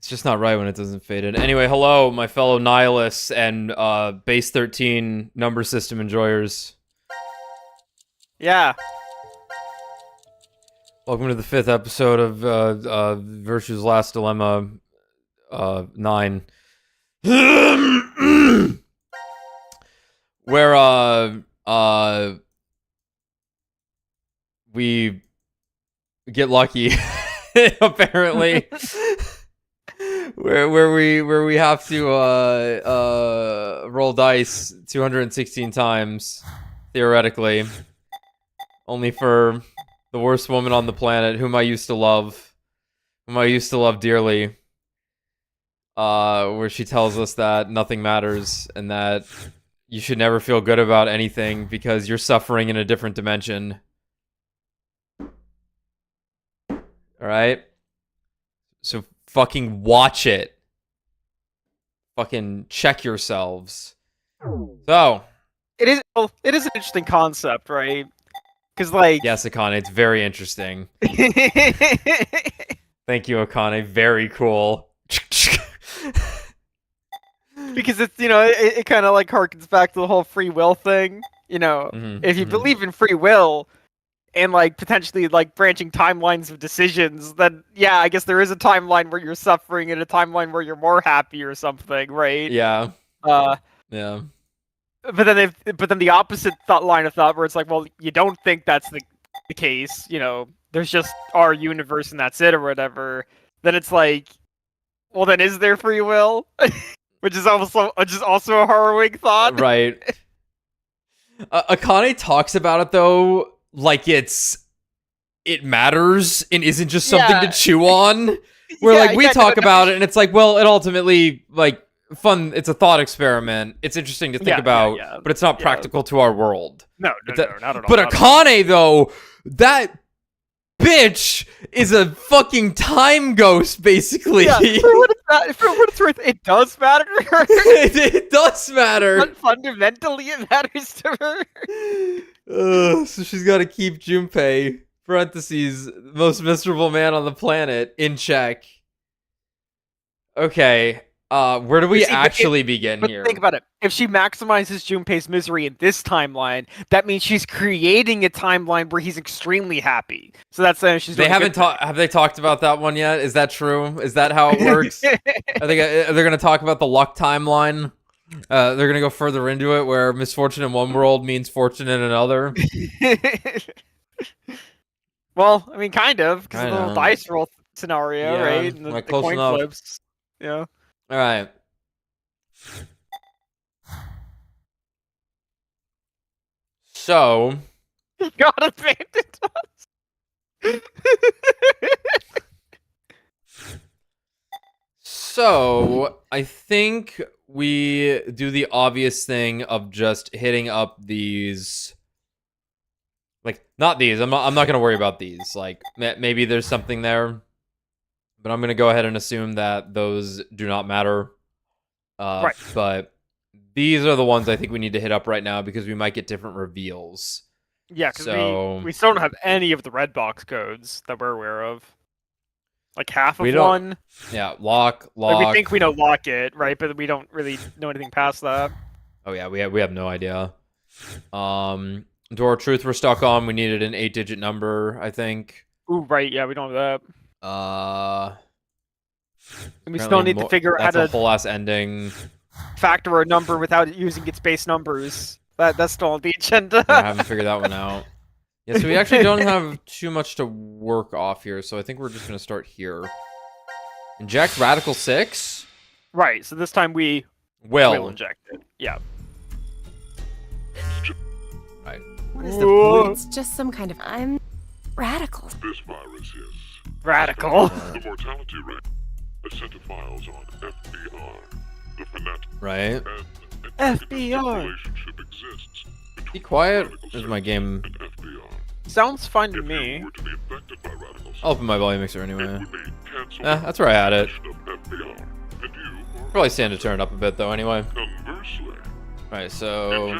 It's just not right when it doesn't fade in. Anyway, hello, my fellow nihilists and base 13 number system enjoyers. Yeah. Welcome to the 5th episode of Virtue's Last Dilemma 9. Where we get lucky apparently. where we have to roll dice 216 times theoretically, only for the worst woman on the planet, whom I used to love dearly, where she tells us that nothing matters and that you should never feel good about anything because you're suffering in a different dimension. Alright? So fucking watch it. Fucking check yourselves. So. It is an interesting concept, right? Because, like... Yes, Akane, it's very interesting. Thank you, Akane. Very cool. Because it's, you know, it kind of, like, harkens back to the whole free will thing. You know, if you believe in free will and, like, potentially, like, branching timelines of decisions, then, yeah, I guess there is a timeline where you're suffering and a timeline where you're more happy or something, right? Yeah. Yeah. But then the opposite line of thought where it's like, well, you don't think that's the case, you know, there's just our universe and that's it or whatever. Then it's like, well, then is there free will? which is also a harrowing thought. Right. Akane talks about it though like it matters and isn't just something to chew on. Where like we talk about it and it's like, well, it ultimately like fun. It's a thought experiment. It's interesting to think about, but it's not practical to our world. No, not at all. But Akane though, that bitch is a fucking time ghost, basically. Yeah, for what it's worth, it does matter to her. It does matter. But fundamentally, it matters to her. So she's got to keep Junpei, parentheses, most miserable man on the planet, in check. Okay. Where do we actually begin here? Think about it. If she maximizes Junpei's misery in this timeline, that means she's creating a timeline where he's extremely happy. So that's she's. They haven't talked. Have they talked about that one yet? Is that true? Is that how it works? Are they going to talk about the luck timeline? They're going to go further into it, where misfortune in one world means fortune in another. Well, I mean, kind of, because of the little dice roll scenario, right? And the close coin enough. flips. Yeah. All right. So, God abandoned us. So, I think we do the obvious thing of just hitting up these. Like, not these. I'm not going to worry about these. Like, maybe there's something there. But I'm going to go ahead and assume that those do not matter. Right. But these are the ones I think we need to hit up right now because we might get different reveals. Yeah, because we still don't have any of the red box codes that we're aware of. Like half of one. Yeah, lock. Like we think we know lock it, right? But we don't really know anything past that. Oh yeah, we have no idea. Door of Truth we're stuck on. We needed an 8-digit number, I think. Ooh, right. Yeah, we don't have that. And we still need to figure out how to whole ass ending. Factor a number without using its base numbers. That's still on the agenda. Yeah, I haven't figured that one out. Yeah, so we actually don't have too much to work off here, so I think we're just gonna start here. Inject Radical 6? Right, so this time we will inject it. Yeah. Right. What is the point? It's just some kind of radical. This virus is radical. The mortality rate. A set of files on FBR. The fanatic. Right. FBR. Relationship exists. Be quiet. There's my game. Sounds fine to me. I'll open my volume mixer anyway. That's where I had it. Probably stand to turn it up a bit though anyway. Right, so...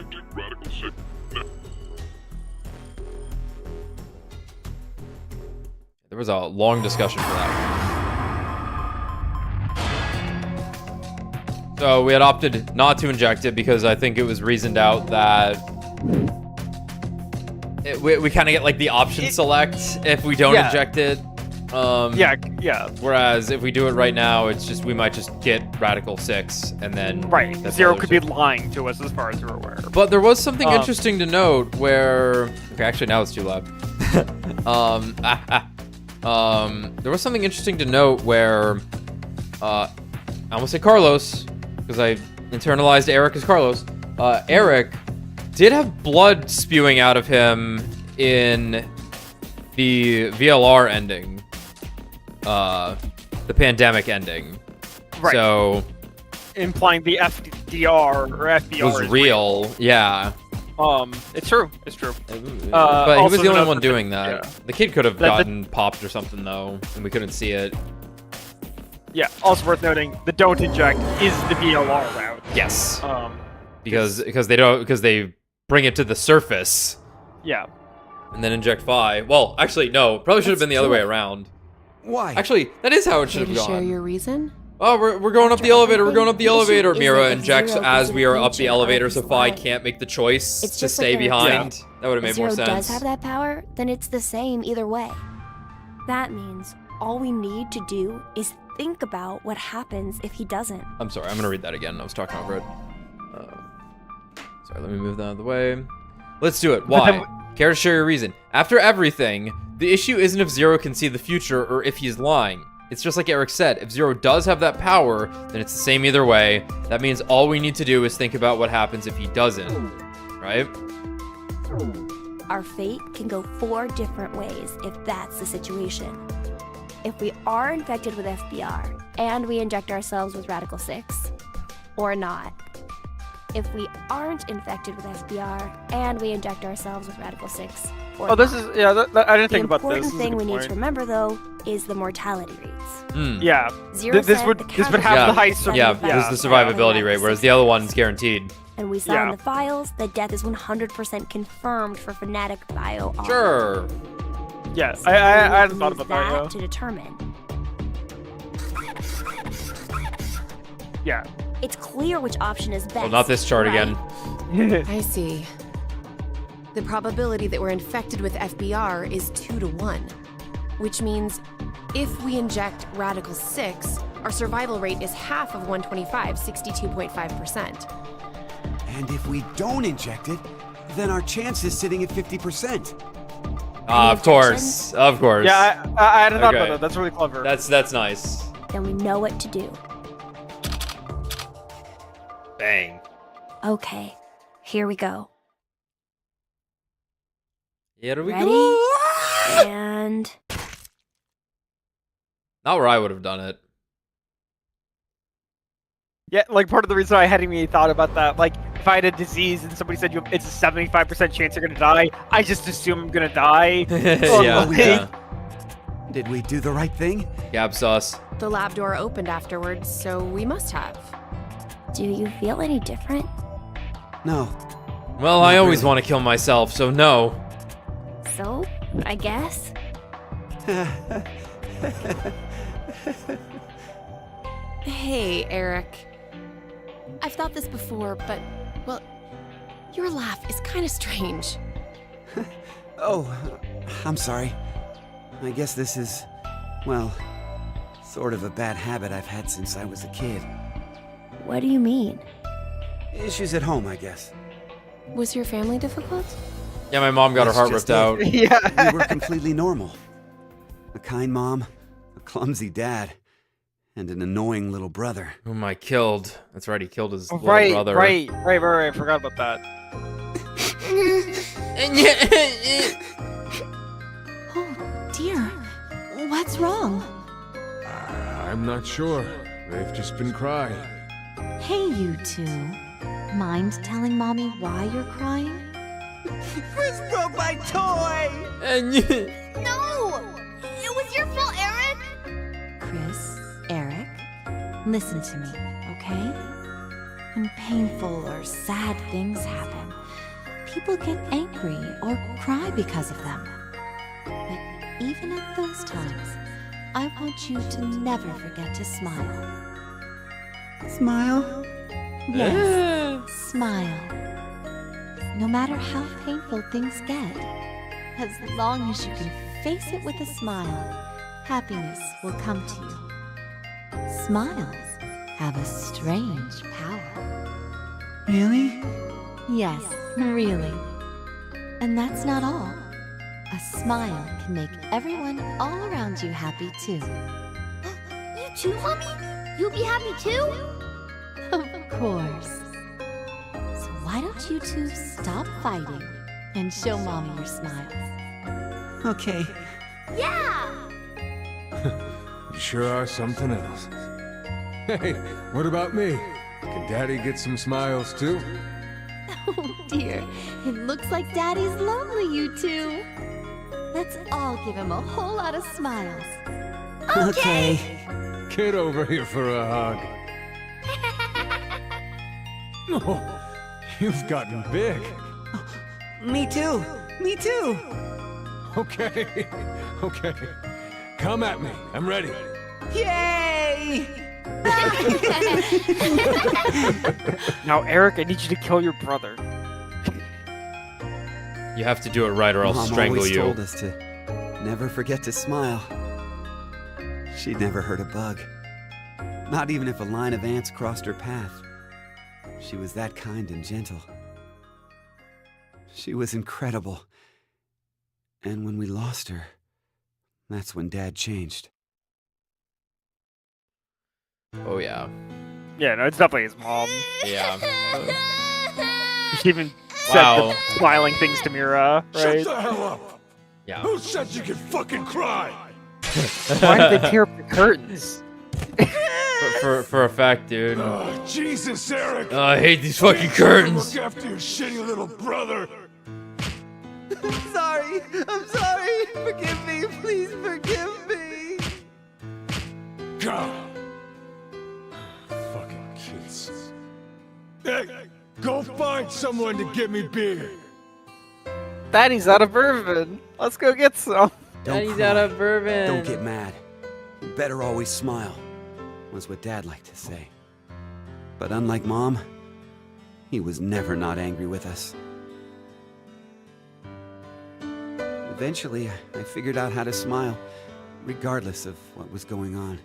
There was a long discussion for that one. So we had opted not to inject it because I think it was reasoned out that we kind of get like the option select if we don't inject it. Yeah. Whereas if we do it right now, it's just we might just get Radical 6 and then Right. that's Zero all could there's be to- lying to us as far as we're aware. But there was something interesting to note where okay, actually now it's too loud. There was something interesting to note where I almost say Carlos because I internalized Eric as Carlos. Eric did have blood spewing out of him in the VLR ending, the pandemic ending. Right. So Implying the FDR or FBR was is real. Yeah. It's true. It's true. But he also was the only another one thing- doing that. yeah. The kid could have That- gotten popped or something though, and we couldn't see it. Yeah. Also worth noting, the don't inject is the VLR route. Yes. Um. Because they bring it to the surface Yeah. and then inject Phi. Well, actually no, probably should have been the other way around. Why? Actually, that is how it should Care have to share gone. your reason? Oh, we're going up the elevator. We're going up the The issue elevator. is Mira that if injects Zero as is we are in up the nature elevator, of so his Phi life, can't make the choice it's to just stay like they're- behind. That would have If made more Zero does sense. have that power, then it's the same either way. That means all we need to do is think about what happens if he doesn't. I'm sorry, I'm gonna read that again. I was talking over it. Sorry, let me move that out of the way. Let's do it. Why? Care to share your reason? After everything, the issue isn't if Zero can see the future or if he's lying. It's just like Eric said, if Zero does have that power, then it's the same either way. That means all we need to do is think about what happens if he doesn't. Right? Our fate can go 4 different ways if that's the situation. If we are infected with FBR and we inject ourselves with Radical 6, or not. If we aren't infected with FBR and we inject ourselves with Radical 6, or Oh, this not. is I didn't The think about this. important This is a thing good we need to point. remember, though, is the mortality rates. Yeah. Zero This said would the this would counter- have Yeah. the highest. Yeah, yeah. this is the survivability rate, whereas the other one's guaranteed. And we saw Yeah. in the files that death is 100% confirmed for Fnatic Bio. Sure. Yes. So I we hadn't use thought about that. to determine. Yeah. It's clear which option is best. Well, not this chart right? again. Yeah. I see. The probability that we're infected with FBR is 2 to 1, which means if we inject Radical 6, our survival rate is half of 125, 62.5%. And if we don't inject it, then our chance is sitting at 50%. Of course. Of course. Yeah. I hadn't thought Okay. about that. That's really clever. That's nice. Then we know what to do. Bang. Okay, here we go. Here we Ready? go. And Not where I would have done it. Yeah, like part of the reason I hadn't even thought about that, like if I had a disease and somebody said it's a 75% chance you're gonna die, I just assume I'm gonna die. yeah. like- Yeah. Did we do the right thing? Gab sauce. The lab door opened afterwards, so we must have. do you feel any different? No. Well, I always want to kill myself, so no. So, I guess. Hey, Eric. I've thought this before, but, well, your laugh is kind of strange. Oh, I'm sorry. I guess this is, well, sort of a bad habit I've had since I was a kid. What do you mean? Issues at home, I guess. Was your family difficult? Yeah, my mom got her That's heart just ripped out. Yeah. We were completely normal. A kind mom, a clumsy dad, and an annoying little brother. Whom I killed. That's right, he killed his little Right, brother. right. I forgot about that. Oh, dear. What's wrong? I'm not sure. They've just been crying. Hey, you two. Mind telling Mommy why you're crying? Chris broke my toy! No! It was your fault, Eric! Chris, Eric, listen to me, okay? When painful or sad things happen, people get angry or cry because of them. But even at those times, I want you to never forget to smile. Smile? Yes, smile. No matter how painful things get, as long as you can face it with a smile, happiness will come to you. Smiles have a strange power. Really? Yes, really. And that's not all. A smile can make everyone all around you happy too. You too, Mommy? You'll be happy too? Of course. So why don't you two stop fighting and show Mommy your smiles? Okay. Yeah! You sure are something else. Hey, what about me? Can Daddy get some smiles too? Oh dear, it looks like Daddy's lonely, you two. Let's all give him a whole lot of smiles. Okay. Get over here for a hug. Oh, you've gotten big. Me too. Me too. Okay, okay. Come at me. I'm ready. Yay! Now, Eric, I need you to kill your brother. You have to do it right or I'll Mom strangle always you. told us to never forget to smile. She never hurt a bug. Not even if a line of ants crossed her path. She was that kind and gentle. She was incredible. And when we lost her, that's when Dad changed. Oh yeah. Yeah, no, it's definitely his mom. Yeah. She even said Wow. the smiling things to Mira, right? Shut the hell up! Yeah. Who said you could fucking cry? Why did they tear up the curtains? For a fact, dude. Oh, Jesus, Eric! Oh, I hate these fucking Look curtains. after your shitty little brother. Sorry! I'm sorry! Forgive me! Please forgive me! God. Fucking kids. Hey, go find someone to get me beer. Daddy's out of bourbon. Let's go get some. Don't Daddy's cry. out of bourbon. Don't get mad. You better always smile, was what Dad liked to say. But unlike Mom, he was never not angry with us. Eventually, I figured out how to smile, regardless of what was going on.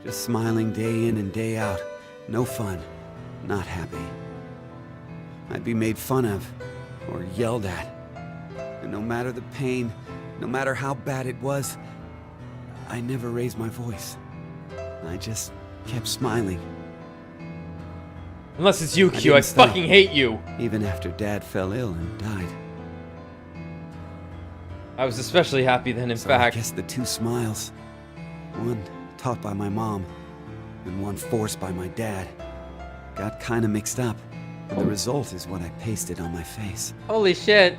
Just smiling day in and day out. No fun. Not happy. I'd be made fun of, or yelled at. And no matter the pain, no matter how bad it was, I never raised my voice. I just kept smiling, Unless it's you, I Q. I didn't stop. fucking hate you. even after Dad fell ill and died. I was especially happy then, in So I fact. guess the two smiles, one taught by my mom, and one forced by my dad, got kinda mixed up. And the result is what I pasted on my face. Holy shit.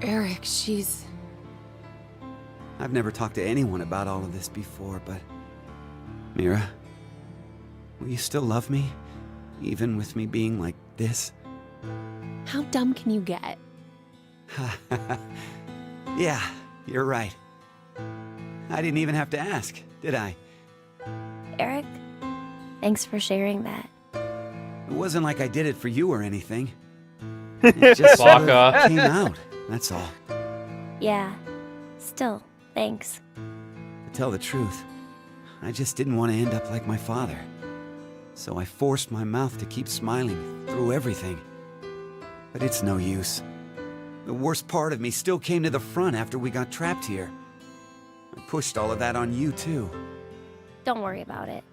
Eric, she's... I've never talked to anyone about all of this before, but... Mira, will you still love me? Even with me being like this? How dumb can you get? Yeah, you're right. I didn't even have to ask, did I? Eric, thanks for sharing that. It wasn't like I did it for you or anything. It just sort of Baka. came out, that's all. Yeah, still, thanks. To tell the truth, I just didn't want to end up like my father. So I forced my mouth to keep smiling through everything. But it's no use. The worst part of me still came to the front after we got trapped here. I pushed all of that on you, too. Don't worry about it.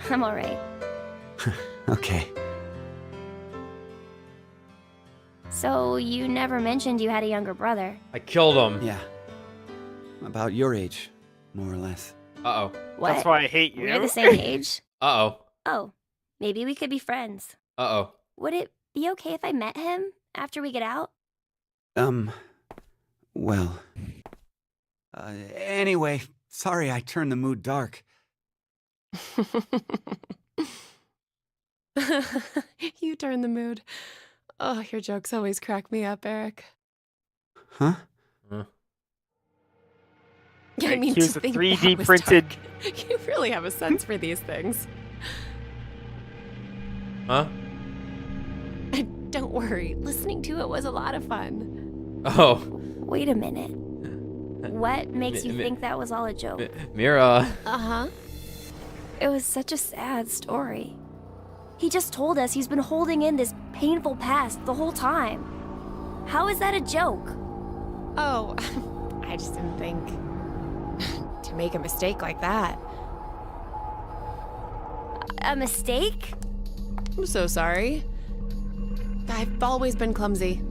I'm alright. Okay. So, you never mentioned you had a younger brother. I killed him. Yeah. About your age, more or less. Uh-oh. What? That's why I hate you. We're the same age? Uh-oh. Oh, maybe we could be friends. Uh-oh. Would it be okay if I met him after we get out? Well. Anyway, sorry I turned the mood dark. You turn the mood. Oh, your jokes always crack me up, Eric. Huh? Yeah, I mean, to Here's a think 3D that was printed. dark. You really have a sense for these things. Huh? Don't worry, listening to it was a lot of fun. Oh. Wait a minute. What makes you think that was all a joke? Mira. Uh-huh. It was such a sad story. He just told us he's been holding in this painful past the whole time. How is that a joke? Oh, I just didn't think to make a mistake like that. A mistake? I'm so sorry. I've always been clumsy.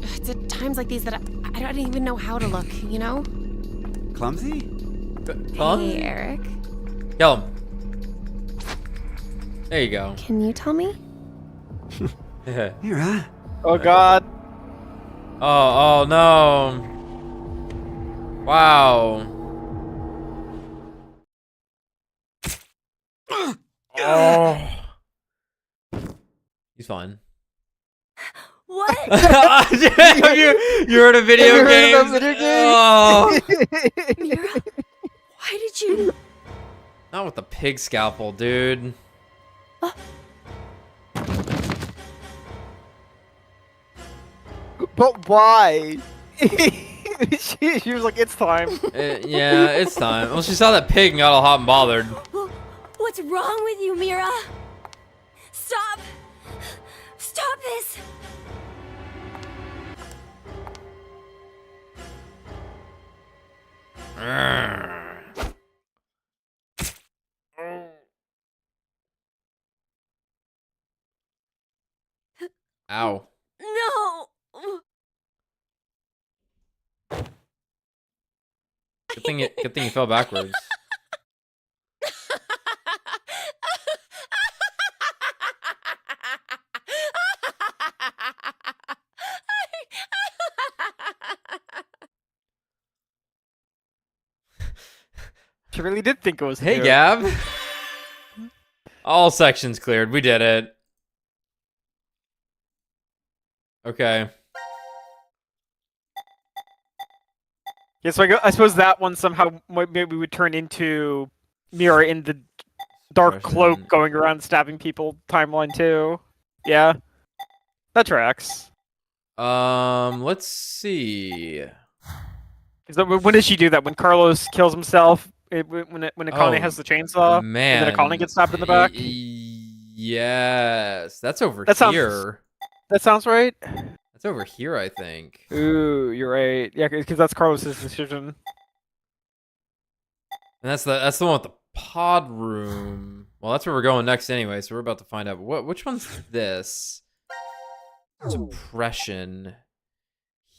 It's at times like these that I don't even know how to look, you know? Clumsy? Hey, Eric. Kill him. There you go. Can you tell me? Mira? Oh God. Oh no. Wow. Oh. He's fine. What? you heard of video Have you heard games? of video games? Oh. Mira, why did you... Not with the pig scalpel, dude. But why? she was like, it's time. Yeah, it's time. Well, she saw that pig and got all hot and bothered. What's wrong with you, Mira? Stop! Stop this! Ow. No! Good thing you fell backwards. She really did think it was. Hey, new. Gab. All sections cleared. We did it. Okay. Yeah, so I suppose that one somehow maybe would turn into Mira in the dark cloak going around stabbing people timeline too. Yeah, that tracks. Let's see. When does she do that? When Carlos kills himself? When Akane Oh, has the chainsaw? Man. And then Akane gets stabbed in the back? Yes. That's over That sounds- here. That sounds right. That's over here, I think. Ooh, you're right. Yeah, because that's Carlos's decision. And that's the one with the pod room. Well, that's where we're going next anyway, so we're about to find out. Which one's this? Suppression.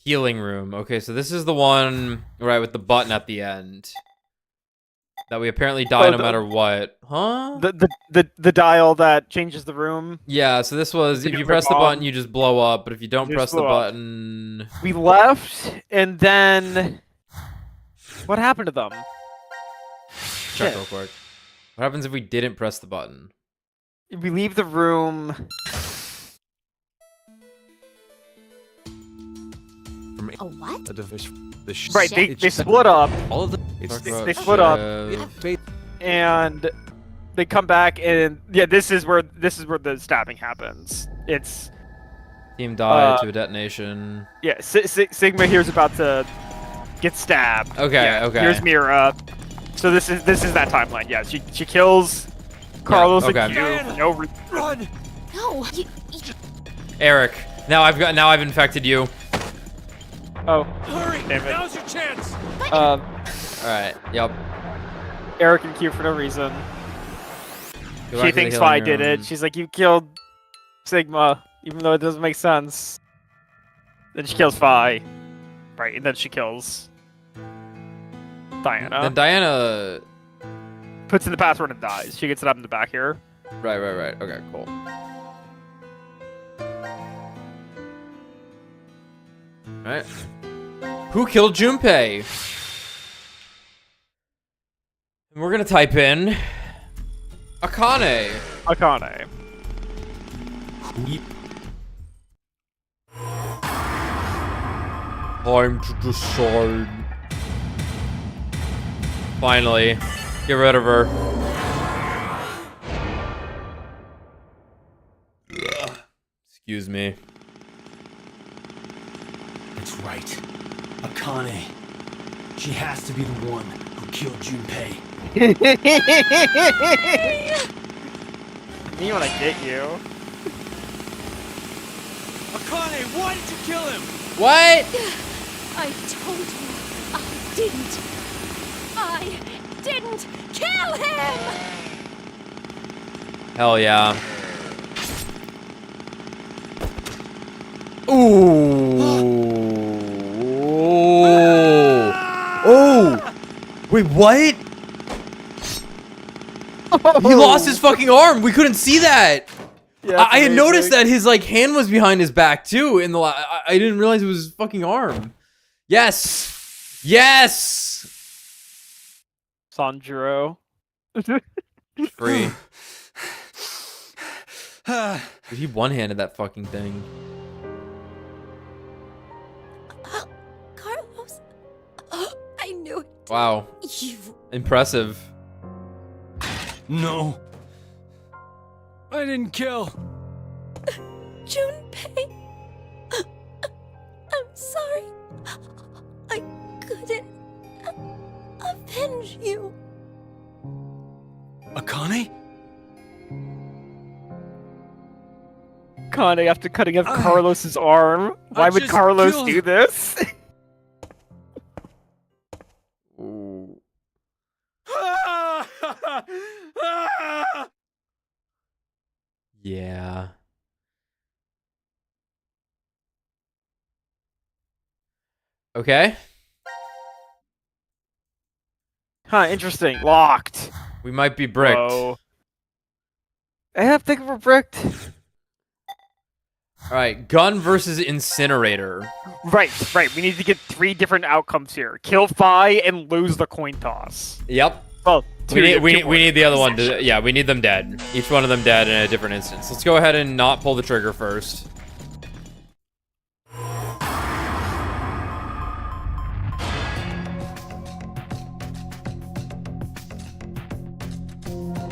Healing room. Okay, so this is the one, right, with the button at the end. That we apparently die no matter what. Huh? The dial that changes the room. Yeah, so this was, if you press the button, you just blow up, but if you don't press the button... We left, and then... What happened to them? Check real quick. What happens if we didn't press the button? We leave the room... A what? Right, they split up. All of the They split up, and they come back, and yeah, this is where the stabbing happens. It's Team died to a detonation. yeah. Sigma here's about to get stabbed. Okay, Yeah, okay. Here's Mira. So this is that timeline. Yeah, she kills Carlos okay. and Q for no reason. Run! No, Eric, now I've infected you. Oh, Hurry! damn it. Now's your chance! All right. Yep. Eric and Q for no reason. Go She back to the thinks healing Vi did room. it. She's like, you killed Sigma, even though it doesn't make sense. Then she kills Vi. Right, and then she kills Diana. Then Diana. Puts in the password and dies. She gets it up in the back here. Right. Okay, cool. Alright. Who killed Junpei? And we're gonna type in Akane. Akane. Time to decide. Finally. Get rid of her. Excuse me. That's right. Akane. She has to be the one who killed Junpei. Me when I get you. Akane, why did you kill him? What? I told you I didn't. I didn't kill him! Hell yeah. Ooh. Oh. Wait, what? He lost his fucking arm. We couldn't see that. Yeah, I had noticed that his like hand was behind his back too. In the I didn't realize it was his fucking arm. Yes. Yes. Sanjuro. Free. Dude, he one-handed that fucking thing. Carlos. I knew it. Wow. You. Impressive. No. I didn't kill. Junpei. I'm sorry. I couldn't avenge you. Akane? Kane after cutting off Carlos's arm. Why would just Carlos killed- do this? Ooh. Yeah. Okay. Huh, interesting. Locked. We might be bricked. Whoa. I have to think we're bricked. All right, gun versus incinerator. Right. We need to get 3 different outcomes here. Kill Fi and lose the coin toss. Yep. Well, We need the other one to, yeah, we need them dead. Each one of them dead in a different instance. Let's go ahead and not pull the trigger first.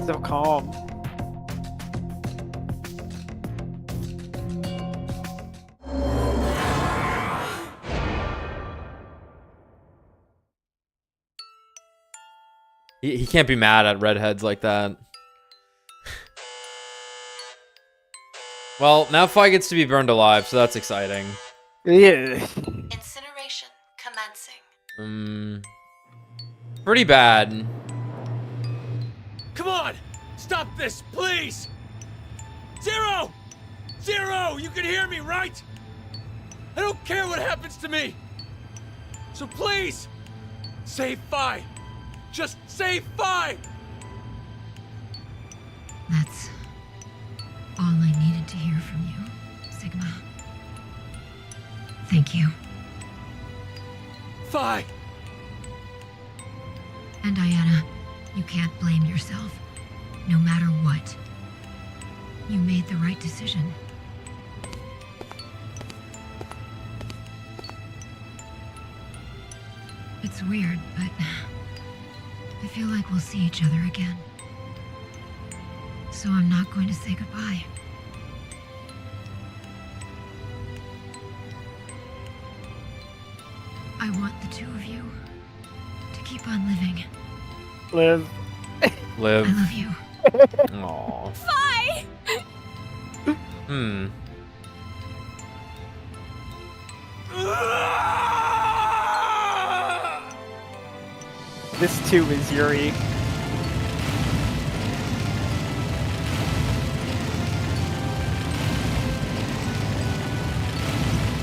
So calm. He can't be mad at redheads like that. Well, now Fi gets to be burned alive, so that's exciting. Yeah. Incineration commencing. Pretty bad. Come on! Stop this, please! Zero! Zero! You can hear me, right? I don't care what happens to me! So please! Save Fi! Just save Fi! That's all I needed to hear from you, Sigma. Thank you. Fi! And Diana, you can't blame yourself. No matter what. You made the right decision. It's weird, but I feel like we'll see each other again. So I'm not going to say goodbye. I want the two of you to keep on living. Live. Live. I love you. Aww. Fi! This too is Yuri.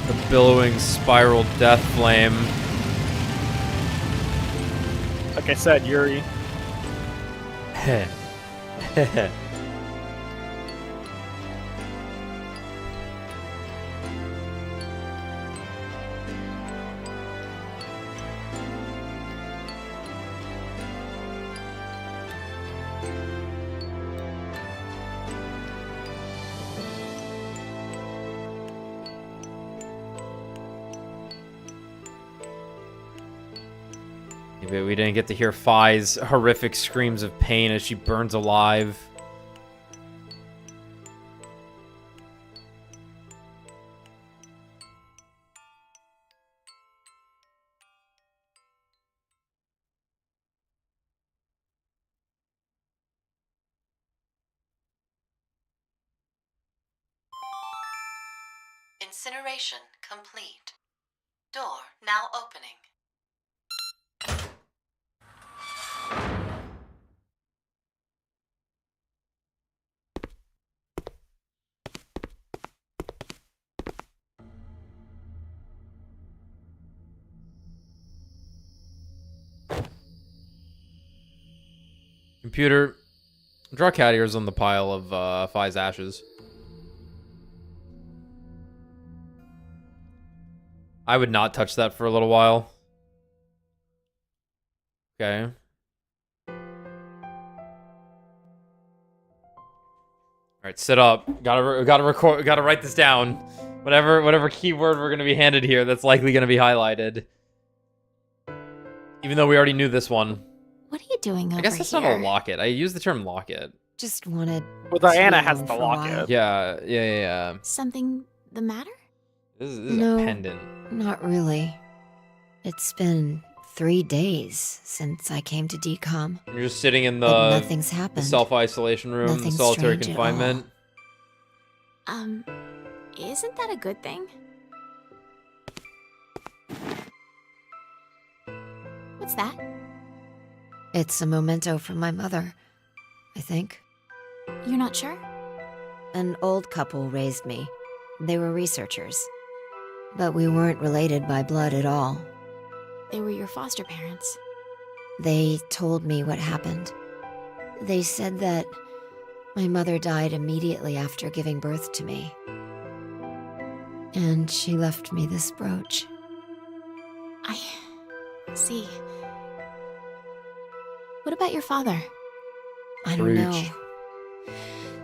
The billowing spiral death flame. Like I said, Yuri. Heh. Heh. We didn't get to hear Phi's horrific screams of pain as she burns alive. Incineration complete. Door now opening. Computer, draw cat ears on the pile of Phi's ashes. I would not touch that for a little while. Okay. Alright, sit up. Gotta record. Gotta write this down. Whatever keyword we're gonna be handed here, that's likely gonna be highlighted. Even though we already knew this one. What are you doing over here? I guess that's not a locket. I use the term locket. Just wanted. Well, Diana has to the for a while. locket. Yeah. Something the matter? This is No. a pendant. Not really. It's been 3 days since I came to DCOM. You're just sitting in But the nothing's happened. self-isolation room, the Nothing solitary strange at confinement. Isn't that a good thing? What's that? It's a memento from my mother, I think. You're not sure? An old couple raised me. They were researchers. But we weren't related by blood at all. They were your foster parents. They told me what happened. They said that my mother died immediately after giving birth to me. And she left me this brooch. I see. What about your father? I don't know. Brooch.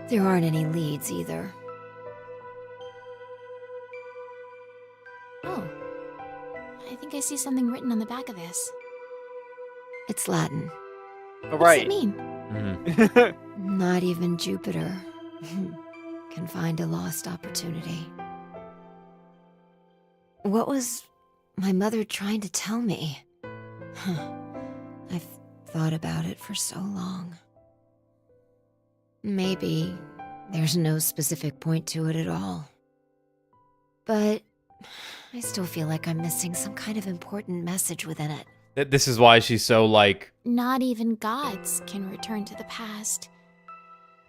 There aren't any leads either. Oh. I think I see something written on the back of this. It's Latin. All What does right. it mean? Mhm. Not even Jupiter can find a lost opportunity. What was my mother trying to tell me? I've thought about it for so long. Maybe there's no specific point to it at all. But I still feel like I'm missing some kind of important message within it. This is why she's so, like... Not even gods can return to the past.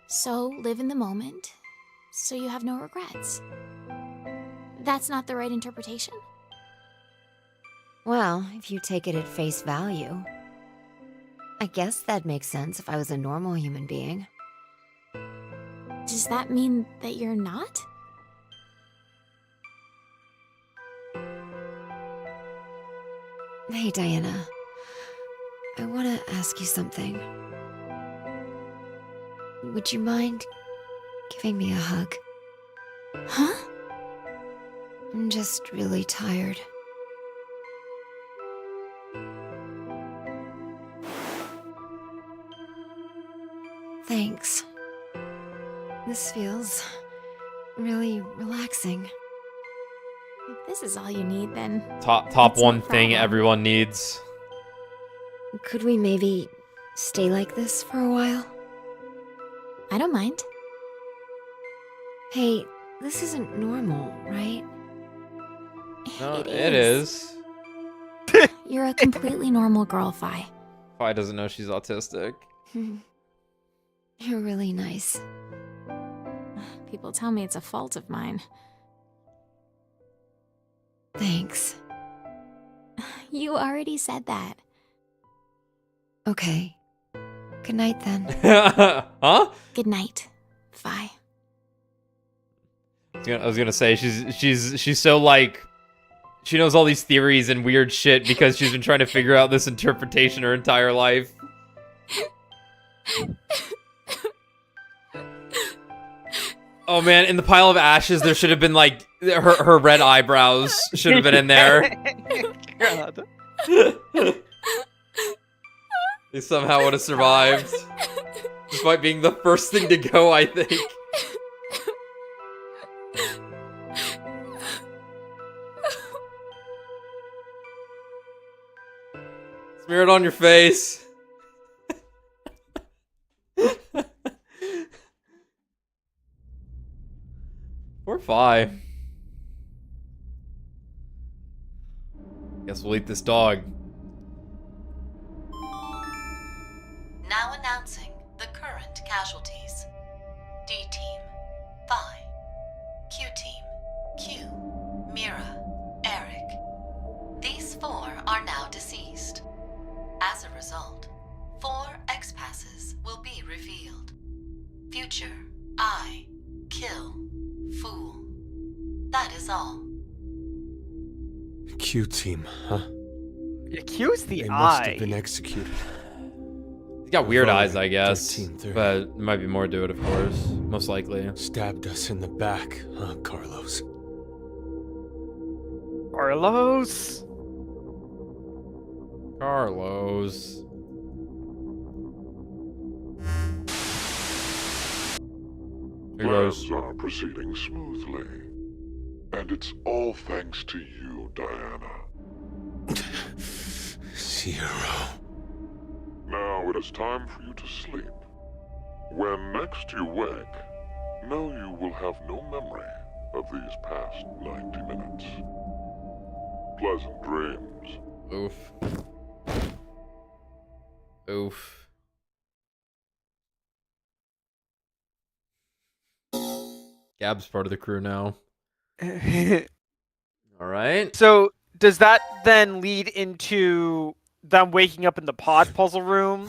So live in the moment, so you have no regrets. That's not the right interpretation? Well, if you take it at face value, I guess that makes sense if I was a normal human being. Does that mean that you're not? Hey, Diana. I want to ask you something. Would you mind giving me a hug? Huh? I'm just really tired. Thanks. This feels really relaxing. If this is all you need, then Top That's no one thing problem. everyone needs. Could we maybe stay like this for a while? I don't mind. Hey, this isn't normal, right? No, It it is. You're a completely normal girl, Phi. Phi doesn't know she's autistic. You're really nice. People tell me it's a fault of mine. Thanks. You already said that. Okay. Good night then. Huh? Good night, Phi. I was gonna say she's so like she knows all these theories and weird shit because she's been trying to figure out this interpretation her entire life. Oh man, in the pile of ashes there should have been like her red eyebrows should have been in there. God. They somehow would have survived. Despite being the first thing to go, I think. Smear it on your face. Poor Fi. Guess we'll eat this dog. Now announcing the current casualties. D Team, Phi. Q Team, Q, Mira, Eric. These 4 are now deceased. As a result, 4 X-Passes will be revealed. Future, I, Kill, Fool. That is all. Q team, huh? Q's the They eye. must have been executed. He's got weird eyes, I guess. 1330. But there might be more to it, of course. Most likely. Stabbed us in the back, huh, Carlos? Carlos. Carlos. Here goes. Plans are proceeding smoothly. And it's all thanks to you, Diana. Zero. Now it is time for you to sleep. When next you wake, know you will have no memory of these past 90 minutes. Pleasant dreams. Oof. Oof. Gab's part of the crew now. Alright. So does that then lead into them waking up in the pod puzzle room?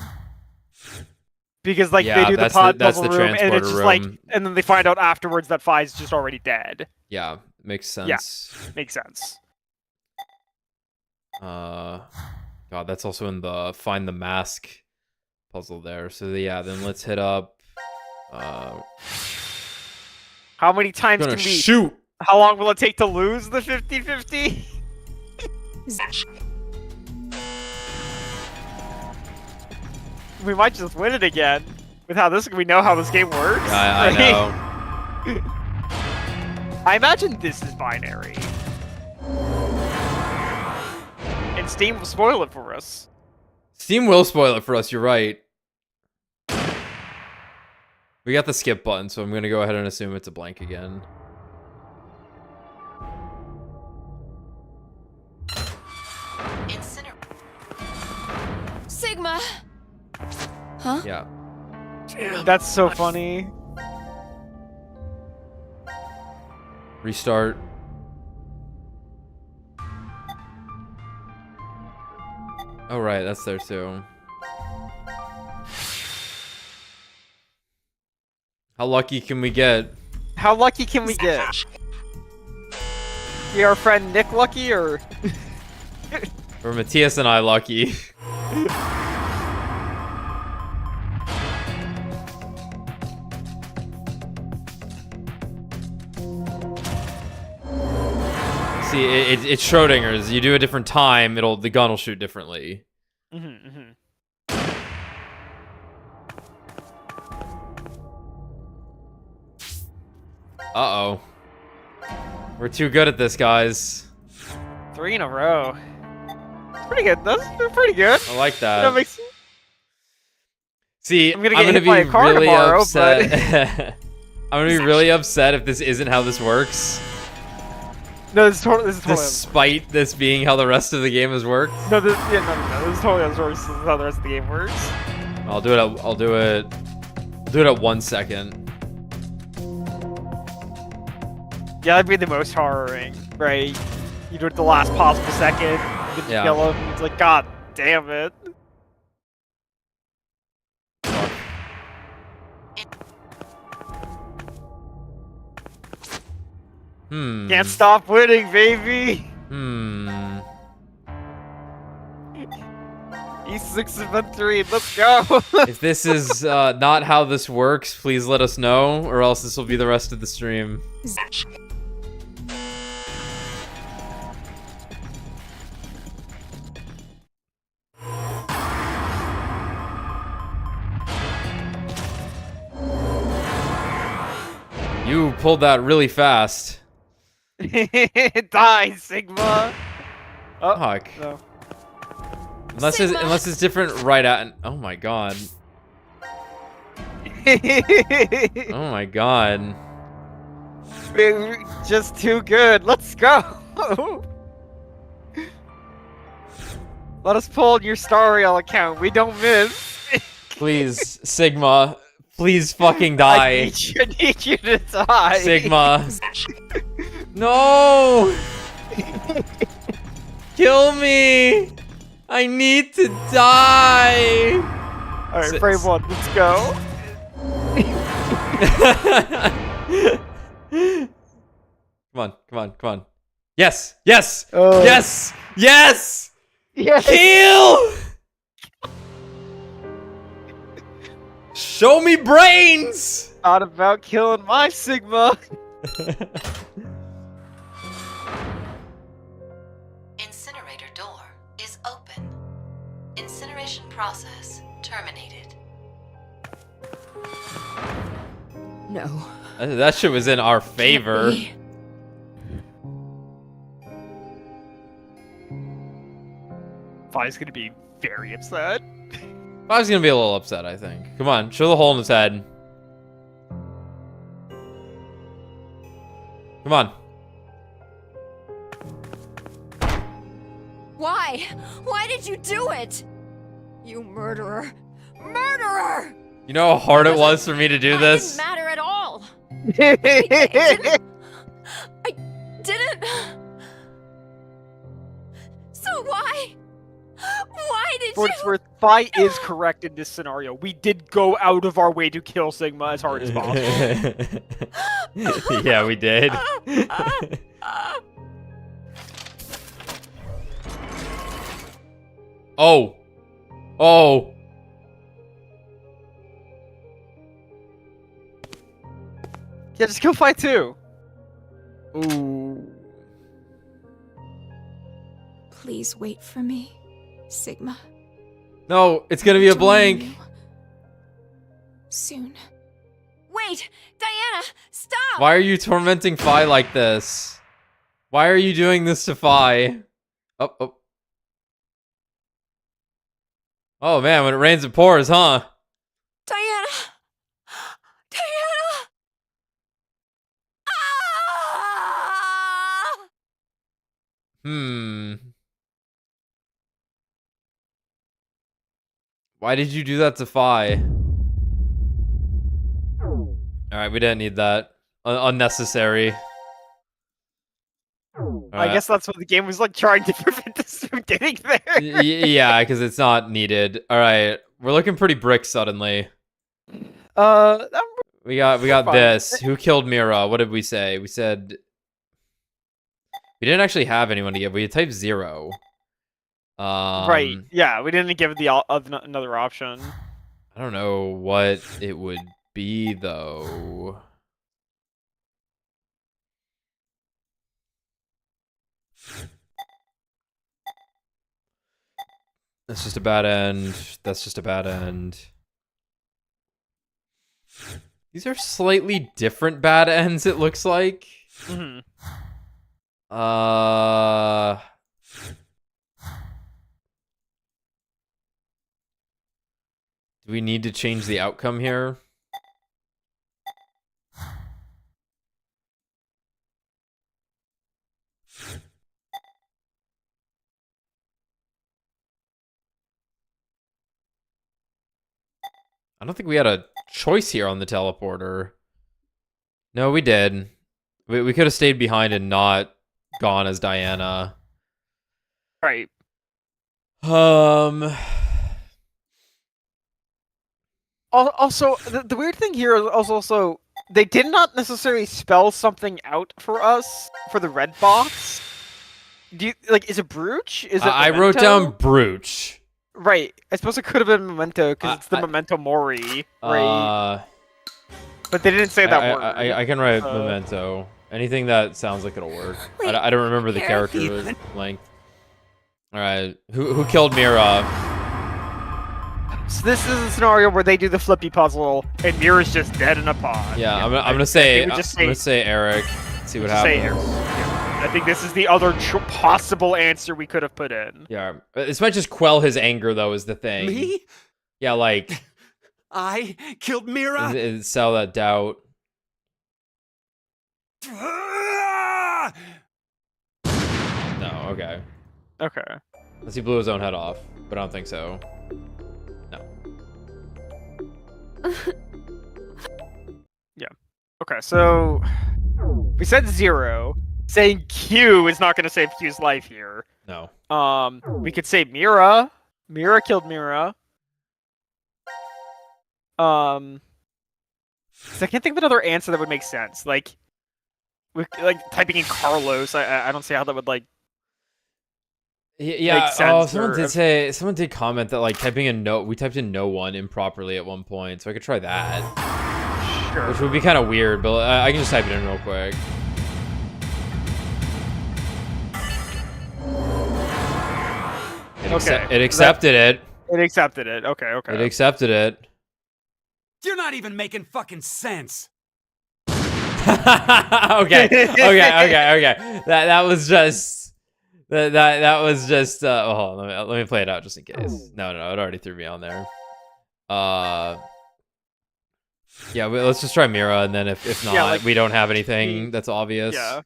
Because like Yeah, they do the that's pod that's puzzle the room, and it's transporter just room. like, and then they find out afterwards that Phi's just already dead. Yeah, makes sense. Yeah, makes sense. God, that's also in the find the mask puzzle there. So yeah, then let's hit up. How many times Gonna can we shoot. How long will it take to lose the 50-50? We might just win it again. With how this, we know how this game works. I right? know. I imagine this is binary. And Steam will spoil it for us. Steam will spoil it for us. You're right. We got the skip button, so I'm gonna go ahead and assume it's a blank again. Sigma! Huh? Yeah. That's so funny. Restart. Oh right, that's there too. How lucky can we get? How lucky can we get? Be our friend Nick lucky, or? Or Matthias and I lucky? See, it's Schrodinger's. You do a different time, the gun will shoot differently. Uh-oh. We're too good at this, guys. 3 in a row. It's pretty good. That's pretty good. I like that. That makes... See, I'm gonna I'm get gonna hit by be a car really tomorrow, upset. I'm gonna be really upset if this isn't how this works. No, this is totally Despite this being how the rest of the game has worked. No, this is totally how the rest of the game works. I'll do it at 1 second. Yeah, that'd be the most horroring, right? You do it at the last possible second, you Yeah. kill him, it's like, god damn it. Can't stop winning, baby! E6 event 3, let's go! If this is not how this works, please let us know, or else this will be the rest of the stream. You pulled that really fast. Die, Sigma. Oh, Fuck. no. Unless it's different right at. Oh my god. Oh my god. We're just too good. Let's go. Let us pull your Stariel account. We don't miss. Please, Sigma. Please fucking I die. need you to die. Sigma. No! Kill me! I need to die! Alright, frame 1, let's go. Come on. Yes! Yes! Oh. Yes! Yes! Yes! Kill! Show me brains! Not about killing my Sigma. Incinerator door is open. Incineration process terminated. No. That shit was in our favor. Fi's gonna be very upset. I was gonna be a little upset, I think. Come on, show the hole in his head. Come on. Why? Why did you do it? You murderer. Murderer! You know how hard it was for me to do It this? didn't matter at all. I didn't. So why? Why did For what it's worth, Fi is correct in this scenario. We did go out of our way to kill Sigma as hard as possible. Yeah, we did. Oh. Oh. Yeah, just kill Fi too. Ooh. Please wait for me, Sigma. No, it's gonna be a blank. Soon. Wait, Diana, stop! Why are you tormenting Fi like this? Why are you doing this to Fi? Oh, oh. Oh man, when it rains it pours, huh? Diana! Diana! Ah! Why did you do that to Fi? Alright, we didn't need that. Unnecessary. I guess that's what the game was like trying to prevent us from getting there. Yeah, because it's not needed. Alright, we're looking pretty brick suddenly. We got fine. this. Who killed Mira? What did we say? We said... We didn't actually have anyone to give. We had typed 0. Right, yeah, we didn't give it the another option. I don't know what it would be, though. That's just a bad end. That's just a bad end. These are slightly different bad ends, it looks like. Mm-hmm. Do we need to change the outcome here? I don't think we had a choice here on the teleporter. No, we did. We could have stayed behind and not gone as Diana. Right. Also, the weird thing here is also they did not necessarily spell something out for us for the red box. Do you like? Is it Brooch? Is it? I wrote down Brooch. Right. I suppose it could have been Memento because it's the Memento Mori, right? But they didn't say that word. I can write Memento. Anything that sounds like it'll work. I don't remember the character length. All right. Who killed Mira? So this is a scenario where they do the flippy puzzle and Mira's just dead in a pond. Yeah, I'm gonna say I'm gonna say Eric. See what Say happens. Eric. Yeah. I think this is the other possible answer we could have put in. Yeah, this might just quell his anger though. Is the thing. Me? Yeah, like I killed Mira? sell that doubt. No, okay. Okay. Unless he blew his own head off, but I don't think so. No. Yeah. Okay, so we said 0. Saying Q is not going to save Q's life here. No. We could say Mira. Mira killed Mira. 'Cause I can't think of another answer that would make sense. Like typing in Carlos. I don't see how that would like. Yeah. Make sense someone did comment that like typing in we typed in no one improperly at one point, so I could try that. Sure. Which would be kind of weird, but I can just type it in real quick. It accepted it. It accepted it. Okay. It accepted it. You're not even making fucking sense. Okay. That was just that was just hold on, let me play it out just in case. No, it already threw me on there. Yeah, let's just try Mira, and then if not, like, we don't have anything that's obvious. Yeah.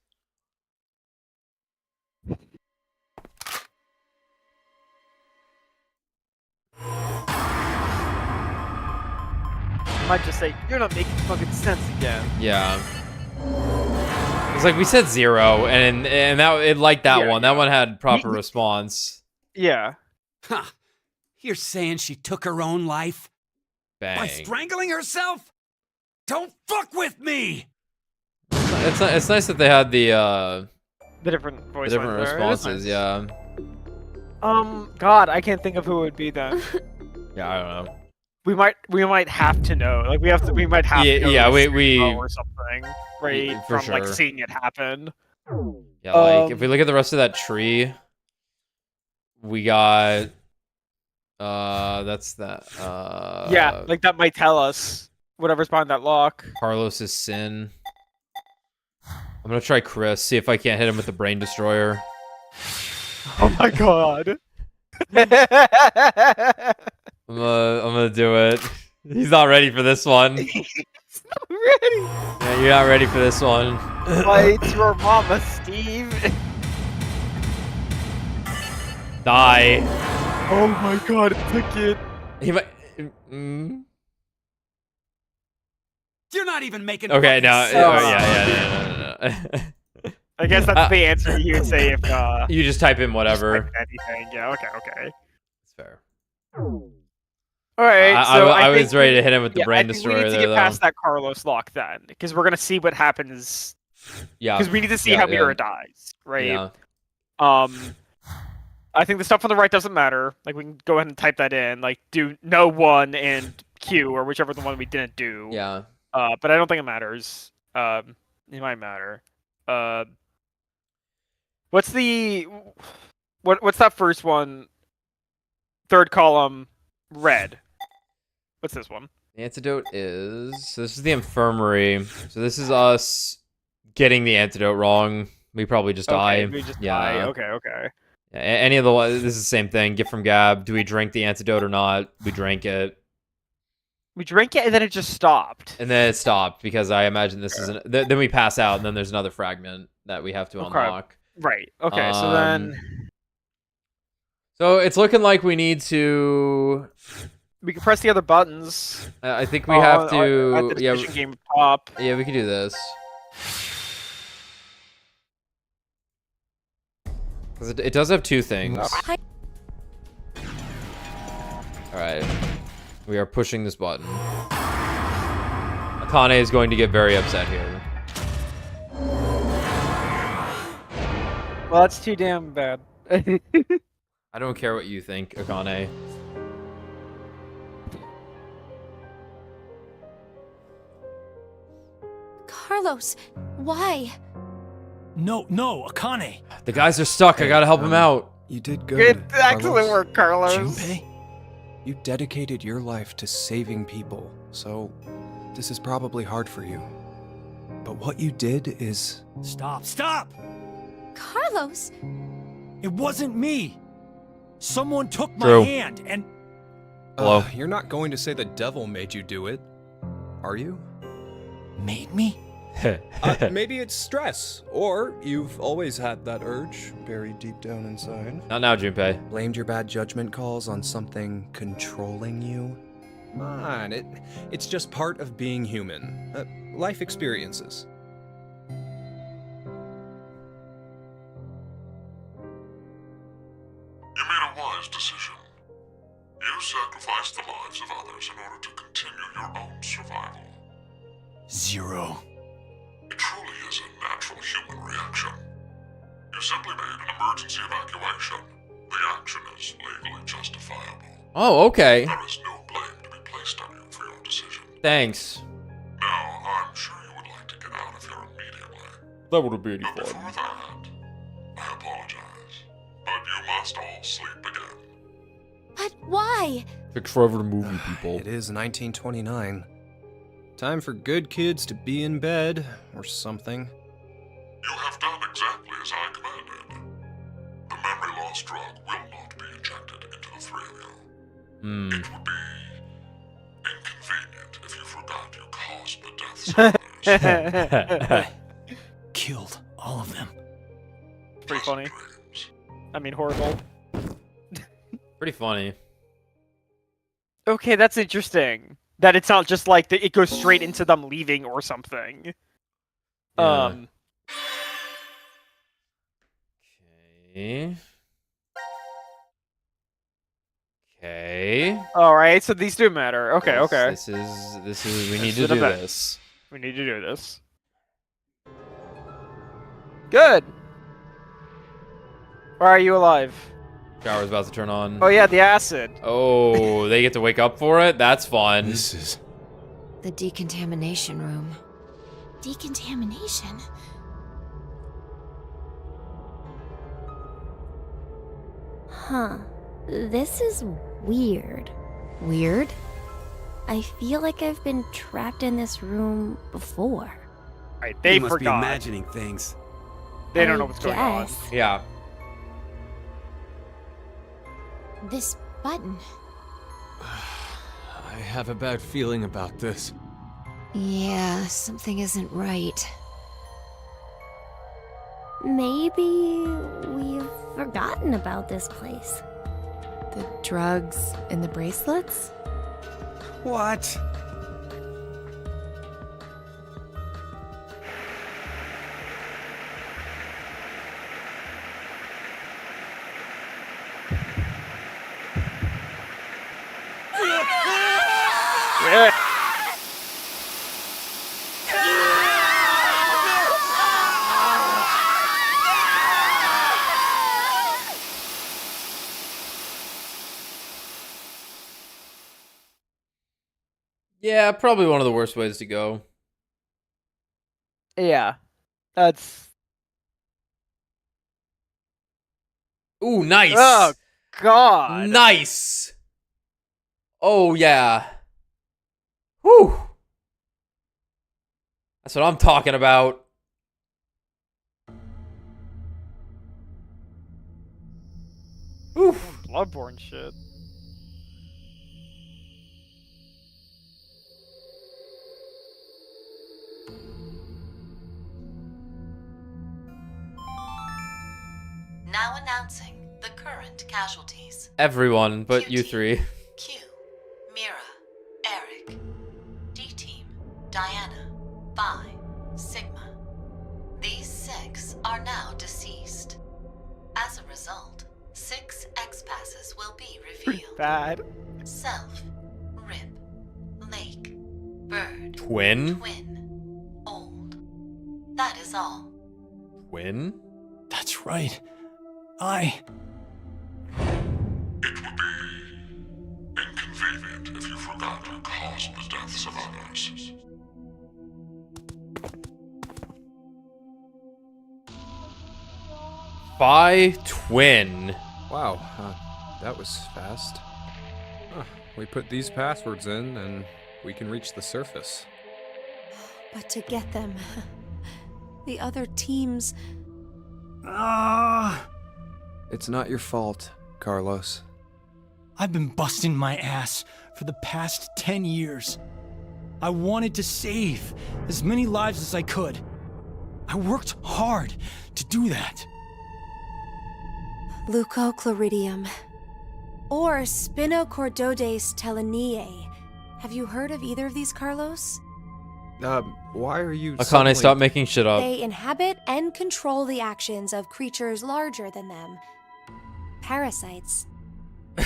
Might just say, you're not making fucking sense again. Yeah. It's like we said 0, and that it liked that one. That one had proper response. Yeah. Huh. You're saying she took her own life? Bang. By strangling herself? Don't fuck with me! It's nice that they had the different voice responses. Nice. Yeah. God, I can't think of who it would be then. Yeah, I don't know. We might have to know. Like we might have to know. Yeah, we or something, right? For From like sure. seeing it happen. Yeah, like if we look at the rest of that tree, we got that's that yeah, like that might tell us whatever's behind that lock. Carlos's sin. I'm gonna try Chris, see if I can't hit him with the brain destroyer. Oh my god. I'm gonna do it. He's not ready for this one. He's not ready. Yeah, you're not ready for this one. Fight your mama, Steve. Die. Oh my god, it took it. He might. You're not even making. Okay, no. sense. Yeah. I guess that's the answer you would say if you just type in whatever. Just type anything. Yeah. Okay. It's fair. All right. So I think was ready to hit him with the brain I think destroyer. we need to get past that Carlos lock then, because we're gonna see what happens. Yeah. Because we need to see how Mira dies, right? Yeah. I think the stuff on the right doesn't matter. Like we can go ahead and type that in. Like do no 1 and Q or whichever the one we didn't do. Yeah. But I don't think it matters. It might matter. What's that first one? Third column, red. What's this one? The antidote is... So this is the infirmary. So this is us getting the antidote wrong. We probably just die. We just die. Okay. Yeah, any of the... This is the same thing. Gift from Gab. Do we drink the antidote or not? We drank it. We drank it and then it just stopped. And then it stopped because I imagine this is... Then we pass out and then there's another fragment that we have to unlock. Right. Okay, so then... So it's looking like we need to... We can press the other buttons. I think we have to... At the decision game top. Yeah, we can do this. Because it does have 2 things. Alright. We are pushing this button. Akane is going to get very upset here. Well, that's too damn bad. I don't care what you think, Akane. Carlos, why? No, Akane. The guys are stuck. I gotta help them out. You did good. Excellent work, Carlos. Junpei? You dedicated your life to saving people, so this is probably hard for you. But what you did is... Stop! Stop! Carlos! It wasn't me! Someone took my True. hand and... Hello? You're not going to say the devil made you do it, are you? Made me? Maybe it's stress, or you've always had that urge buried deep down inside. Not now, Junpei. Blamed your bad judgment calls on something controlling you? Come on, it's just part of being human. Life experiences. You made a wise decision. You sacrificed the lives of others in order to continue your own survival. Zero. It truly is a natural human reaction. You simply made an emergency evacuation. The action is legally justifiable. Oh, okay. There is no blame to be placed on you for your decision. Thanks. Now, I'm sure you would like to get out of here immediately. That would have been But fun. before that, I apologize. But you must all sleep again. But why? Fix forever the movie, people. It is 1929. Time for good kids to be in bed, or something. You have done exactly as I commanded. The memory loss drug will not be injected into the three of you. It would be inconvenient if you forgot you caused the deaths of others. Killed all of them. Pretty funny. I mean, horrible. Pretty funny. Okay, that's interesting. That it's not just like it goes straight into them leaving or something. Yeah. Okay. Okay. All right, so these do matter. Okay, okay. This is. We need This is to do an event. this. We need to do this. Good. Why are you alive? Shower's about to turn on. Oh yeah, the acid. Oh, they get to wake up for it? That's fun. This is... The decontamination room. Decontamination? Huh. This is weird. Weird? I feel like I've been trapped in this room before. Right, they You must forgot. be imagining things. They don't I know what's going on. guess. Yeah. This button. I have a bad feeling about this. Yeah, something isn't right. Maybe we've forgotten about this place. The drugs and the bracelets? What? Yeah. Yeah, probably one of the worst ways to go. Yeah. That's... Ooh, nice. Oh, God. Nice. Oh, yeah. Whew. That's what I'm talking about. Oof. Bloodborne shit. Now announcing the current casualties. Everyone but you three. Q, Mira, Eric, D-Team, Diana, Phi, Sigma. These 6 are now deceased. As a result, 6 X-passes will be revealed. Bad. Self, Rip, Lake, Bird, Twin? Twin, Old. That is all. Twin? That's right. I... It would be inconvenient if you forgot who caused the deaths of others. Phi Twin. Wow, that was fast. Huh. we put these passwords in, and we can reach the surface. But to get them, the other teams... It's not your fault, Carlos. I've been busting my ass for the past 10 years. I wanted to save as many lives as I could. I worked hard to do that. Leucochloridium. Or Spinochordodes teleniae. Have you heard of either of these, Carlos? Why are you Akane, stop making shit up. They inhabit and control the actions of creatures larger than them. Parasites.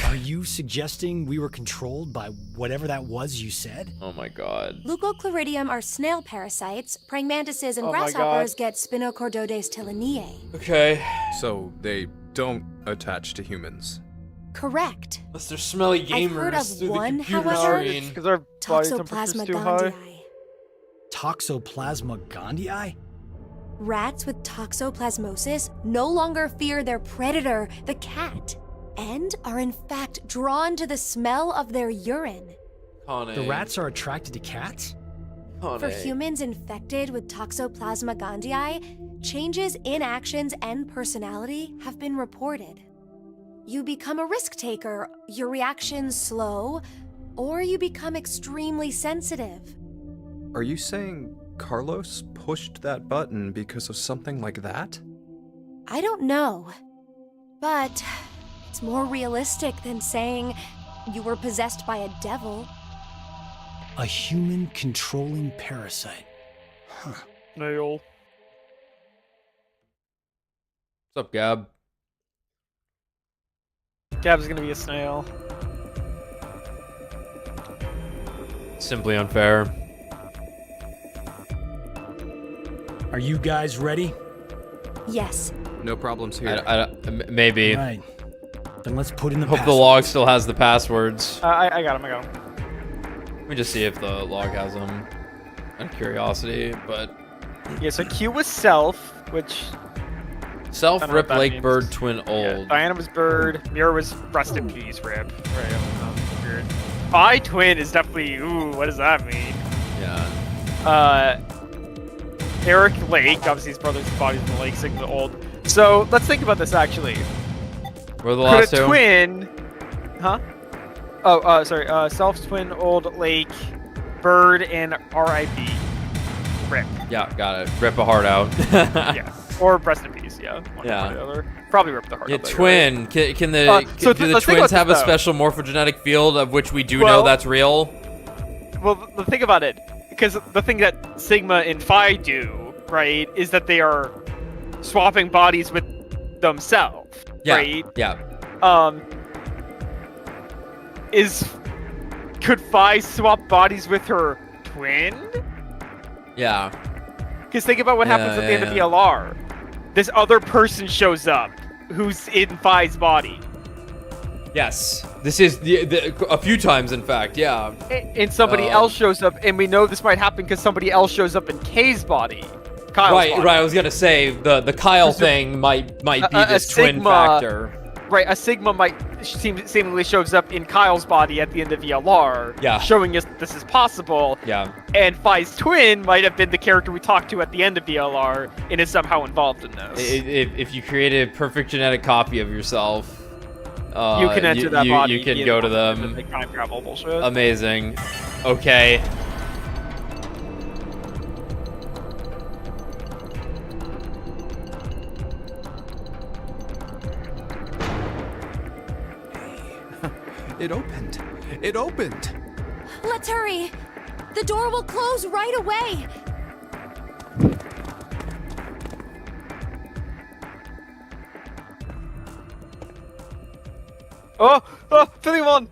Are you suggesting we were controlled by whatever that was you said? Oh my god. Leucochloridium are snail parasites. Praying mantises and grasshoppers get Spinochordodes teleniae. Okay. So they don't attach to humans. Correct. Unless they're smelly gamers. I've heard of through the one, computer however. screen. Because our body temperature's Toxoplasma too high. gondii. Toxoplasma gondii? Rats with toxoplasmosis no longer fear their predator, the cat, and are in fact drawn to the smell of their urine. Akane. The rats are attracted to cats? Akane. For humans infected with Toxoplasma gondii, changes in actions and personality have been reported. You become a risk taker, your reactions slow, or you become extremely sensitive. Are you saying Carlos pushed that button because of something like that? I don't know, but it's more realistic than saying you were possessed by a devil. A human controlling parasite. Huh. Nail. What's up, Gab? Gab's gonna be a snail. Simply unfair. Are you guys ready? Yes. No problems here. Maybe. All right. Then let's put in the Hope the passwords. log still has the passwords. I got him. Let me just see if the log has them. Out of curiosity, but... Yeah, so Q was self, which... Self, I don't know Rip, what that Lake, means. Bird, Twin, Old. Yeah, Diana was Bird. Mirror was Rest in Peace, Rip. Right, weird. I Twin is definitely... Ooh, what does that mean? Yeah. Eric Lake, obviously his brother's body's in the lake, Sigma Old. So, let's think about this, actually. What are the last Could a two? twin... Huh? Oh, sorry. Self, Twin, Old, Lake, Bird, and R.I.P. Rip. Yeah, got it. Rip a heart out. Yeah. Or Rest in Peace, yeah. One Yeah. or the other. Probably Rip the heart Yeah, out. twin. Can so do the let's think twins about have a this, though. special morphogenetic field of which we do know Well- that's real? Well, think about it. Because the thing that Sigma and Phi do, right, is that they are swapping bodies with themselves, Yeah. right? Yeah. Could Phi swap bodies with her twin? Yeah. Because think about what happens at the end of VLR. This other person shows up who's in Phi's body. Yes. This is a few times, in fact. Yeah. And somebody else shows up, and we know this might happen because somebody else shows up in K's body. Kyle's right, body. right. I was gonna say the Kyle thing might be this twin Sigma, factor. Right, a Sigma might seemingly shows up in Kyle's body at the end of VLR, Yeah. showing us that this is possible. Yeah. And Phi's twin might have been the character we talked to at the end of VLR and is somehow involved in this. If you create a perfect genetic copy of yourself, you can enter that body. You can and go to them. the time travel bullshit. Amazing. Okay. It opened. It opened. Let's hurry. The door will close right away. Oh, Philly won.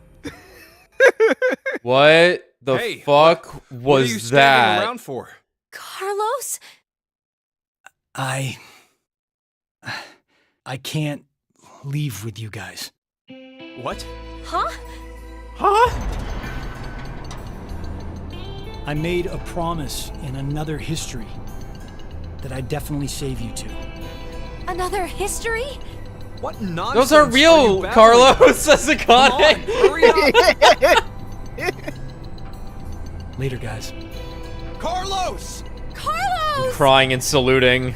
What the Hey, fuck what are you was standing that? around for? Carlos? I can't leave with you guys. What? Huh? I made a promise in another history that I'd definitely save you two. Another history? What nonsense? Those aren't real, Carlos, says Akane. Hurry up! Later, guys. Carlos! Carlos! Crying and saluting.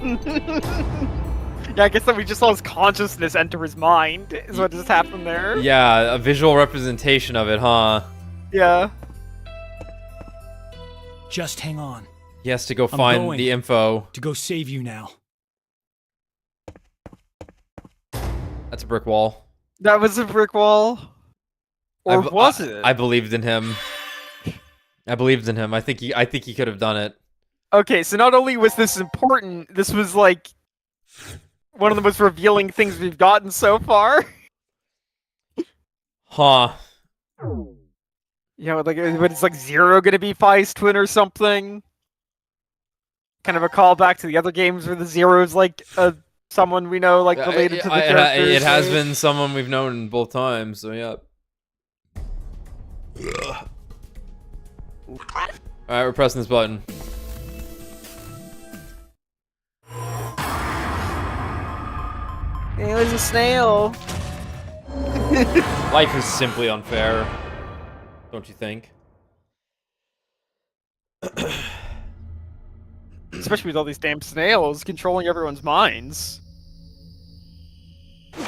Yeah, I guess that we just saw his consciousness enter his mind, is what just happened there. Yeah, a visual representation of it, huh? Yeah. Just hang on. He has to go I'm find going the info. to go save you now. That's a brick wall. That was a brick wall. Or was it? I believed in him. I believed in him. I think he could have done it. Okay, so not only was this important, this was like one of the most revealing things we've gotten so far. Huh. Yeah, like, but it's like Zero gonna be Fi's twin or something. Kind of a callback to the other games where the Zero's like someone we know, like related to the characters. It has been someone we've known both times, so yeah. Alright, we're pressing this button. It was a snail. Life is simply unfair. Don't you think? Especially with all these damn snails controlling everyone's minds.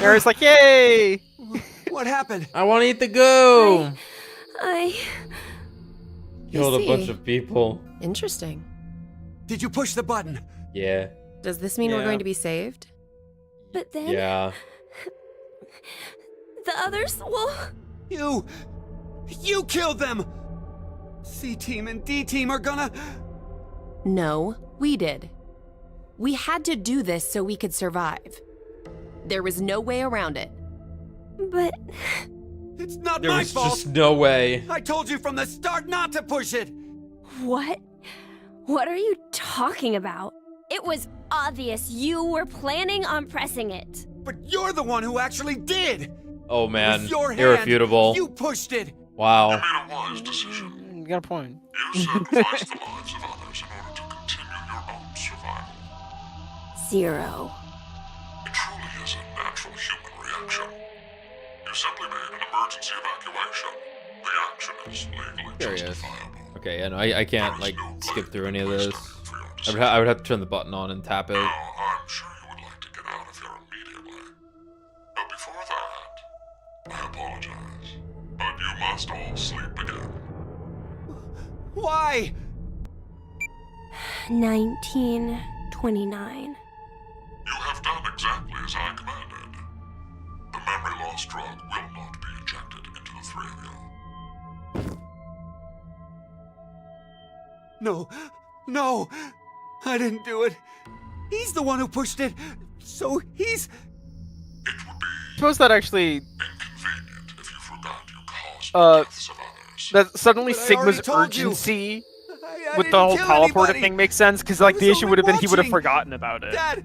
Mary's like, yay! What happened? I want to eat the goo! I Killed a see. bunch of people. Interesting. Did you push the button? Yeah. Does this mean we're going to be saved? But then Yeah. the others will. You killed them! C-Team and D-Team are gonna... No, we did. We had to do this so we could survive. There was no way around it. But It's not There my was fault! just no way. I told you from the start not to push it! what? What are you talking about? It was obvious you were planning on pressing it. But you're the one who actually did! Oh It man, was your hand. irrefutable. You pushed it! Wow. You made a wise decision. You got a point. You sacrificed the lives of others in order to continue your own survival. Zero. It truly is a natural human reaction. You simply made an emergency evacuation. The action is legally There he is. justifiable. Okay, and I can't like skip through any of this. I would have to turn the button on and tap it. Now, I'm sure you would like to get out of here immediately. But before that, I apologize. But you must all sleep again. Why? 1929. You have done exactly as I commanded. The memory loss drug will not be injected into the three of you. No, I didn't do it. He's the one who pushed it, so he's... Suppose that actually Inconvenient if you forgot you caused deaths of others. that suddenly But I Sigma's already told you. urgency I with the didn't whole kill teleporter anybody. thing makes sense, because like I the was issue would have been he would have watching. forgotten about it. Dad,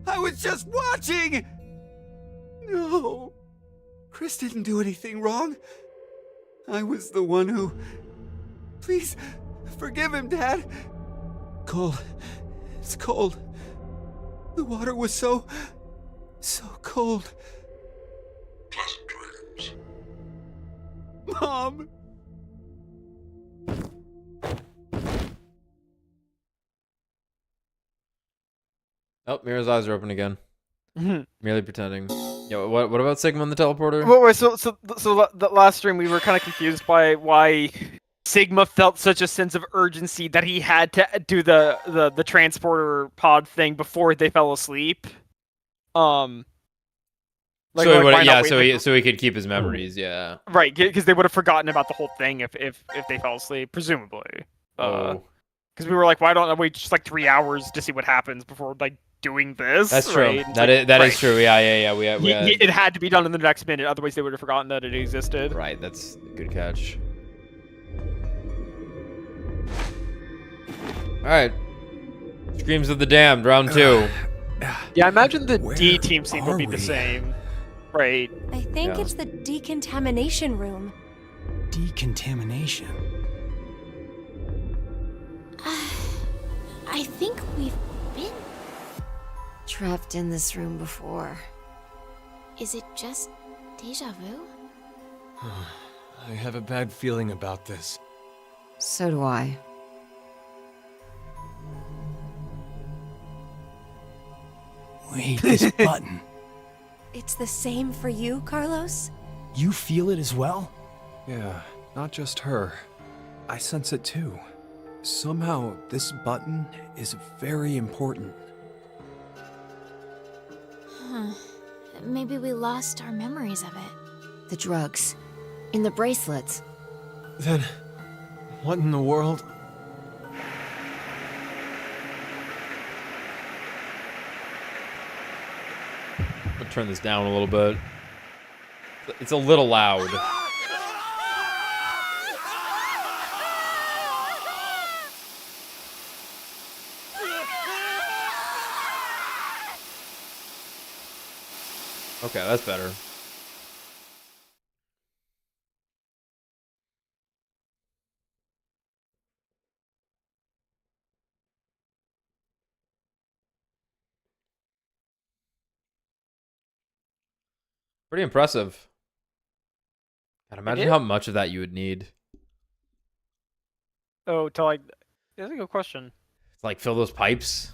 I was just watching! No. Chris didn't do anything wrong. I was the one who... Please, forgive him, Dad. Cold. It's cold. The water was so cold. Pleasant dreams. Mom! Oh, Mira's eyes are open again. Mhm. Merely pretending. Yeah, what about Sigma and the teleporter? Wait, so the last stream we were kind of confused by why Sigma felt such a sense of urgency that he had to do the transporter pod thing before they fell asleep. So why he not yeah, wait so he could keep his memories. Yeah. right, because they would have forgotten about the whole thing if they fell asleep, presumably. Oh. Because we were like, why don't I wait just like 3 hours to see what happens before like doing this? That's true. Right? That is true. Yeah. We had... It had to be done in the next minute, otherwise they would have forgotten that it existed. Right. That's a good catch. All right. Screams of the Damned, round 2. Yeah, I imagine the Where D team scene will be are the we? same. Right. I think Yeah. it's the decontamination room. Decontamination. I think we've been. Trapped in this room before. Is it just deja vu? I have a bad feeling about this. So do I. Wait, this button. It's the same for you, Carlos? You feel it as well? Yeah, not just her. I sense it too. Somehow, this button is very important. Maybe we lost our memories of it. The drugs. In the bracelets. Then, what in the world? I'm gonna turn this down a little bit. It's a little loud. Okay, that's better. Pretty impressive. God, imagine how much of that you would need. Oh, to like, that's a good question. Like fill those pipes.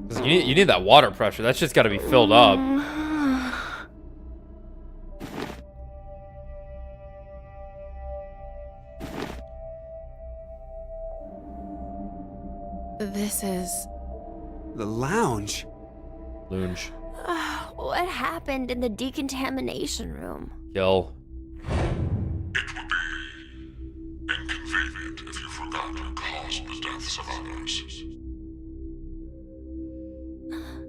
'Cause you need that water pressure. That's just got to be filled up. This is... The lounge? Lounge. What happened in the decontamination room? Kill. Inconvenient if you forgot to cause the deaths of others.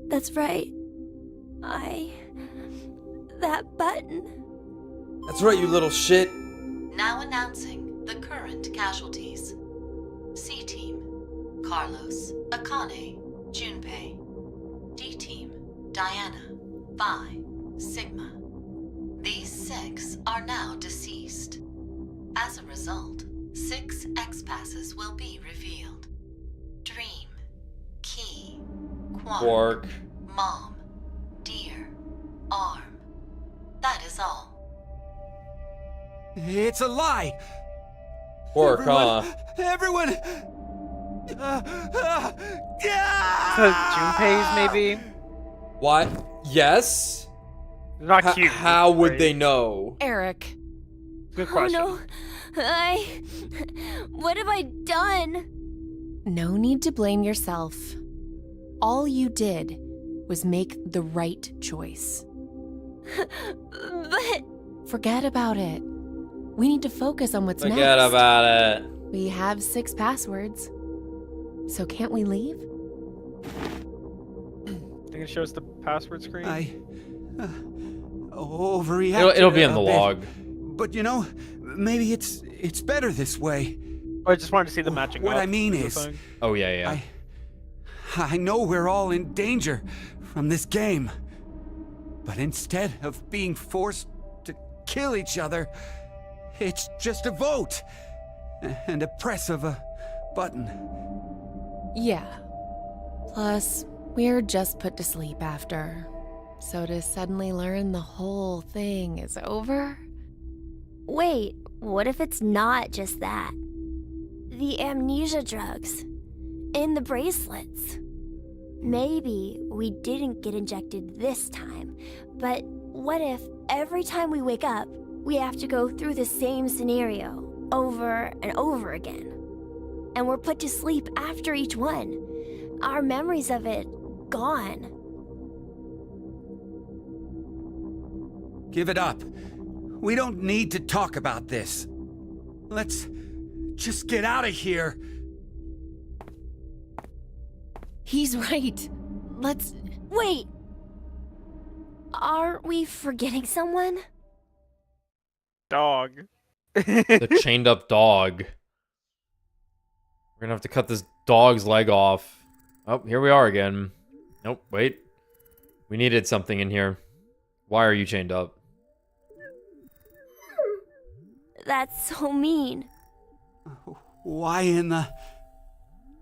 That's right. That button. That's right, you little shit. Now announcing the current casualties. C-Team, Carlos, Akane, Junpei. D-Team, Diana, Vi, Sigma. These 6 are now deceased. As a result, 6 X-Passes will be revealed. Dream, Key, Quark, Mom, Deer, Arm. That is all. It's a lie! Quark, huh? Everyone! Junpei's maybe? What? Yes? Not cute. How would right? they know? Eric. Good question. Oh no. What have I done? No need to blame yourself. All you did was make the right choice. But... Forget about it. We need to focus on what's Forget next. about it. We have 6 passwords. So can't we leave? Think it shows the password screen? I overreacted. It'll be in a the bit. log. But you know, maybe it's better this way. I just wanted to see the matching What up I mean of the is, thing. Oh yeah. I know we're all in danger from this game. But instead of being forced to kill each other, it's just a vote and a press of a button. Yeah. Plus, we're just put to sleep after. So to suddenly learn the whole thing is over? Wait, what if it's not just that? The amnesia drugs. In the bracelets. Maybe we didn't get injected this time, but what if every time we wake up, we have to go through the same scenario over and over again? And we're put to sleep after each one. Our memories of it gone. Give it up. We don't need to talk about this. Let's just get out of here. He's right. Let's... Wait! Aren't we forgetting someone? Dog. The chained up dog. We're gonna have to cut this dog's leg off. Oh, here we are again. Nope, wait. We needed something in here. Why are you chained up? That's so mean. Why in the...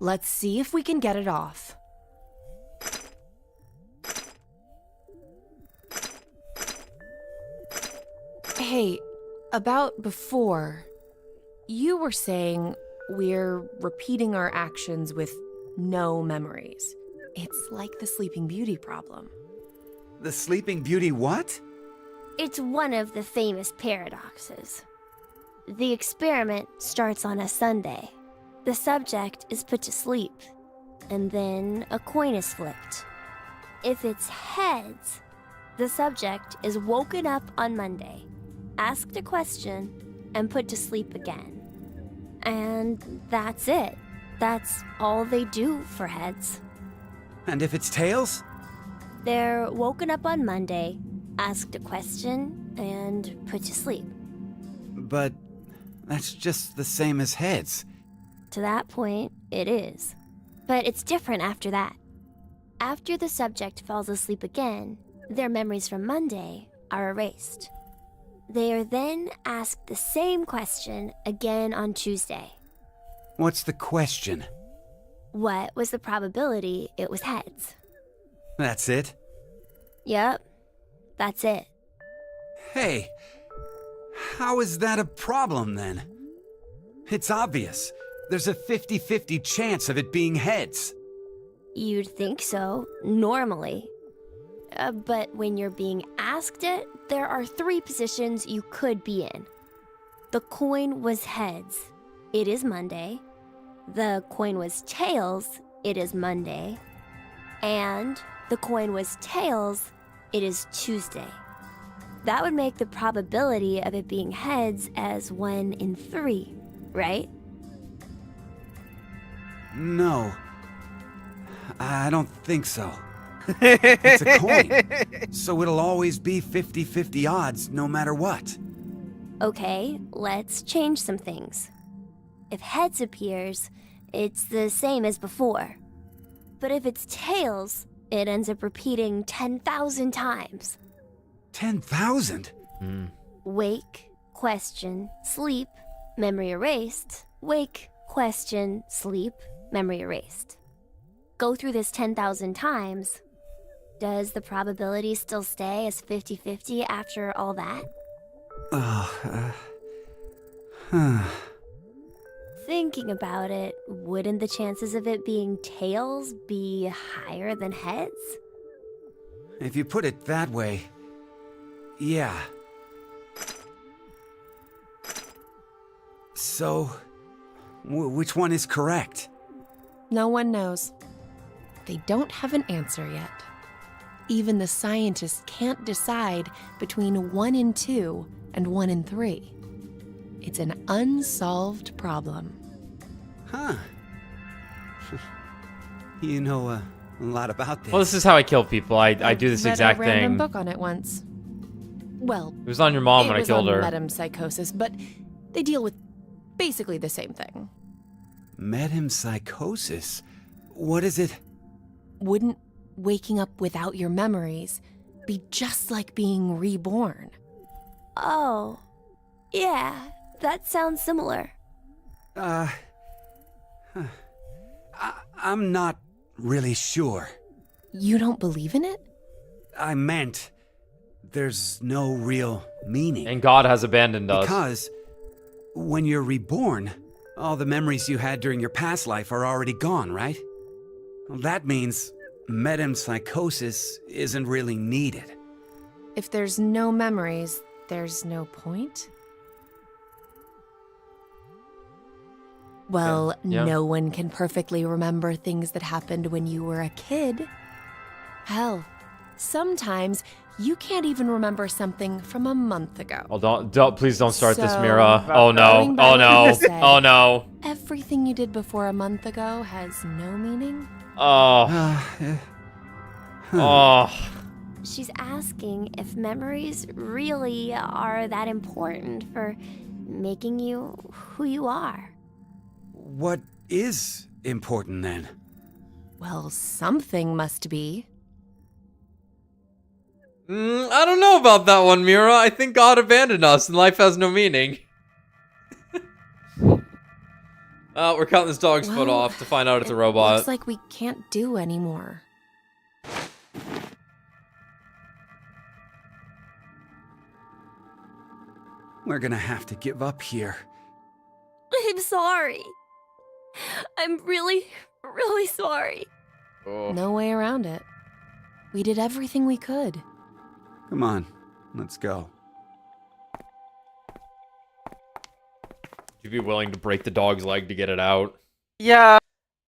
Let's see if we can get it off. Hey, about before, you were saying we're repeating our actions with no memories. It's like the Sleeping Beauty problem. The Sleeping Beauty what? It's one of the famous paradoxes. The experiment starts on a Sunday. The subject is put to sleep, and then a coin is flipped. If it's heads, the subject is woken up on Monday, asked a question, and put to sleep again. And that's it. That's all they do for heads. And if it's tails? They're woken up on Monday, asked a question, and put to sleep. But that's just the same as heads. To that point, it is. But it's different after that. After the subject falls asleep again, their memories from Monday are erased. They are then asked the same question again on Tuesday. What's the question? What was the probability it was heads? That's it? Yep, that's it. Hey, how is that a problem then? It's obvious. There's a 50-50 chance of it being heads. You'd think so, normally. But when you're being asked it, there are 3 positions you could be in. The coin was heads. It is Monday. The coin was tails. It is Monday. And the coin was tails. It is Tuesday. That would make the probability of it being heads as 1 in 3, right? No. I don't think so. It's a coin, so it'll always be 50-50 odds no matter what. Okay, let's change some things. If heads appears, it's the same as before. But if it's tails, it ends up repeating 10,000 times. 10,000? Wake, question, sleep, memory erased. Wake, question, sleep, memory erased. Go through this 10,000 times. Does the probability still stay as 50-50 after all that? Thinking about it, wouldn't the chances of it being tails be higher than heads? If you put it that way, yeah. So, which one is correct? No one knows. They don't have an answer yet. Even the scientists can't decide between 1 in 2 and 1 in 3. It's an unsolved problem. Huh. You know a lot about this. Well, this is how I kill people. I do this exact I read a random thing. book on it once. Well, It was on your mom when I killed her. It was on metempsychosis, but they deal with basically the same thing. Metempsychosis? What is it? Wouldn't waking up without your memories be just like being reborn? Oh, yeah, that sounds similar. I'm not really sure. You don't believe in it? I meant there's no real meaning. And God has abandoned us. Because when you're reborn, all the memories you had during your past life are already gone, right? Well, that means metempsychosis isn't really needed. If there's no memories, there's no point? Well, Yeah. no one can perfectly remember things that happened when you were a kid. Hell, sometimes you can't even remember something from a month ago. Oh, please don't start this, So, Mira. Oh no, going by oh what no, you said, oh no. Everything you did before a month ago has no meaning? Oh. Oh. She's asking if memories really are that important for making you who you are. What is important then? Well, something must be. I don't know about that one, Mira. I think God abandoned us and life has no meaning. We're cutting this dog's foot off to find out it's a robot. Looks like we can't do anymore. We're gonna have to give up here. I'm sorry. I'm really, really sorry. Oh. No way around it. We did everything we could. Come on, let's go. Would you be willing to break the dog's leg to get it out? Yeah.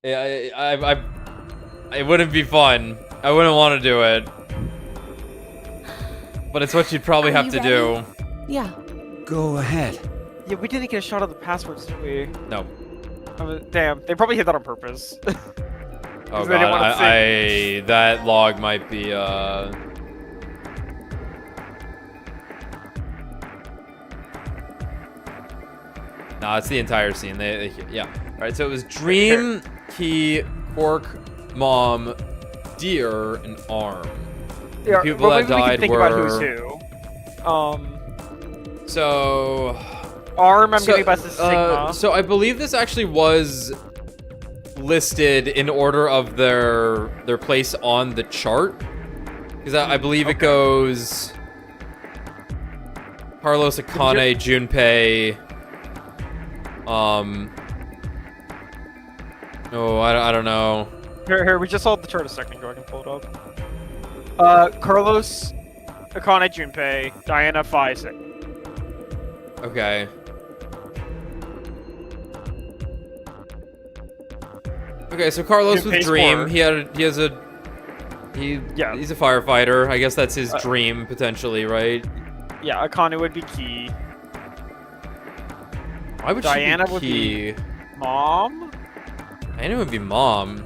Yeah, it wouldn't be fun. I wouldn't want to do it. But it's what you'd probably have to do. Yeah. Go ahead. Yeah, we didn't get a shot of the passwords, did we? No. Damn, they probably hit that on purpose. Oh They didn't wanna god, that log might be, No, it's the entire scene. Yeah. Alright, so it was Dream, Key, Quark, Mom, Deer, and Arm. The Yeah, people that we can died think were... about who's who. So... Arm, I'm gonna guess is Sigma. So I believe this actually was listed in order of their place on the chart. Because I believe it goes... Carlos, Akane, Junpei... Oh, I don't know. Here, we just saw the chart a second ago. I can pull it up. Carlos, Akane, Junpei, Diana, Phi, Sigma. Okay. Okay, so Carlos with Junpei's Dream, forward. he's a firefighter. I guess that's his dream potentially, right? Yeah, Akane would be Key. Why would Diana she would be Key? be Mom. Diana would be Mom.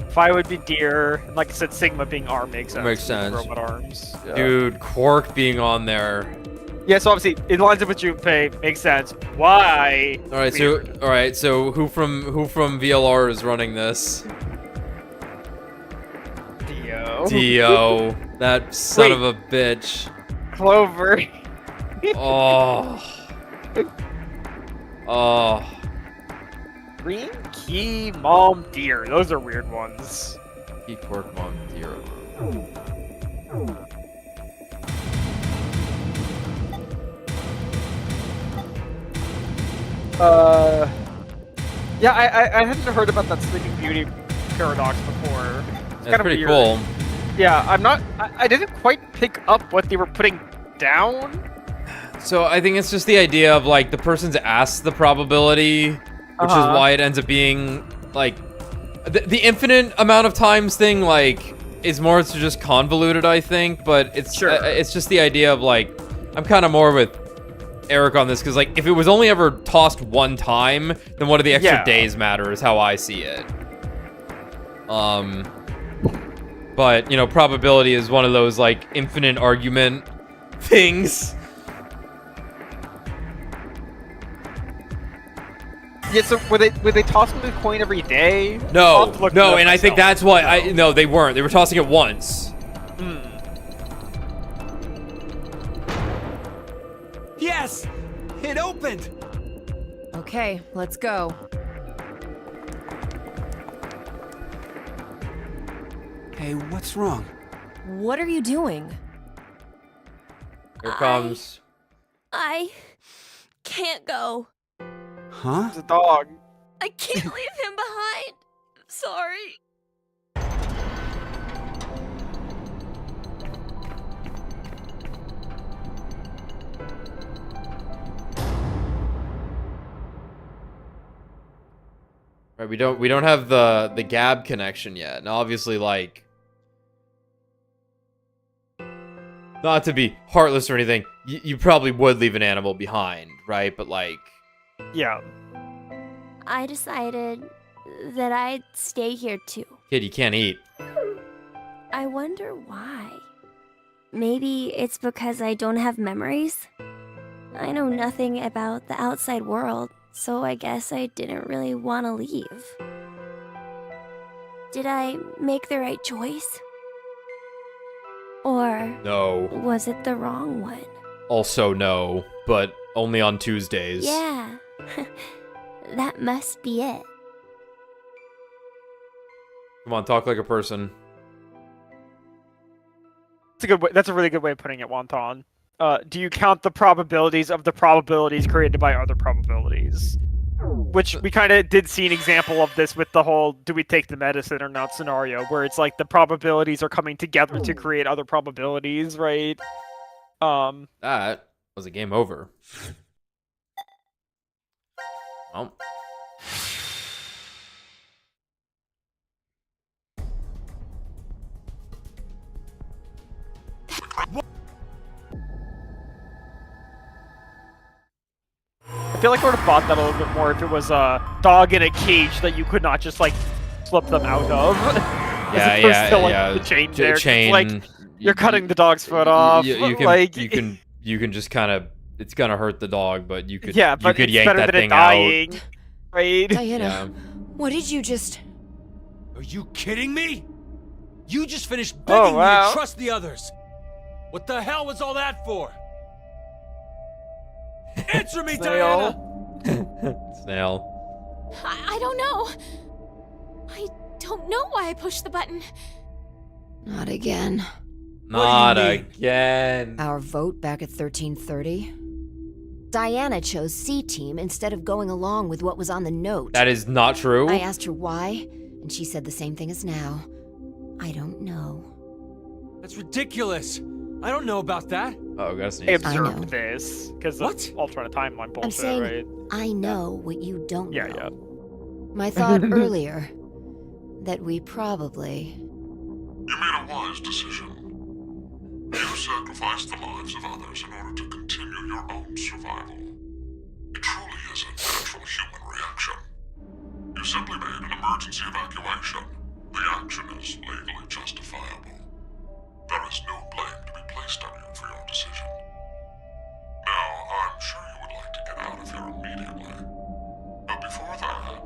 Phi would be Deer. And like I said, Sigma being Arm makes sense. Makes sense. Robot arms. Yeah. Dude, Quark being on there. Yeah, so obviously it lines up with Junpei. Makes sense. Why? All right, so who from VLR is running this? Dio. Dio, that son of a bitch. Clover. Oh. Oh. Green, Key, Mom, Deer. Those are weird ones. Key, Quark, Mom, Deer. Yeah, I hadn't heard about that Sleeping Beauty paradox before. It's That's pretty cool. Yeah, I didn't quite pick up what they were putting down. So I think it's just the idea of like the person's asked the probability, which is why it ends up being like the infinite amount of times thing. Like is more to just convoluted, I think. But it's it's just the idea of like I'm kind of more with Eric on this because like if it was only ever tossed one time, then what do the extra days matter? Is how I see it. But you know, probability is one of those like infinite argument things. Yeah, so were they tossing the coin every day? No, and I think that's why no, they weren't. They were tossing it once. Yes! It opened! Okay, let's go. Hey, what's wrong? What are you doing? Here comes. I can't go. Huh? It's a dog. I can't leave him behind. I'm sorry. Right, we don't have the Gab connection yet. And obviously like not to be heartless or anything, you probably would leave an animal behind, right? But like yeah. I decided that I'd stay here too. Kid, you can't eat. I wonder why. Maybe it's because I don't have memories? I know nothing about the outside world, so I guess I didn't really want to leave. Did I make the right choice? Or No. was it the wrong one? Also no, but only on Tuesdays. Yeah. That must be it. Come on, talk like a person. That's a good way. That's a really good way of putting it, Wonton. do you count the probabilities of the probabilities created by other probabilities? Which we kind of did see an example of this with the whole do we take the medicine or not scenario, where it's like the probabilities are coming together to create other probabilities, right? That was a game over. Well. I feel like I would have bought that a little bit more if it was a dog in a cage that you could not just like slip them out of. Yeah. The chain Ch- there. chain. Like you're cutting the dog's foot off. You can, like you can just kind of. It's gonna hurt the dog, but you could. Yeah, but you could it's yank better that than it thing dying, out. right? Diana, Yeah. what did you just... Are you kidding me? You just finished begging me to trust the others. What the hell was all that for? Answer me, Diana! Snail. I don't know. I don't know why I pushed the button. Not again. Not again. Our vote back at 1330? Diana chose C team instead of going along with what was on the note. That is not true. I asked her why, and she said the same thing as now. I don't know. That's ridiculous. I don't know about that. Oh, gotta sneeze. I observed this because of alternate timeline bullshit, I'm saying right? I know what you don't know. Yeah. My thought earlier that we probably... You made a wise decision. You sacrificed the lives of others in order to continue your own survival. It truly is a natural human reaction. You simply made an emergency evacuation. The action is legally justifiable. There is no blame to be placed on you for your decision. Now, I'm sure you would like to get out of here immediately. But before that,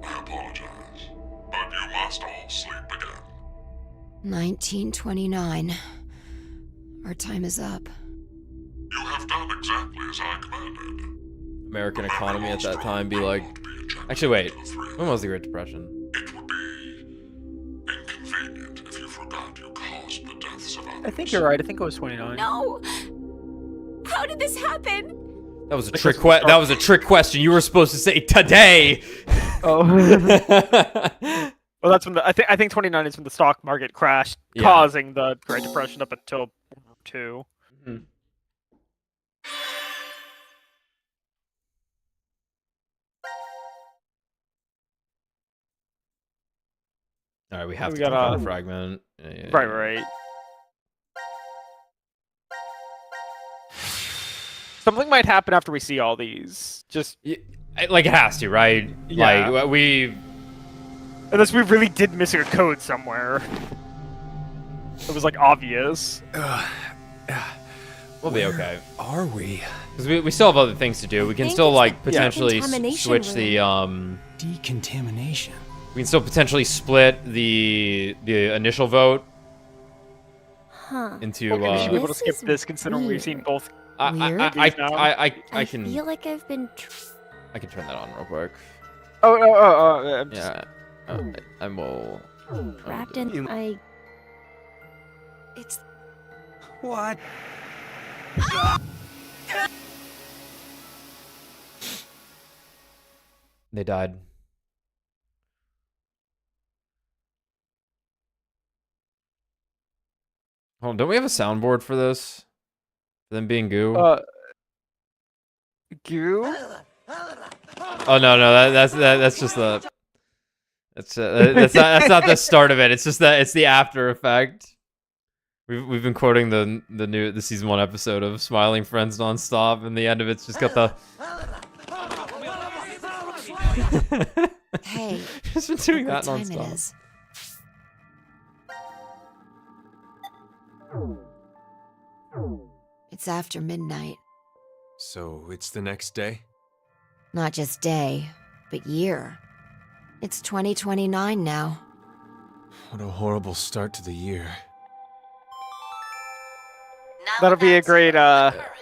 I apologize. But you must all sleep again. 1929. Our time is up. You have done exactly as I commanded. American economy at that time be like. Actually, wait. When was the Great Depression? It would be inconvenient if you forgot you caused the deaths of others. I think you're right. I think it was 29. No! How did this happen? That was a trick. That was a trick question. You were supposed to say today. Oh. Well, that's when I think 29 is when the stock market crashed, causing the Great Depression up until World War II. Mm-hmm. All right, we have to got a fragment. Yeah. Right. Something might happen after we see all these. Just like it has to, right? Yeah. Like we. Unless we really did miss a code somewhere. It was like obvious. We'll be okay. Are we? Because we still have other things to do. We can still like potentially switch the decontamination. We can still potentially split the initial vote into. We should be able to skip this, considering we've seen both. I can. feel like I've been. I can turn that on real quick. Oh. Yeah. I will. Wrapped in. It's. What? They died. Hold on, don't we have a soundboard for this? For them being goo? Goo? Oh no, that's just the. That's not the start of it. It's just that it's the after effect. We've been quoting the season 1 episode of Smiling Friends nonstop, and the end of it's just got the. Hey, just been doing what that time nonstop. it is? It's after midnight. So it's the next day? Not just day, but year. It's 2029 now. What a horrible start to the year. That'll be a great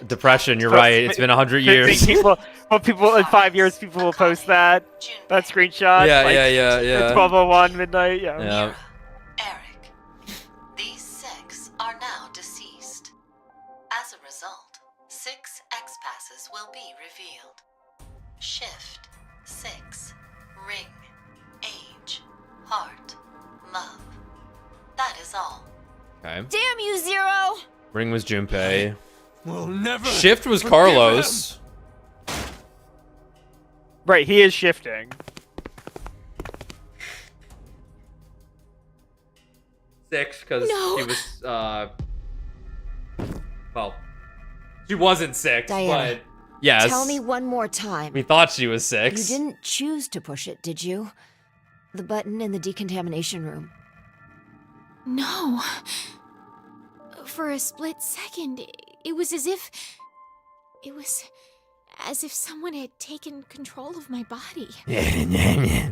Depression. You're right. It's been 100 years. People in 5 years, people will post that screenshot. Yeah, like, yeah. 12:01 midnight. Yeah. Eric, these 6 are now deceased. As a result, shift, 6, ring, age, heart, love. That is all. Okay. Damn you, Zero! Ring was Junpei. We'll never. Shift was forgive Carlos. Right, he is shifting. Six, because No. she was, well, she wasn't 6, Diana, but yes. Tell me one more time. We thought she was 6. You didn't choose to push it, did you? The button in the decontamination room. No. For a split second, it was as if... It was as if someone had taken control of my body.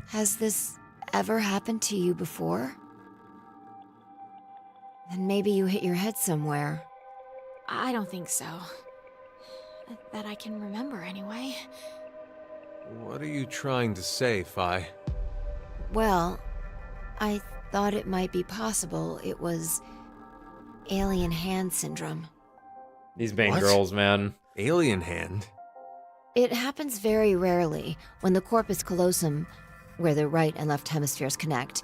Has this ever happened to you before? Then maybe you hit your head somewhere. I don't think so. That I can remember, anyway. What are you trying to say, Fi? Well, I thought it might be possible it was alien hand syndrome. These bang What? girls, man. Alien hand? It happens very rarely when the corpus callosum, where the right and left hemispheres connect,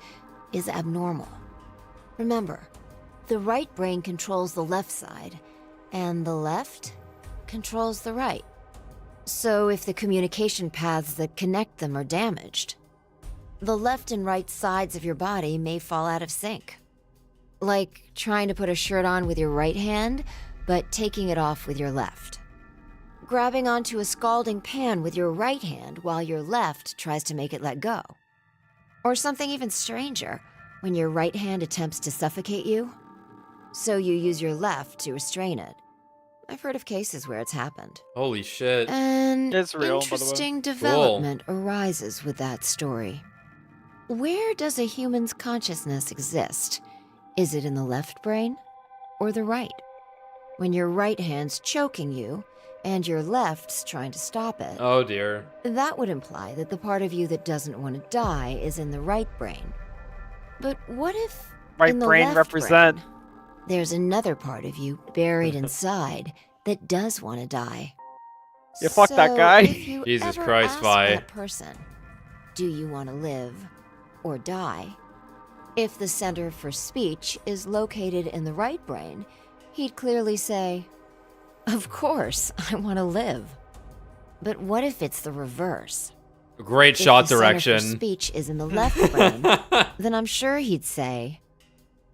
is abnormal. Remember, the right brain controls the left side, and the left controls the right. So if the communication paths that connect them are damaged, the left and right sides of your body may fall out of sync. Like trying to put a shirt on with your right hand, but taking it off with your left. Grabbing onto a scalding pan with your right hand while your left tries to make it let go. Or something even stranger, when your right hand attempts to suffocate you, so you use your left to restrain it. I've heard of cases where it's happened. Holy shit. An It's real, by the way. interesting development arises with that story. Where does a human's consciousness exist? Is it in the left brain or the right? When your right hand's choking you and your left's trying to stop it, Oh dear. that would imply that the part of you that doesn't want to die is in the right brain. But what if Right in the brain left represent. brain, there's another part of you buried inside that does want to die? Yeah, fuck that So guy. if you Jesus ever Christ, ask Vi. that person, do you want to live or die? If the center for speech is located in the right brain, he'd clearly say, of course, I want to live. But what if it's the reverse? Great If shot the center direction. for speech is in the left brain, then I'm sure he'd say,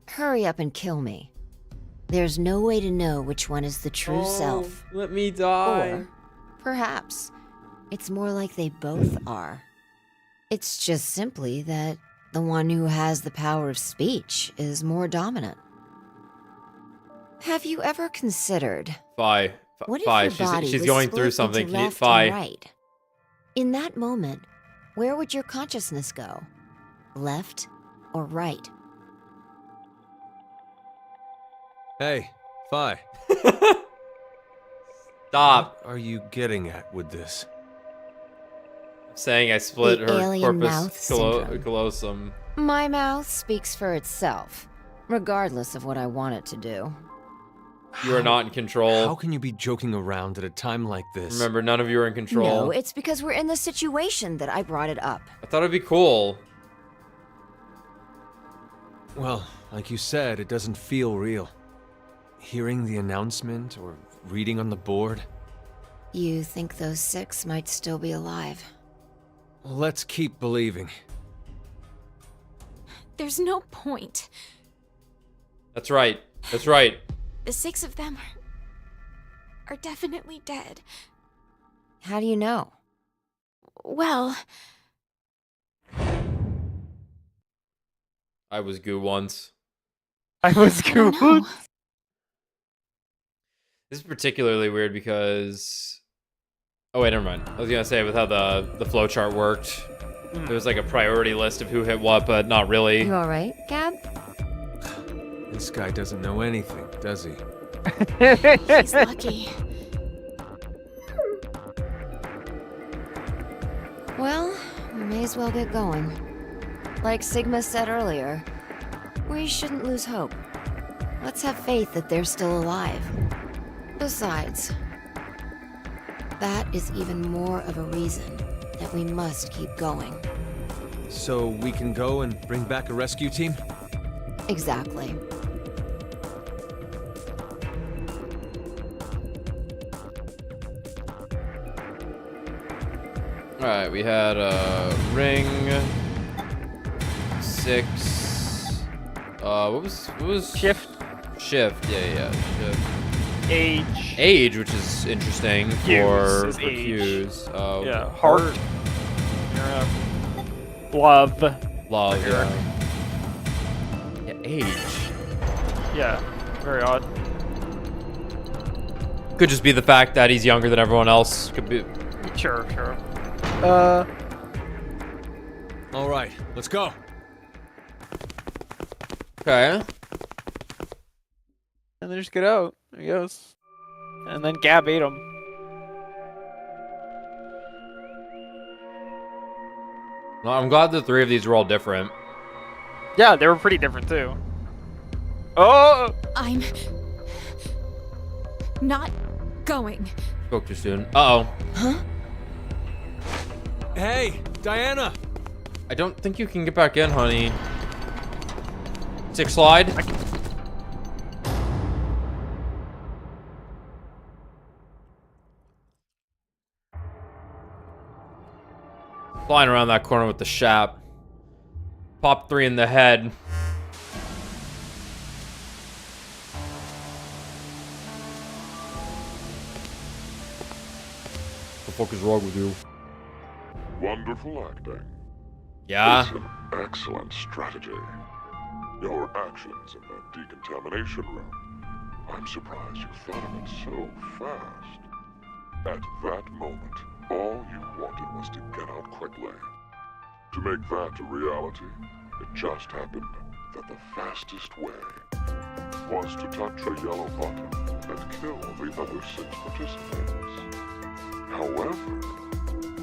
hurry up and kill me. There's no way to know which one is the true self. Let me die. Or, perhaps, it's more like they both are. It's just simply that the one who has the power of speech is more dominant. Have you ever considered Fi. what if Fi. your body She's was going split through something. into Can you, left Fi. and right? In that moment, where would your consciousness go? Left or right? Hey, Fi. Stop. What are you getting at with this? Saying I split The her alien corpus mouth syndrome. callosum. My mouth speaks for itself, regardless of what I want it to do. You are not in control. How can you be joking around at a time like this? Remember, none of you are in control. No, it's because we're in this situation that I brought it up. I thought it'd be cool. Well, like you said, it doesn't feel real. Hearing the announcement or reading on the board. You think those 6 might still be alive? Let's keep believing. There's no point. That's right. That's right. The 6 of them are definitely dead. How do you know? Well, I was goo once. I was I don't good. know. This is particularly weird because... Oh wait, never mind. I was gonna say with how the flowchart worked. There was like a priority list of who hit what, but not really. You alright, Gab? This guy doesn't know anything, does he? He's lucky. Well, we may as well get going. Like Sigma said earlier, we shouldn't lose hope. Let's have faith that they're still alive. Besides, That is even more of a reason that we must keep going. So we can go and bring back a rescue team? Exactly. Alright, we had ring 6. What was shift? Shift, yeah, shift. Age, which is interesting Cues is for age. cues. Yeah, heart. Love. Yeah, age. Yeah, very odd. Could just be the fact that he's younger than everyone else. Could be. Sure. All right, let's go. Okay. And then just get out, I guess. And then Gab ate him. Well, I'm glad the 3 of these were all different. Yeah, they were pretty different too. Oh! I'm not going. Spoke too soon. Uh-oh. Huh? Hey, Diana! I don't think you can get back in, honey. 6 slide. Flying around that corner with the shap. Pop 3 in the head. What the fuck is wrong with you? Wonderful acting. Yeah? It's an excellent strategy. Your actions in that decontamination room. I'm surprised you thought of it so fast. At that moment, all you wanted was to get out quickly. To make that a reality, it just happened that the fastest way was to touch a yellow button and kill the other 6 participants. However,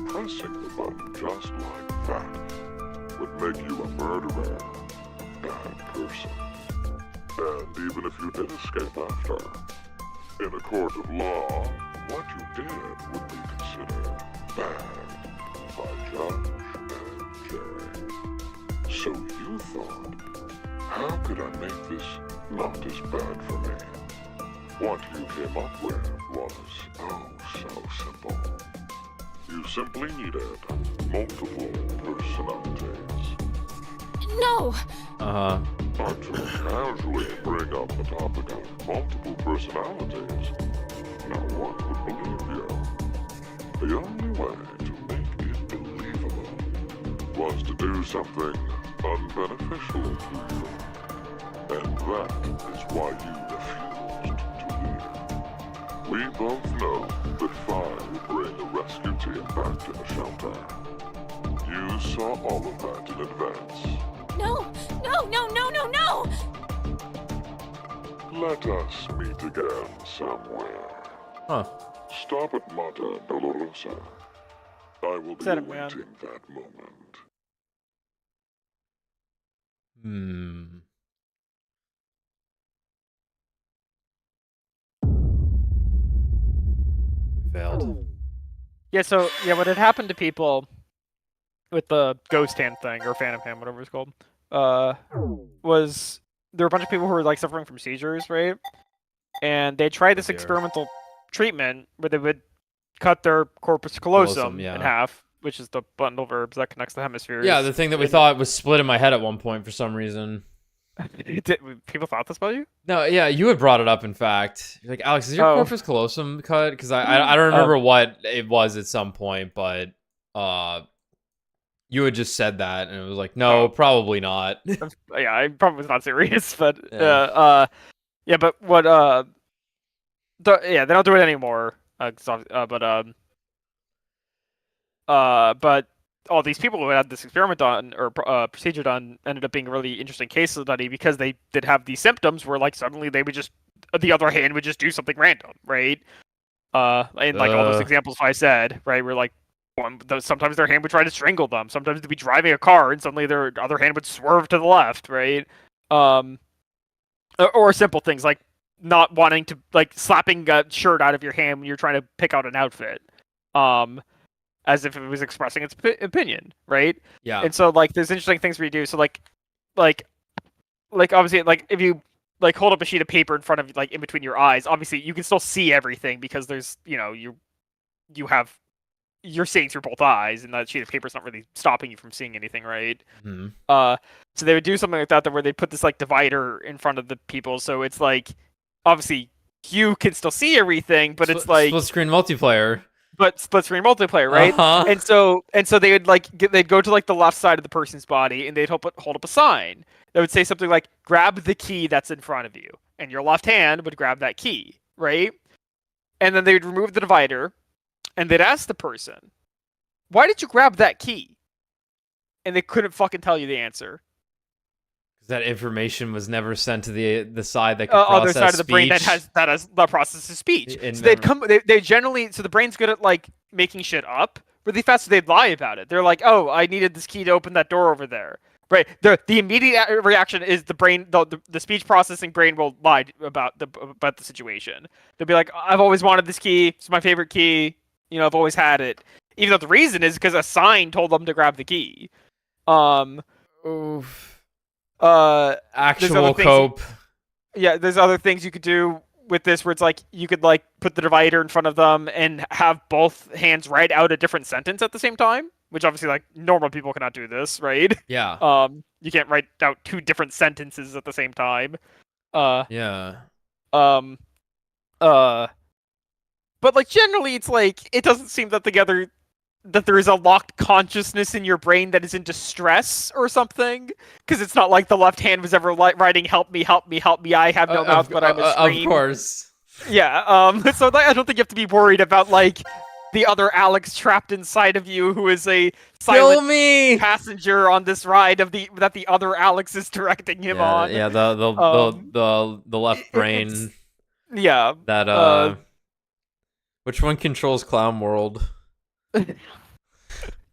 pressing the button just like that would make you a murderer, a bad person. And even if you did escape after, in a court of law, what you did would be considered bad by judge and jury. So you thought, how could I make this not as bad for me? What you came up with was, oh, so simple. You simply needed multiple personalities. No! But to casually bring up the topic of multiple personalities, no one would believe you. The only way to make it believable was to do something unbeneficial to you. And that is why you refused to leave. We both know that Fire would bring a rescue team back to the shelter. You saw all of that in advance. No! Let us meet again somewhere. Huh. Stop at Mata Dolorosa. I will be awaiting that moment. Failed. Yeah, so, what had happened to people with the ghost hand thing, or phantom hand, whatever it's called, was there were a bunch of people who were, like, suffering from seizures, right? And they tried this experimental treatment where they would cut their corpus callosum in half, which is the bundle of herbs that connects the hemispheres. Yeah, the thing that we thought was split in my head at one point for some reason. People thought this about you? No, yeah, you had brought it up, in fact. You're like, Alex, is your corpus callosum cut? Because I don't remember what it was at some point, but you had just said that, and it was like, no, probably not. Yeah, I probably was not serious, but but what they don't do it anymore. But all these people who had this experiment done or procedure done ended up being a really interesting case study because they did have these symptoms where like suddenly they would just the other hand would just do something random, right? And like all those examples I said, right, where like sometimes their hand would try to strangle them, sometimes they'd be driving a car and suddenly their other hand would swerve to the left, right? Or simple things like not wanting to, like slapping a shirt out of your hand when you're trying to pick out an outfit. as if it was expressing its opinion, right? Yeah. And so like there's interesting things we do. So like obviously like if you like hold up a sheet of paper in front of like in between your eyes, obviously you can still see everything because there's you're seeing through both eyes, and that sheet of paper's not really stopping you from seeing anything, right? Mm-hmm. So they would do something like that where they put this like divider in front of the people, so it's like obviously you can still see everything, but it's like split screen multiplayer. But split screen multiplayer, right? Uh-huh. And so they would they'd go to like the left side of the person's body, and they'd hold up a sign that would say something like "Grab the key that's in front of you," and your left hand would grab that key, right? And then they would remove the divider, and they'd ask the person, "Why did you grab that key?" And they couldn't fucking tell you the answer. That information was never sent to the side that could process other side of the brain that processes speech. So they generally, so the brain's good at like making shit up really fast, so they'd lie about it. They're like, "Oh, I needed this key to open that door over there." Right. The immediate reaction is the brain, the speech processing brain will lie about the situation. They'll be like, "I've always wanted this key. It's my favorite key. I've always had it." Even though the reason is because a sign told them to grab the key. Oof. Actual cope. There's other things you could do with this where it's like you could like put the divider in front of them and have both hands write out a different sentence at the same time, which obviously like normal people cannot do this, right? Yeah. You can't write out two different sentences at the same time. Yeah. But like generally it's like it doesn't seem that there is a locked consciousness in your brain that is in distress or something, because it's not like the left hand was ever writing "Help me, help me, help me! I have no mouth, but I'm a scream." Of course. Yeah. So I don't think you have to be worried about like the other Alex trapped inside of you, who is a silent passenger on this ride that the other Alex is directing him on. Yeah. The left brain. Yeah. That which one controls Clown World? Can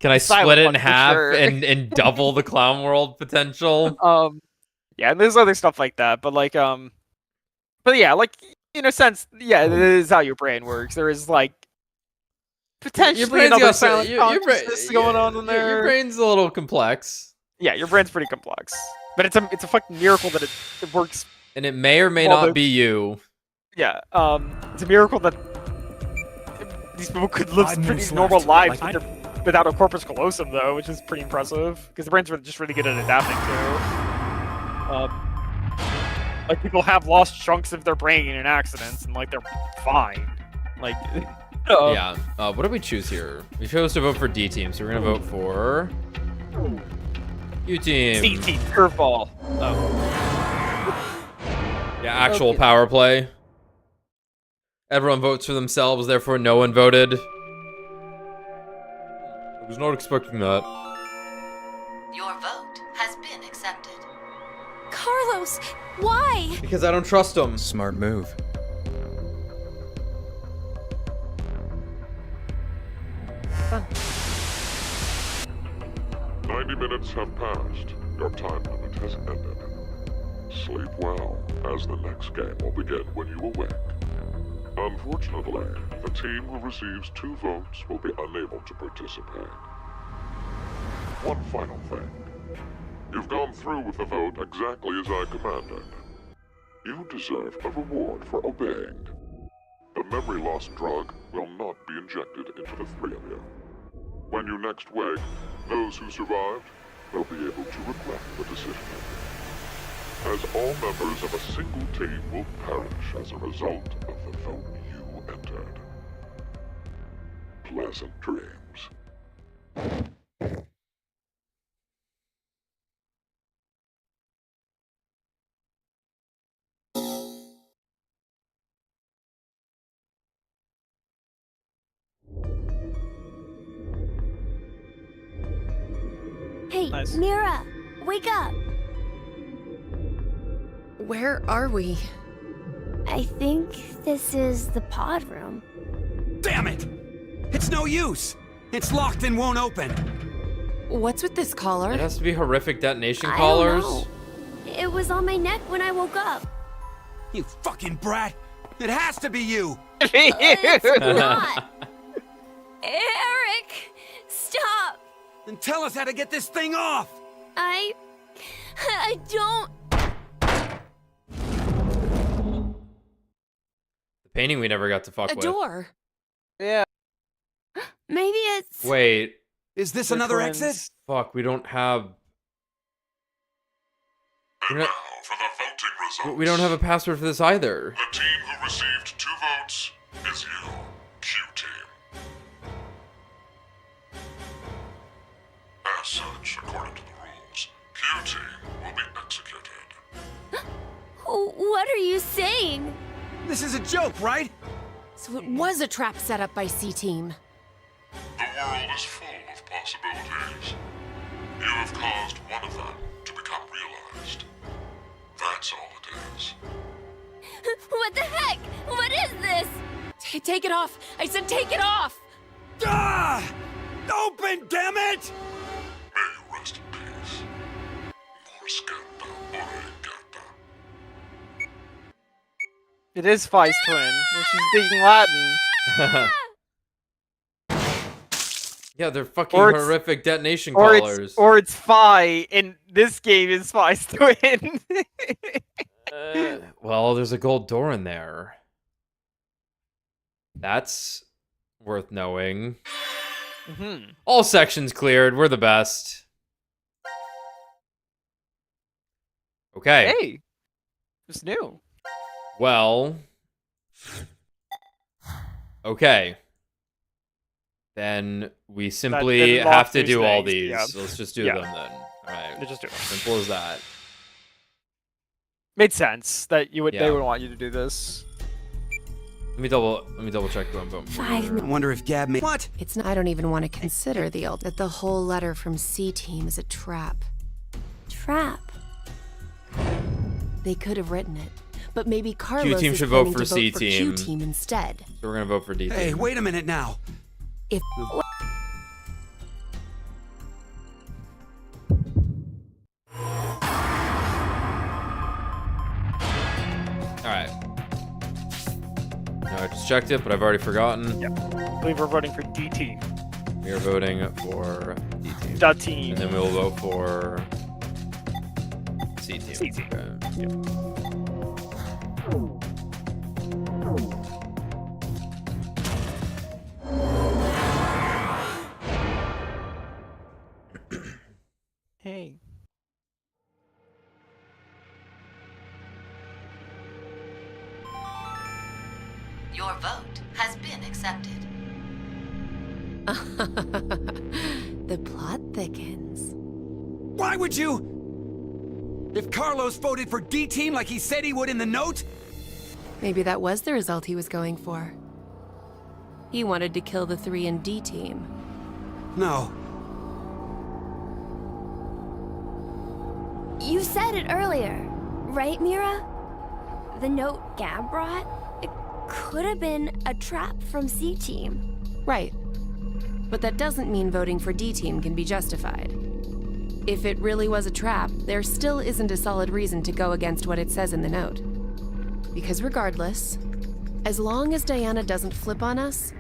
I split it in half and double the Clown World potential? Yeah, and there's other stuff like that, but like but yeah, like in a sense, yeah, this is how your brain works. There is like potentially another silent consciousness going on in there. Your brain's a little complex. Yeah, your brain's pretty complex, but it's a fucking miracle that it works. And it may or may not be you. Yeah, it's a miracle that these people could live pretty normal lives without a corpus callosum, though, which is pretty impressive, because the brain's just really good at adapting to. Like, people have lost chunks of their brain in accidents, and like they're fine. Like, yeah. What do we choose here? We chose to vote for D team, so we're gonna vote for U team. C team, curveball. Yeah, actual power play. Everyone votes for themselves, therefore no one voted. I was not expecting that. Your vote has been accepted. Carlos, why? Because I don't trust him. Smart move. Fun. 90 minutes have passed. Your time limit has ended. Sleep well, as the next game will begin when you awake. Unfortunately, the team who receives 2 votes will be unable to participate. One final thing. You've gone through with the vote exactly as I commanded. You deserve a reward for obeying. The memory loss drug will not be injected into the 3 of you. When you next wake, those who survived will be able to regret the decision making, as all members of a single team will perish as a result of the vote you entered. Pleasant dreams. Hey, Nice. Mira, wake up! Where are we? I think this is the pod room. Damn it! It's no use! It's locked and won't open. What's with this collar? It has to be horrific detonation I collars. don't know. It was on my neck when I woke up. You fucking brat! It has to be you! It's not. Eric! Stop! Then tell us how to get this thing off! I don't... The painting we never got to fuck A with. door. Yeah. Maybe it's... Wait. Is this They're another twins. exit? Fuck, we don't have... And now for the voting results. We don't have a password for this either. The team who received 2 votes is you, Q-Team. As such, according to the rules, Q-Team will be executed. What are you saying? This is a joke, right? So it was a trap set up by C-Team. The world is full of possibilities. You have caused one of them to become realized. That's all it is. What the heck? What is this? Take it off! I said take it off! Ah! Open, damn it! May you rest in peace. Morscetta Oregata. It is Phi's twin. She's speaking Latin. Yeah, they're fucking Or it's- horrific detonation Or collars. or it's Phi, and this game is Phi's twin. Well, there's a gold door in there. That's worth knowing. Mm-hmm. All sections cleared. We're the best. Okay. Hey, it's new. Well. Okay. Then we simply then have to these do all things, these. yeah. So let's just do Yeah. them then. All right. Just do it. Simple as that. Made sense that they Yeah. would want you to do this. Let me double check who I'm voting for. I wonder if Gab made... What? It's not, I don't even want to consider that the whole letter from C-Team is a trap. Trap. They could have written it, but maybe Carlos Q-Team is should vote planning for to vote for C-Team. Q-Team instead. So we're gonna vote for D. Hey, wait a minute now. If Alright. No, I just checked it, but I've already forgotten. Yep. I believe we're voting for D team. We are voting for D team. Dot team. And then we'll vote for C team. C team. Okay. Yep. Hey. Your vote has been accepted. the plot thickens. Why would you? If Carlos voted for D-Team like he said he would in the note? Maybe that was the result he was going for. He wanted to kill the 3 in D-Team. No. You said it earlier, right, Mira? The note Gab brought? It could have been a trap from C-Team. Right. But that doesn't mean voting for D-Team can be justified. If it really was a trap, there still isn't a solid reason to go against what it says in the note. Because regardless, as long as Diana doesn't flip on us,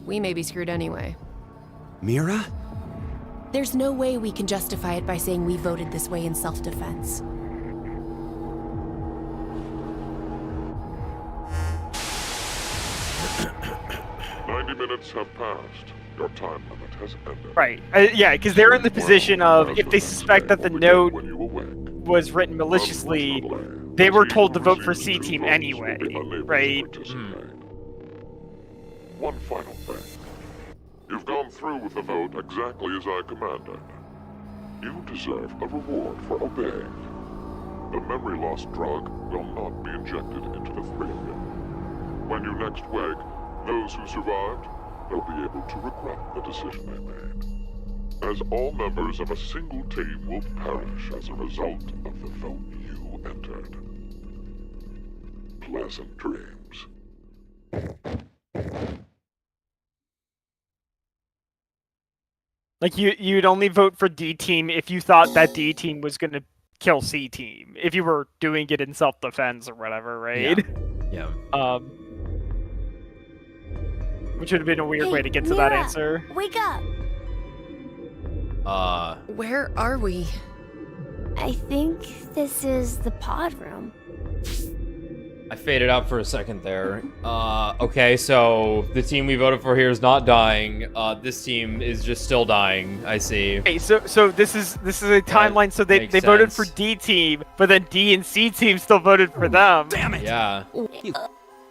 we may be screwed anyway. Mira? There's no way we can justify it by saying we voted this way in self-defense. Minutes have passed. Your time limit has ended. Right. Yeah, because they're in the position of if they suspect that the note was written maliciously, they were told to vote for C team anyway, right? One final thing. You've gone through with the vote exactly as I commanded. You deserve a reward for obeying. The memory loss drug will not be injected into the 3 of you. When you next wake, those who survived will be able to regret the decision they made. As all members of a single team will perish as a result of the vote you entered. Pleasant dreams. Like you'd only vote for D team if you thought that D team was gonna kill C team. If you were doing it in self-defense or whatever, right? Yeah. Which would have been a weird Hey, way to get to that Mira, answer. Wake up! Where are we? I think this is the pod room. I faded out for a second there. Okay, so the team we voted for here is not dying. This team is just still dying. I see. Okay, so this is a timeline. So they makes voted for sense. D team, but then D and C team still voted for them. Damn it! Yeah.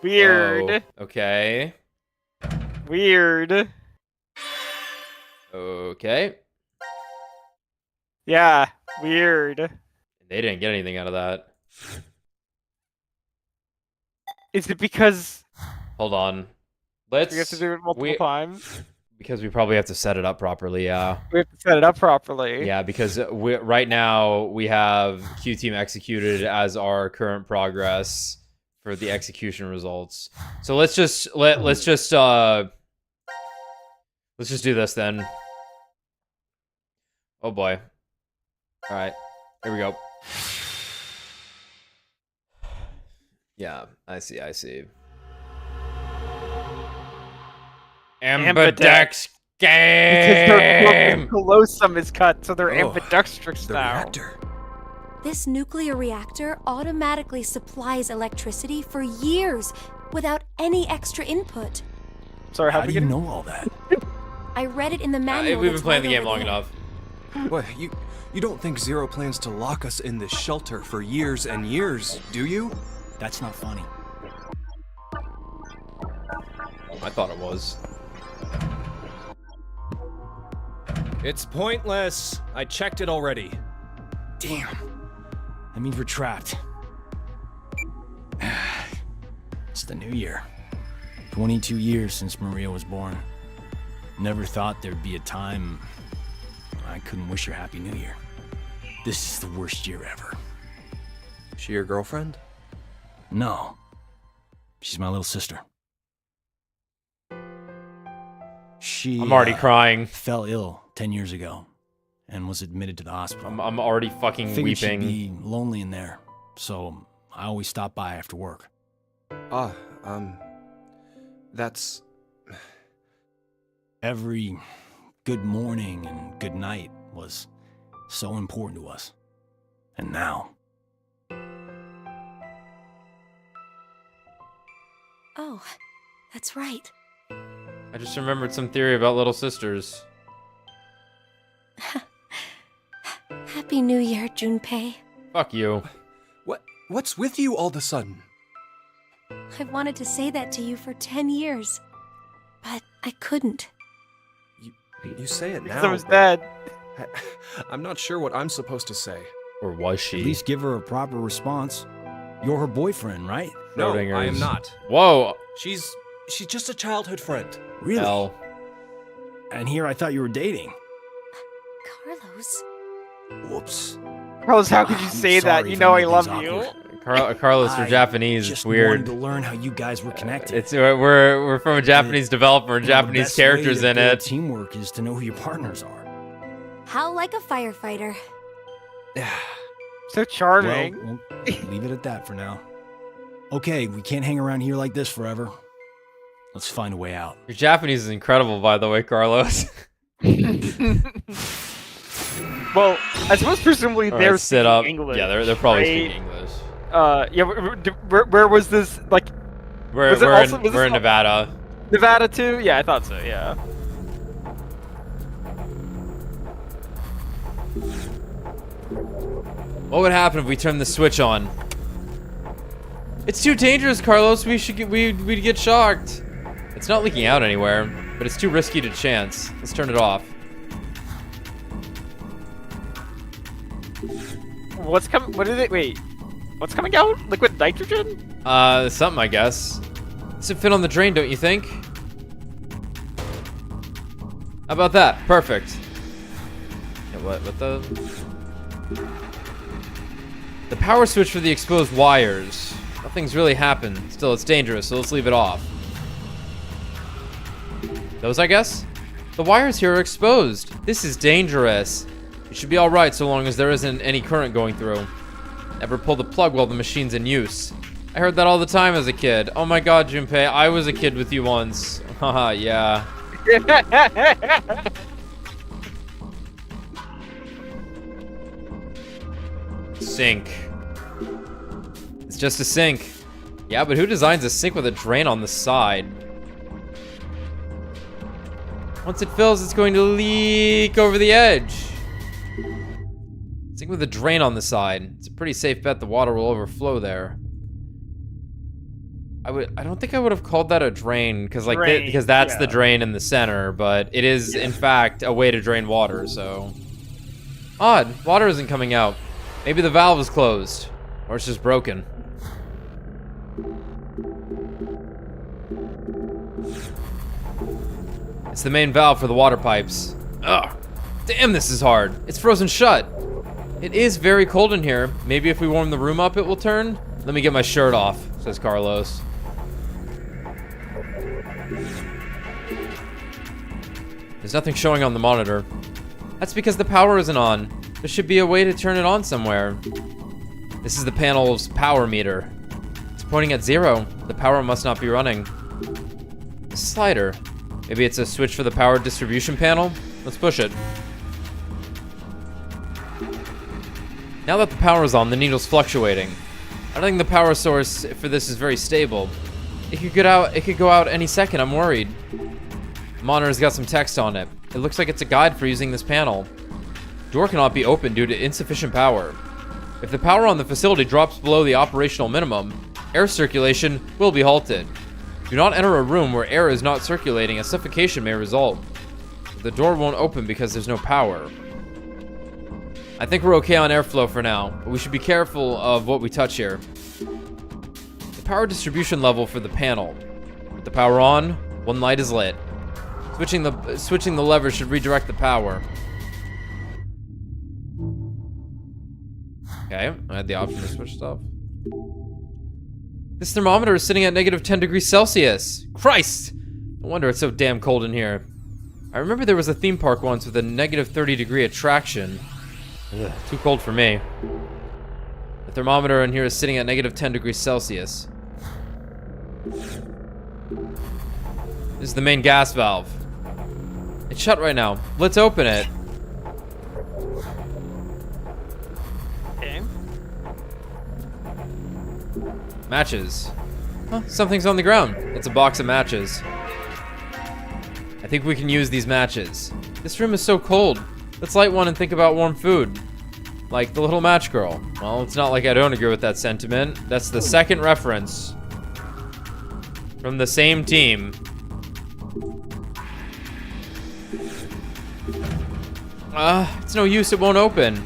Weird. Whoa, okay. Weird. Okay. Yeah. Weird. They didn't get anything out of that. Is it because Hold on. Let's. we have to do it multiple times? Because we probably have to set it up properly. Yeah. We have to set it up properly. Yeah, because right now we have Q team executed as our current progress for the execution results. So let's just let's just do this then. Oh boy. All right. Here we go. Yeah, I see. Ambidex Because their game. colossum is cut, so they're ambidextrous the now. reactor. This nuclear reactor automatically supplies electricity for years without any extra input. Sorry, How do you know all that? I read it in the manual. We've been that's playing the right game over long there. enough. What, you don't think Zero plans to lock us in this shelter for years and years, do you? That's not funny. I thought it was. It's pointless. I checked it already. Damn. That means we're trapped. It's the new year. 22 years since Maria was born. Never thought there'd be a time I couldn't wish her Happy New Year. This is the worst year ever. She your girlfriend? No. She's my little sister. She I'm already crying. Fell ill 10 years ago and was admitted to the hospital. I'm already fucking Figured weeping. she'd be lonely in there, so I always stop by after work. That's... Every good morning and good night was so important to us. And now... Oh, that's right. I just remembered some theory about little sisters. Happy New Year, Junpei. Fuck you. What's with you all of a sudden? I've wanted to say that to you for 10 years, but I couldn't. You say it now. Someone's dead. I'm not sure what I'm supposed to say. Or was she? At least give her a proper response. You're her boyfriend, right? No, I am not. Whoa. She's just a childhood friend. Really? Hell. And here I thought you were dating. Carlos. Whoops. Carlos, how could you say that? sorry You if know I I made love things you. Carlos for I Japanese. just It's weird. wanted to learn how you guys were connected. It's we're from a Japanese developer and You know, the Japanese best way characters to in build it. Teamwork is to know who your partners are. How like a firefighter. So charming. Well, we'll leave it at that for now. Okay, we can't hang around here like this forever. Let's find a way out. Your Japanese is incredible, by the way, Carlos. Well, I suppose presumably All they're right, sit up. English. Yeah, they're probably right? speaking English. Yeah. Where was this? Like, We're was it also- was we're this in Nevada. Nevada too? Yeah, I thought so. Yeah. What would happen if we turned the switch on? It's too dangerous, Carlos. We'd get shocked. It's not leaking out anywhere, but it's too risky to chance. Let's turn it off. What's coming? What is it? Wait. What's coming out? Liquid nitrogen? Something, I guess. Does it fit on the drain, don't you think? How about that? Perfect. Yeah, what the? The power switch for the exposed wires. Nothing's really happened. Still, it's dangerous, so let's leave it off. Those, I guess? The wires here are exposed. This is dangerous. It should be alright so long as there isn't any current going through. Never pull the plug while the machine's in use. I heard that all the time as a kid. Oh my god, Junpei, I was a kid with you once. Haha, yeah. Sink. It's just a sink. Yeah, but who designs a sink with a drain on the side? Once it fills, it's going to leak over the edge. Sink with a drain on the side. It's a pretty safe bet the water will overflow there. I don't think I would have called that a drain because because that's the drain in the center, but it is in fact a way to drain water. So odd, water isn't coming out. Maybe the valve is closed, or it's just broken. It's the main valve for the water pipes. Ugh, damn, this is hard. It's frozen shut. It is very cold in here. Maybe if we warm the room up, it will turn. Let me get my shirt off, says Carlos. There's nothing showing on the monitor. That's because the power isn't on. There should be a way to turn it on somewhere. This is the panel's power meter. It's pointing at 0. The power must not be running. A slider. Maybe it's a switch for the power distribution panel? Let's push it. Now that the power is on, the needle's fluctuating. I don't think the power source for this is very stable. It could go out any second, I'm worried. The monitor's got some text on it. It looks like it's a guide for using this panel. Door cannot be opened due to insufficient power. If the power on the facility drops below the operational minimum, air circulation will be halted. Do not enter a room where air is not circulating, as suffocation may result. The door won't open because there's no power. I think we're okay on airflow for now, but we should be careful of what we touch here. The power distribution level for the panel. With the power on, one light is lit. Switching the lever should redirect the power. Okay, I had the option to switch stuff. This thermometer is sitting at -10 degrees Celsius. Christ! No wonder it's so damn cold in here. I remember there was a theme park once with a -30 degree attraction. Ugh, too cold for me. The thermometer in here is sitting at -10 degrees Celsius. This is the main gas valve. It's shut right now. Let's open it. Okay. Matches. Huh, something's on the ground. It's a box of matches. I think we can use these matches. This room is so cold. Let's light one and think about warm food. Like the little match girl. Well, it's not like I don't agree with that sentiment. That's the second reference from the same team. It's no use, it won't open.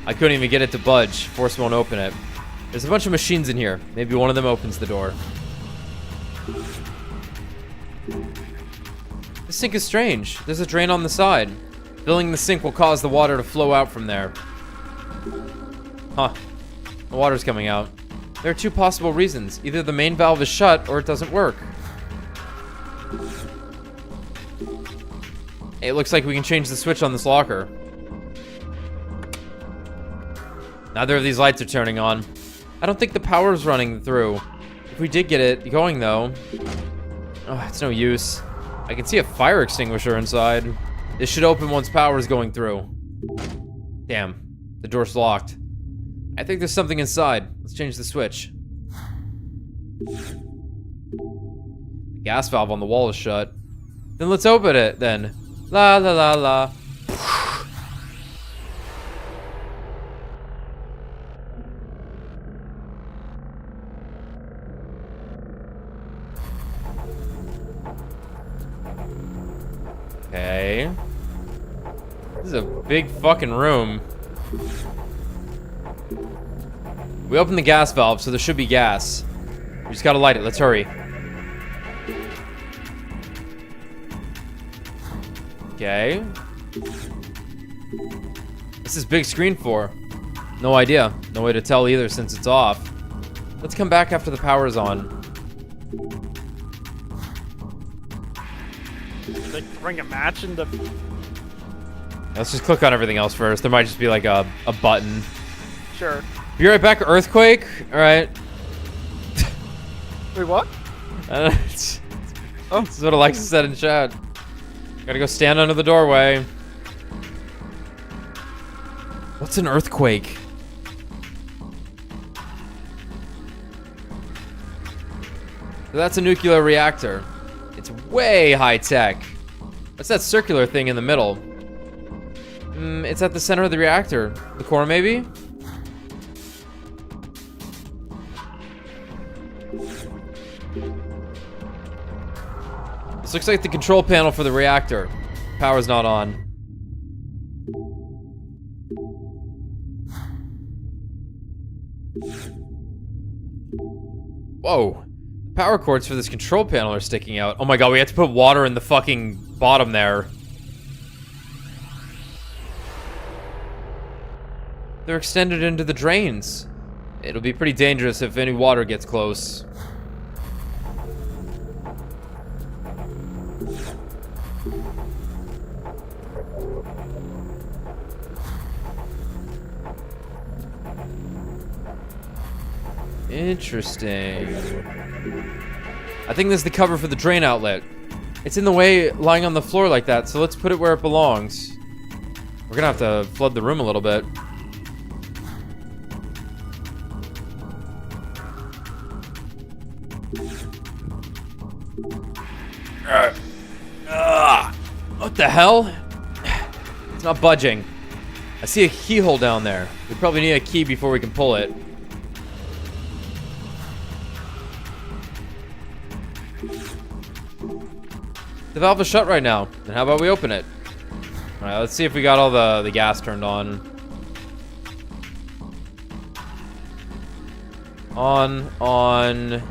I couldn't even get it to budge. Force won't open it. There's a bunch of machines in here. Maybe one of them opens the door. The sink is strange. There's a drain on the side. Filling the sink will cause the water to flow out from there. Huh. The water's coming out. There are two possible reasons. Either the main valve is shut or it doesn't work. It looks like we can change the switch on this locker. Neither of these lights are turning on. I don't think the power is running through. If we did get it going, though... Oh, it's no use. I can see a fire extinguisher inside. This should open once power is going through. Damn. The door's locked. I think there's something inside. Let's change the switch. The gas valve on the wall is shut. Then let's open it, then. La la la la. Okay. This is a big fucking room. We opened the gas valve, so there should be gas. We just gotta light it. Let's hurry. Okay. What's this big screen for? No idea. No way to tell either since it's off. Let's come back after the power is on. Like, bring a match into... Let's just click on everything else first. There might just be like a button. Sure. Be right back, earthquake? Alright. Wait, what? It's what Alexa said in chat. Gotta go stand under the doorway. What's an earthquake? That's a nuclear reactor. It's way high tech. What's that circular thing in the middle? It's at the center of the reactor. The core, maybe? This looks like the control panel for the reactor. Power's not on. Whoa. Power cords for this control panel are sticking out. Oh my god, we have to put water in the fucking bottom there. They're extended into the drains. It'll be pretty dangerous if any water gets close. Interesting. I think this is the cover for the drain outlet. It's in the way lying on the floor like that, so let's put it where it belongs. We're gonna have to flood the room a little bit. What the hell? It's not budging. I see a keyhole down there. We probably need a key before we can pull it. The valve is shut right now. Then how about we open it? Alright, let's see if we got all the gas turned on. On.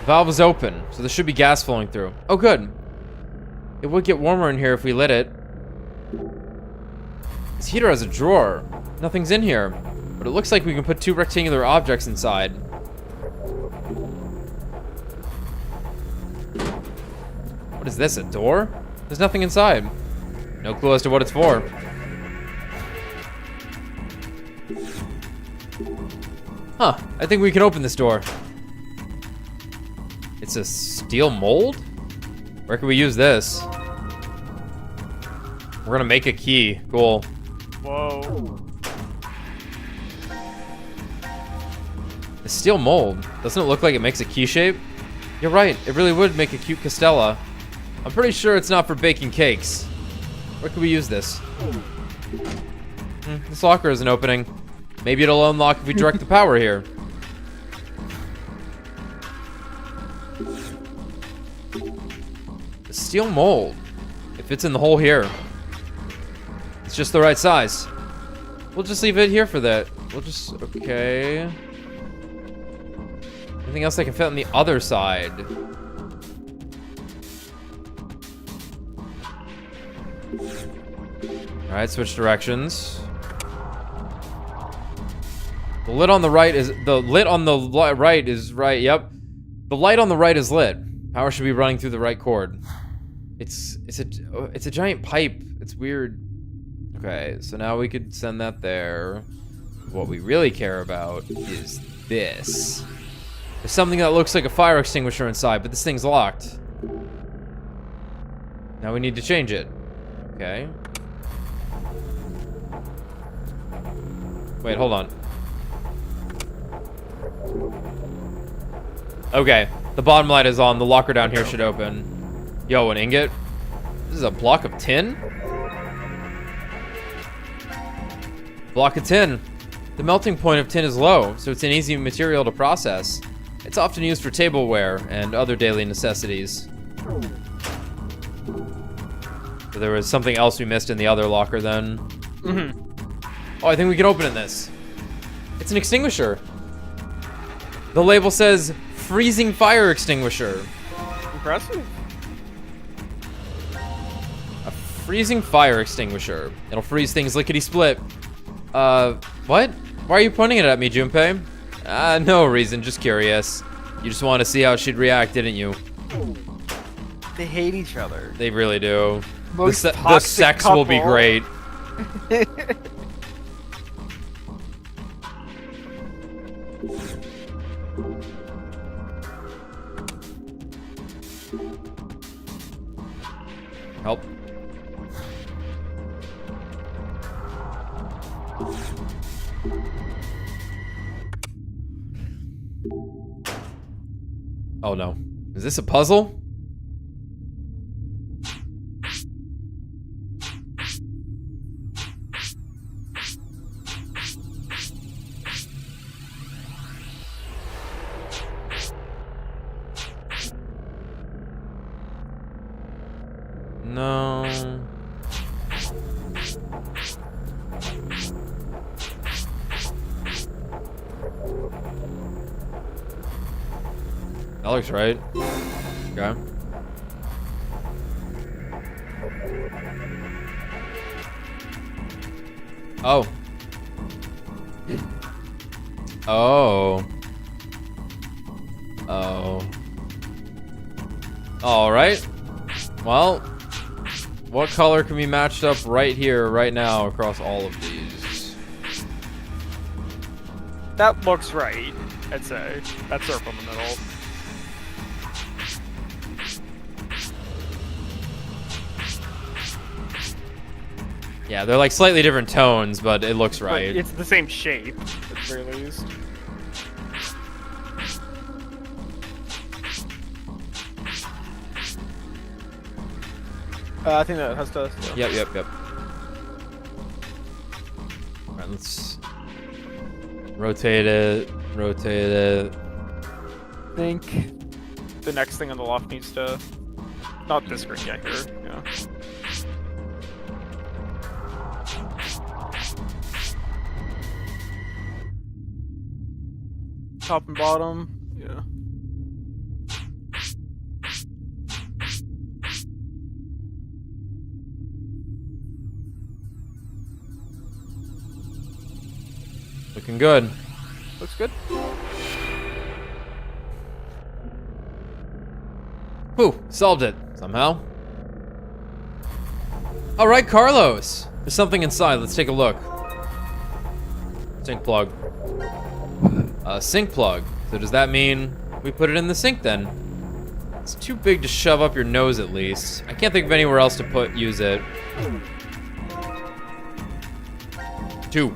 Valve is open, so there should be gas flowing through. Oh, good. It would get warmer in here if we lit it. This heater has a drawer. Nothing's in here, but it looks like we can put 2 rectangular objects inside. What is this, a door? There's nothing inside. No clue as to what it's for. Huh, I think we can open this door. It's a steel mold? Where can we use this? We're gonna make a key. Cool. Whoa. The steel mold. Doesn't it look like it makes a key shape? You're right, it really would make a cute Castella. I'm pretty sure it's not for baking cakes. Where can we use this? This locker is an opening. Maybe it'll unlock if we direct the power here. The steel mold. It fits in the hole here. It's just the right size. We'll just leave it here for that. We'll just, okay. Anything else that can fit on the other side? All right, switch directions. The lit on the right is right. Yep. The light on the right is lit. Power should be running through the right cord. It's a giant pipe. It's weird. Okay, so now we could send that there. What we really care about is this. There's something that looks like a fire extinguisher inside, but this thing's locked. Now we need to change it. Okay. Wait, hold on. Okay, the bottom light is on. The locker down here should open. Yo, an ingot? This is a block of tin? Block of tin. The melting point of tin is low, so it's an easy material to process. It's often used for tableware and other daily necessities. So there was something else we missed in the other locker then. Oh, I think we can open this. It's an extinguisher. The label says freezing fire extinguisher. Impressive. A freezing fire extinguisher. It'll freeze things lickety-split. What? Why are you pointing it at me, Junpei? No reason, just curious. You just want to see how she'd react, didn't you? They hate each other. They really do. Most The sex couple. will be great. Help. Oh no. Is this a puzzle? No. That looks right. Okay. Oh. Oh. Oh. All right. Well, what color can be matched up right here, right now, across all of these? That looks right, I'd say. That circle in the middle. Yeah, they're like slightly different tones, but it looks But right. it's the same shape, at the very least. I think that has to. Yep. Alright, let's rotate it. I think the next thing on the loft needs to. Not this screen, yeah, here. Yeah. Top and bottom, yeah. Looking good. Looks good. Whew, solved it somehow. All right, Carlos. There's something inside. Let's take a look. Sink plug. Sink plug. So does that mean we put it in the sink then? It's too big to shove up your nose at least. I can't think of anywhere else to use it. 2.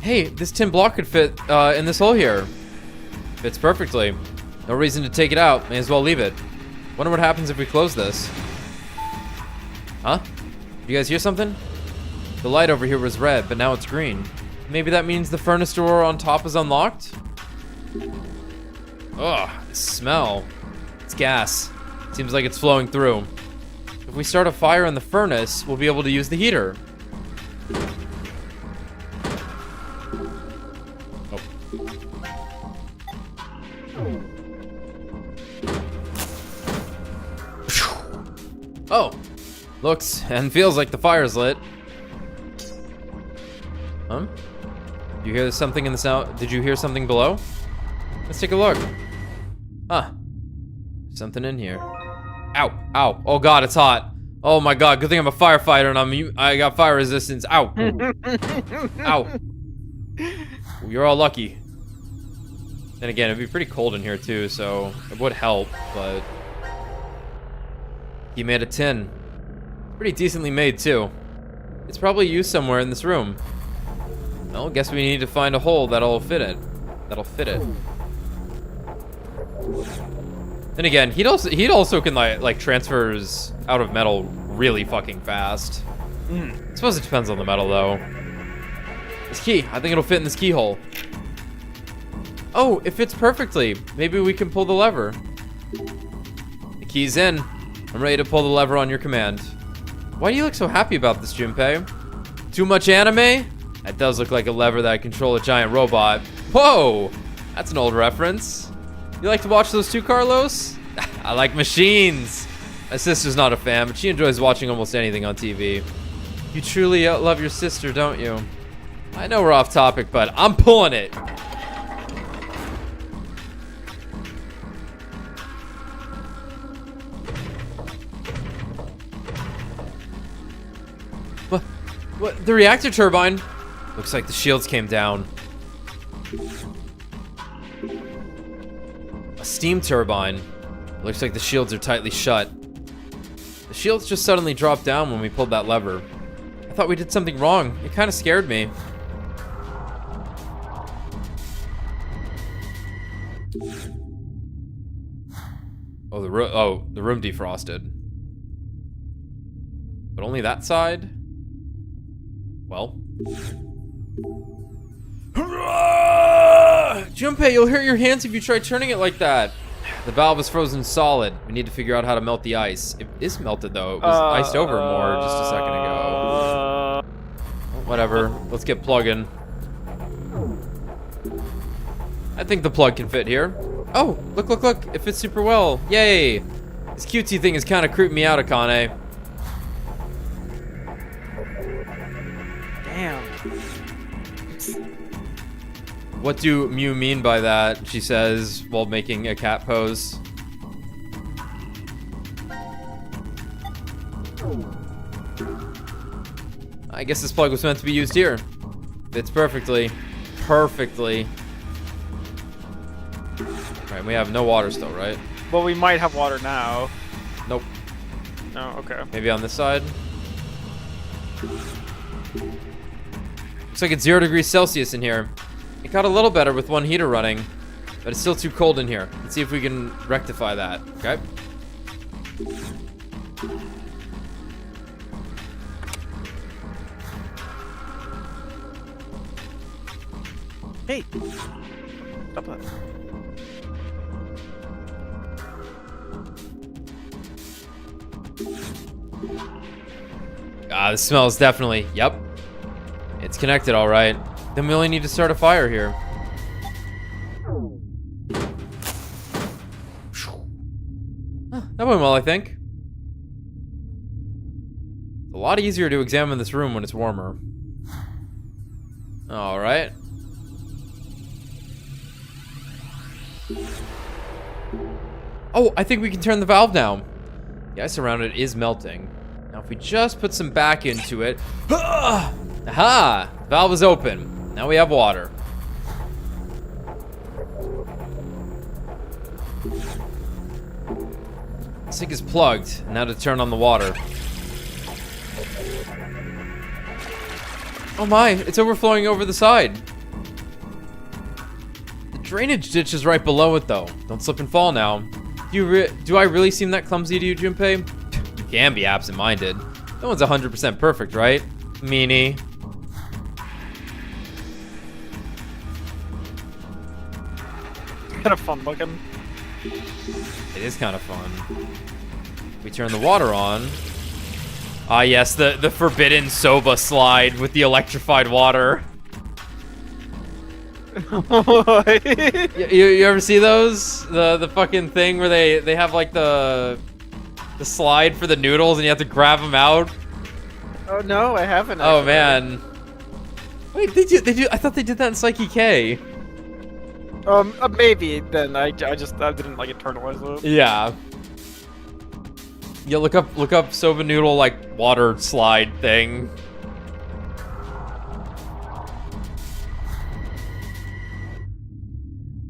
Hey, this tin block could fit in this hole here. Fits perfectly. No reason to take it out. May as well leave it. Wonder what happens if we close this. Huh? You guys hear something? The light over here was red, but now it's green. Maybe that means the furnace door on top is unlocked? Ugh, the smell. It's gas. Seems like it's flowing through. If we start a fire in the furnace, we'll be able to use the heater. Oh, looks and feels like the fire's lit. Huh? You hear something in the sound? Did you hear something below? Let's take a look. Huh. Something in here. Ow, ow. Oh god, it's hot. Oh my god, good thing I'm a firefighter and I got fire resistance. Ow. Ow. You're all lucky. Then again, it'd be pretty cold in here too, so it would help, but... He made a tin. Pretty decently made too. It's probably used somewhere in this room. Well, guess we need to find a hole that'll fit it. Then again, he'd also can like transfers out of metal really fucking fast. I suppose it depends on the metal though. This key, I think it'll fit in this keyhole. Oh, it fits perfectly. Maybe we can pull the lever. The key's in. I'm ready to pull the lever on your command. Why do you look so happy about this, Junpei? Too much anime? That does look like a lever that control a giant robot. Whoa! That's an old reference. You like to watch those too, Carlos? I like machines. My sister's not a fan, but she enjoys watching almost anything on TV. You truly love your sister, don't you? I know we're off topic, but I'm pulling it. What? The reactor turbine? Looks like the shields came down. A steam turbine. Looks like the shields are tightly shut. The shields just suddenly dropped down when we pulled that lever. I thought we did something wrong. It kind of scared me. Oh, the room defrosted. But only that side? Well. Junpei, you'll hurt your hands if you try turning it like that. The valve is frozen solid. We need to figure out how to melt the ice. It is melted though. It was iced over more just a second ago. Well, whatever. Let's get plugging. I think the plug can fit here. Oh, look, look, look. It fits super well. Yay. This cutesy thing is kind of creeping me out, Akane. Damn. What do Mew mean by that? She says while making a cat pose. I guess this plug was meant to be used here. Fits perfectly. Perfectly. Alright, we have no water still, right? Well, we might have water now. Nope. Oh, okay. Maybe on this side? Looks like it's 0 degrees Celsius in here. It got a little better with one heater running, but it's still too cold in here. Let's see if we can rectify that, okay? Hey! Stop that. Ah, the smell is definitely, yep. It's connected all right. Then we only need to start a fire here. That went well, I think. It's a lot easier to examine this room when it's warmer. All right. Oh, I think we can turn the valve down. The ice around it is melting. Now, if we just put some back into it. Aha! The valve is open. Now we have water. This thing is plugged. Now to turn on the water. Oh my, it's overflowing over the side. The drainage ditch is right below it though. Don't slip and fall now. Do I really seem that clumsy to you, Junpei? You can be absent-minded. No one's 100% perfect, right? Meanie. Kind of fun looking. It is kind of fun. We turn the water on. Ah, yes, the forbidden soba slide with the electrified water. you ever see those? The fucking thing where they have like the slide for the noodles and you have to grab them out. Oh no, I haven't. Oh man. Wait, they do. I thought they did that in Psyche K. Maybe then I didn't like internalize it. Yeah. Yeah, look up soba noodle like water slide thing.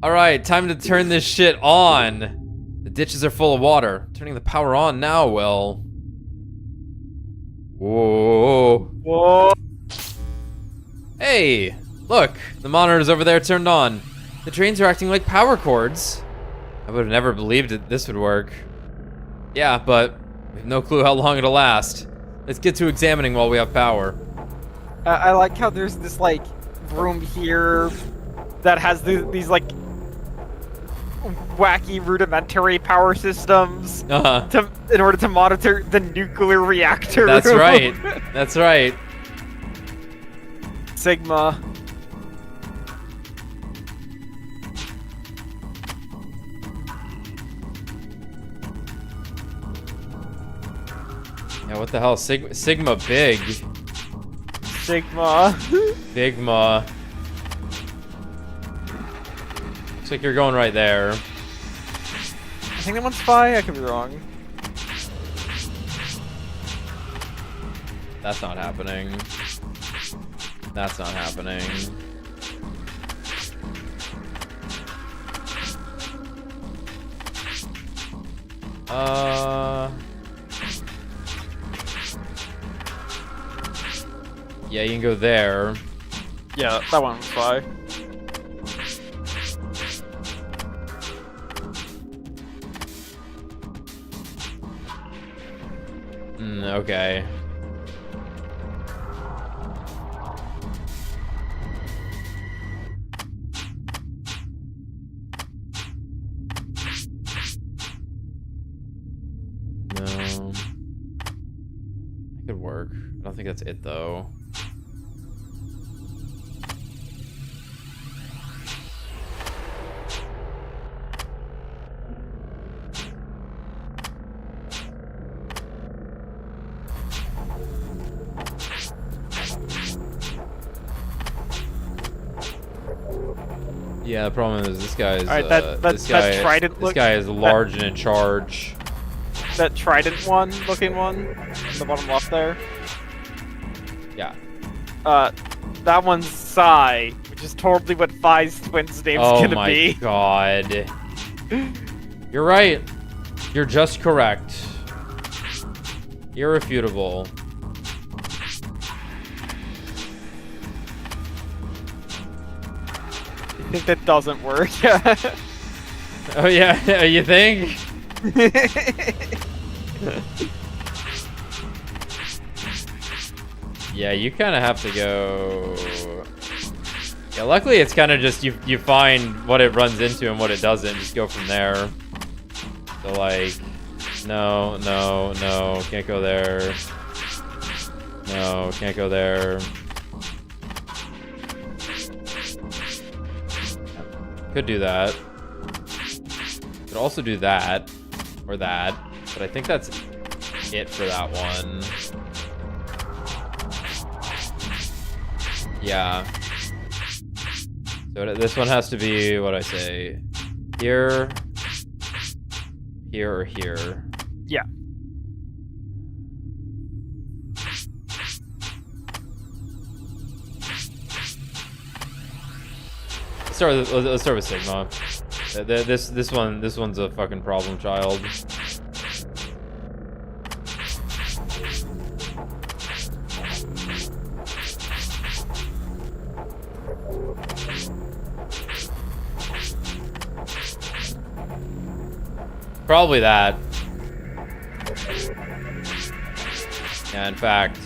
All right, time to turn this shit on. The ditches are full of water. Turning the power on now, well. Whoa. Whoa. Hey, look, the monitors over there turned on. The trains are acting like power cords. I would have never believed that this would work. Yeah, but we have no clue how long it'll last. Let's get to examining while we have power. I like how there's this like room here that has these like wacky rudimentary power systems in order to monitor the nuclear reactor. That's room. right. That's right. Sigma. Yeah, what the hell? Sigma big. Sigma. Bigma. Looks like you're going right there. I think that one's Phi. I could be wrong. That's not happening. That's not happening. Yeah, you can go there. Yeah, that one was Phi. Okay. No. That could work. I don't think that's it, though. Yeah, the problem is this guy is this guy is large and in charge. That trident one looking one on the bottom left there. Yeah. That one's Psy, which is totally what Phi's twin's name's gonna be. Oh my god. You're right. You're just correct. Irrefutable. I think that doesn't work. Oh yeah, you think? Yeah, you kind of have to go. Yeah, luckily it's kind of just you find what it runs into and what it doesn't. Just go from there. So like, no, can't go there. No, can't go there. Could do that. Could also do that. Or that. But I think that's it for that one. Yeah. So this one has to be, what I say, here, here, or here. Yeah. Let's start with Sigma. This one's a fucking problem child. Probably that. Yeah, in fact.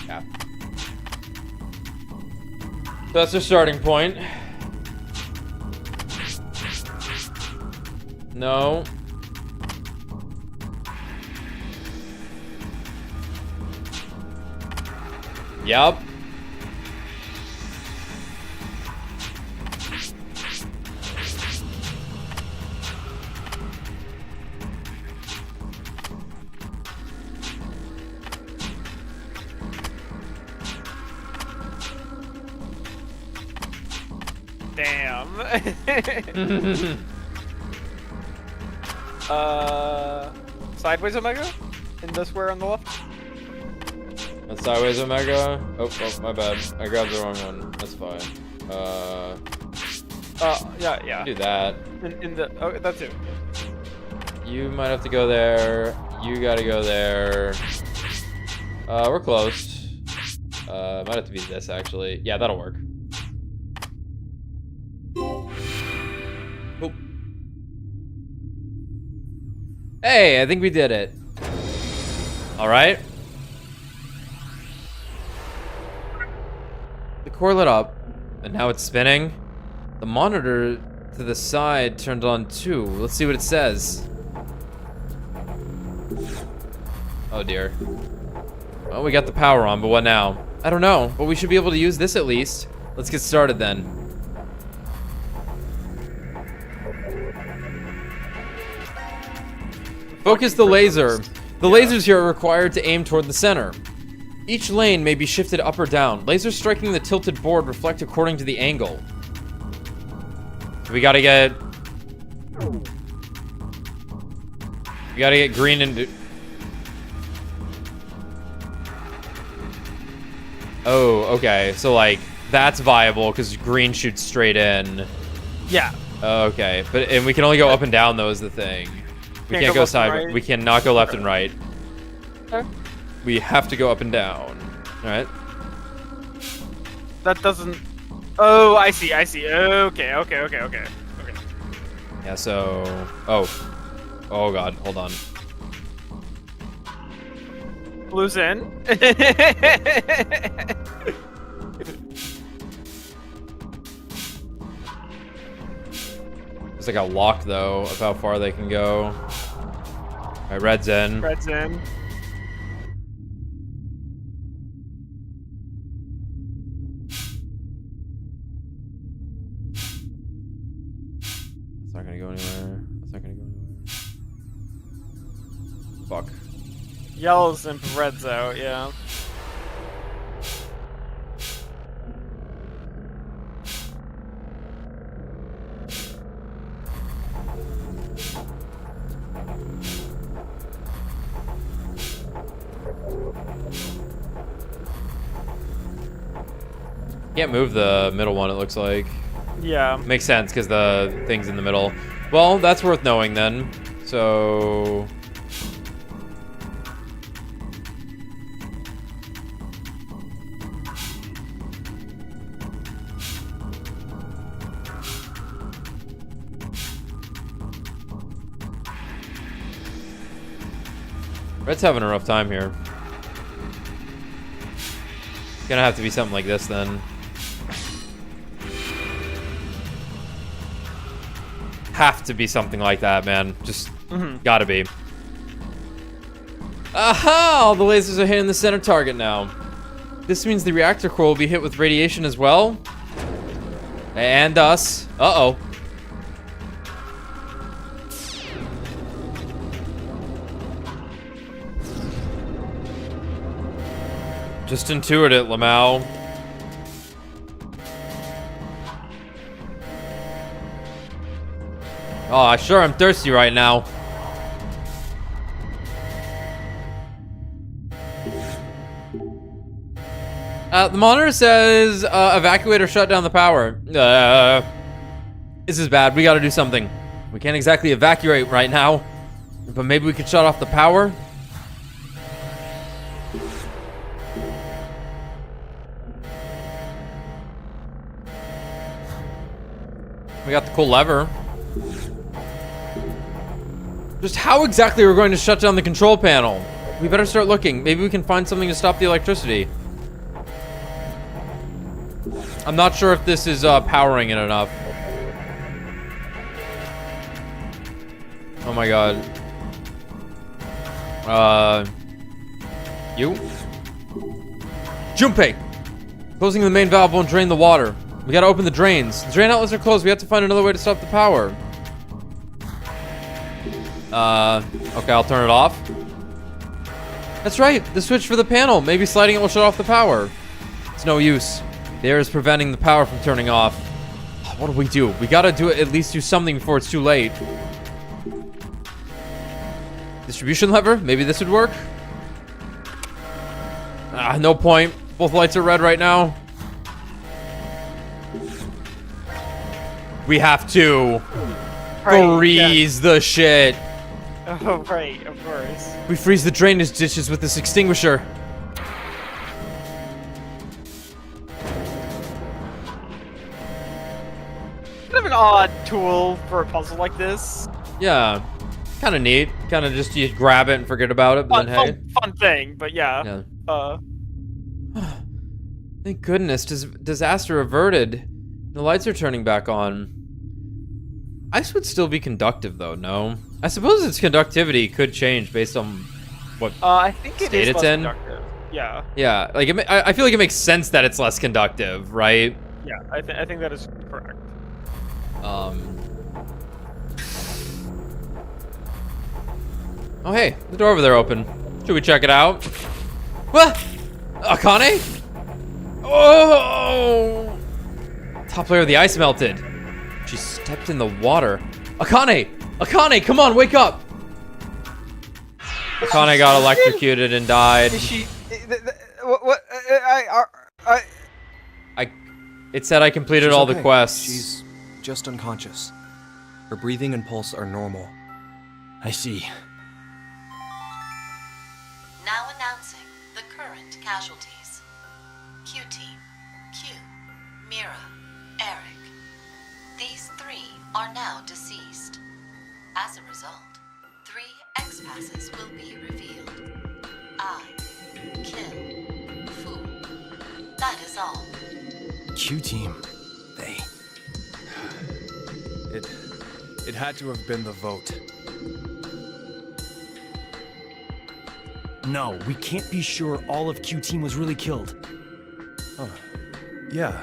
Yeah. So that's the starting point. No. Yup. Damn. Sideways Omega? In the square on the left? That's sideways Omega? Oh, my bad. I grabbed the wrong one. That's fine. Yeah. Do that. In the... Oh, that's it. You might have to go there. You gotta go there. We're close. Might have to be this, actually. Yeah, that'll work. Oh. Hey, I think we did it. All right. The core lit up. And now it's spinning. The monitor to the side turned on too. Let's see what it says. Oh dear. Well, we got the power on, but what now? I don't know, but we should be able to use this at least. Let's get started then. Focus the laser. The lasers here are required to aim toward the center. Each lane may be shifted up or down. Lasers striking the tilted board reflect according to the angle. We gotta get green and... Oh, okay. So, like, that's viable because green shoots straight in. Yeah. Okay. And we can only go up and down, though, is the thing. We can't go side. Right. We cannot go left and right. Okay. We have to go up and down. Alright. That doesn't... Oh, I see. Okay. Yeah, so... Oh. Oh, God. Hold on. Blue's in. There's like a lock, though, of how far they can go. Alright, red's in. Red's in. It's not gonna go anywhere. It's not gonna go anywhere. Fuck. Yellow's in, red's out, yeah. Can't move the middle one, it looks like. Yeah. Makes sense, because the thing's in the middle. Well, that's worth knowing then. So... Red's having a rough time here. It's gonna have to be something like this then. Have to be something like that, man. Just gotta be. Aha! All the lasers are hitting the center target now. This means the reactor core will be hit with radiation as well. And us. Uh-oh. Just intuit it, Lamau. Oh, I sure am thirsty right now. The monitor says, evacuate or shut down the power. This is bad. We gotta do something. We can't exactly evacuate right now, but maybe we could shut off the power? We got the cool lever. Just how exactly we're going to shut down the control panel? We better start looking. Maybe we can find something to stop the electricity. I'm not sure if this is powering it enough. Oh my god. You? Junpei! Closing the main valve won't drain the water. We gotta open the drains. The drain outlets are closed. We have to find another way to stop the power. Okay, I'll turn it off. That's right, the switch for the panel. Maybe sliding it will shut off the power. It's no use. The air is preventing the power from turning off. What do we do? We gotta do it, at least do something before it's too late. Distribution lever? Maybe this would work? No point. Both lights are red right now. We have to freeze the shit. Oh, right, of course. We freeze the drainage ditches with this extinguisher. Kind of an odd tool for a puzzle like this. Yeah, kind of neat. Kind of just you grab it and forget about it, but then hey. Fun thing, but yeah. Thank goodness, disaster averted. The lights are turning back on. Ice would still be conductive, though, no? I suppose its conductivity could change based on what I think it state is it's less in. conductive. Yeah. Yeah, like, I feel like it makes sense that it's less conductive, right? Yeah, I think that is correct. Oh, hey, the door over there open. Should we check it out? What? Akane? Oh! Top layer of the ice melted. She stepped in the water. Akane! Akane, come on, wake up! Akane got electrocuted and died. Is she? It said I completed all the quests. She's just unconscious. Her breathing and pulse are normal. I see. Now announcing the current casualties. Q-Team, Q, Mira, Eric. These 3 are now deceased. As a result, 3 X-passes will be revealed. I, kill, Fu. That is all. Q-Team. It had to have been the vote. No, we can't be sure all of Q-Team was really killed. Oh, yeah.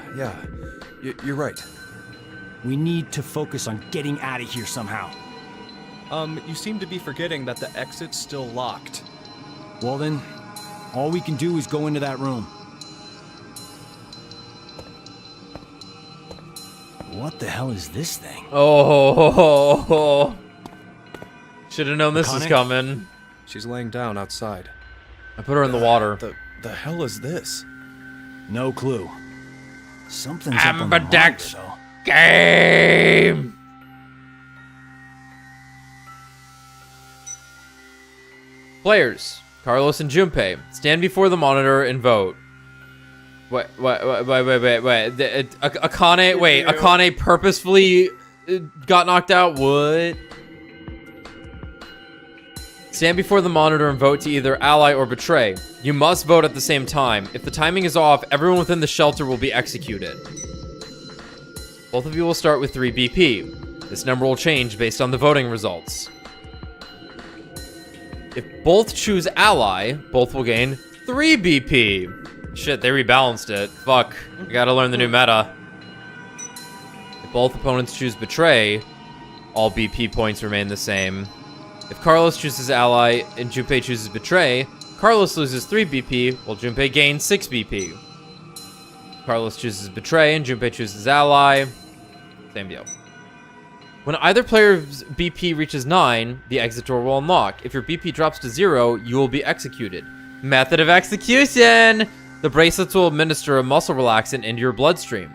You're right. We need to focus on getting out of here somehow. You seem to be forgetting that the exit's still locked. Well then, all we can do is go into that room. What the hell is this thing? Oh. Should have known this was coming. She's laying down outside. I put her in the water. The hell is this? No clue. Something's up on the line, Ambidex so. game. Players, Carlos and Junpei, stand before the monitor and vote. Wait. Akane purposefully got knocked out? What? Stand before the monitor and vote to either ally or betray. You must vote at the same time. If the timing is off, everyone within the shelter will be executed. Both of you will start with 3 BP. This number will change based on the voting results. If both choose ally, both will gain 3 BP. Shit, they rebalanced it. Fuck. I gotta learn the new meta. If both opponents choose betray, all BP points remain the same. If Carlos chooses ally and Junpei chooses betray, Carlos loses 3 BP, while Junpei gains 6 BP. Carlos chooses betray and Junpei chooses ally. Same deal. When either player's BP reaches 9, the exit door will unlock. If your BP drops to 0, you will be executed. Method of execution! The bracelets will administer a muscle relaxant into your bloodstream.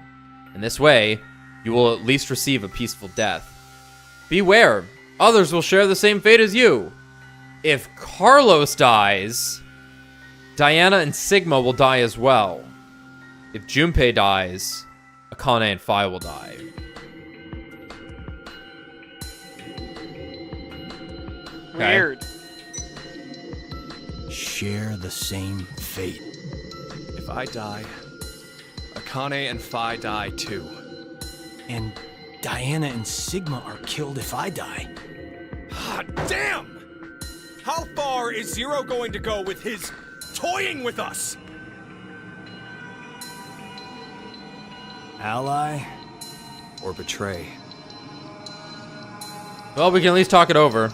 In this way, you will at least receive a peaceful death. Beware! Others will share the same fate as you. If Carlos dies, Diana and Sigma will die as well. If Junpei dies, Akane and Phi will die. Okay. Weird. Share the same fate. If I die, Akane and Phi die too. And Diana and Sigma are killed if I die. Ah, damn! How far is Zero going to go with his toying with us? Ally? Or betray? Well, we can at least talk it over.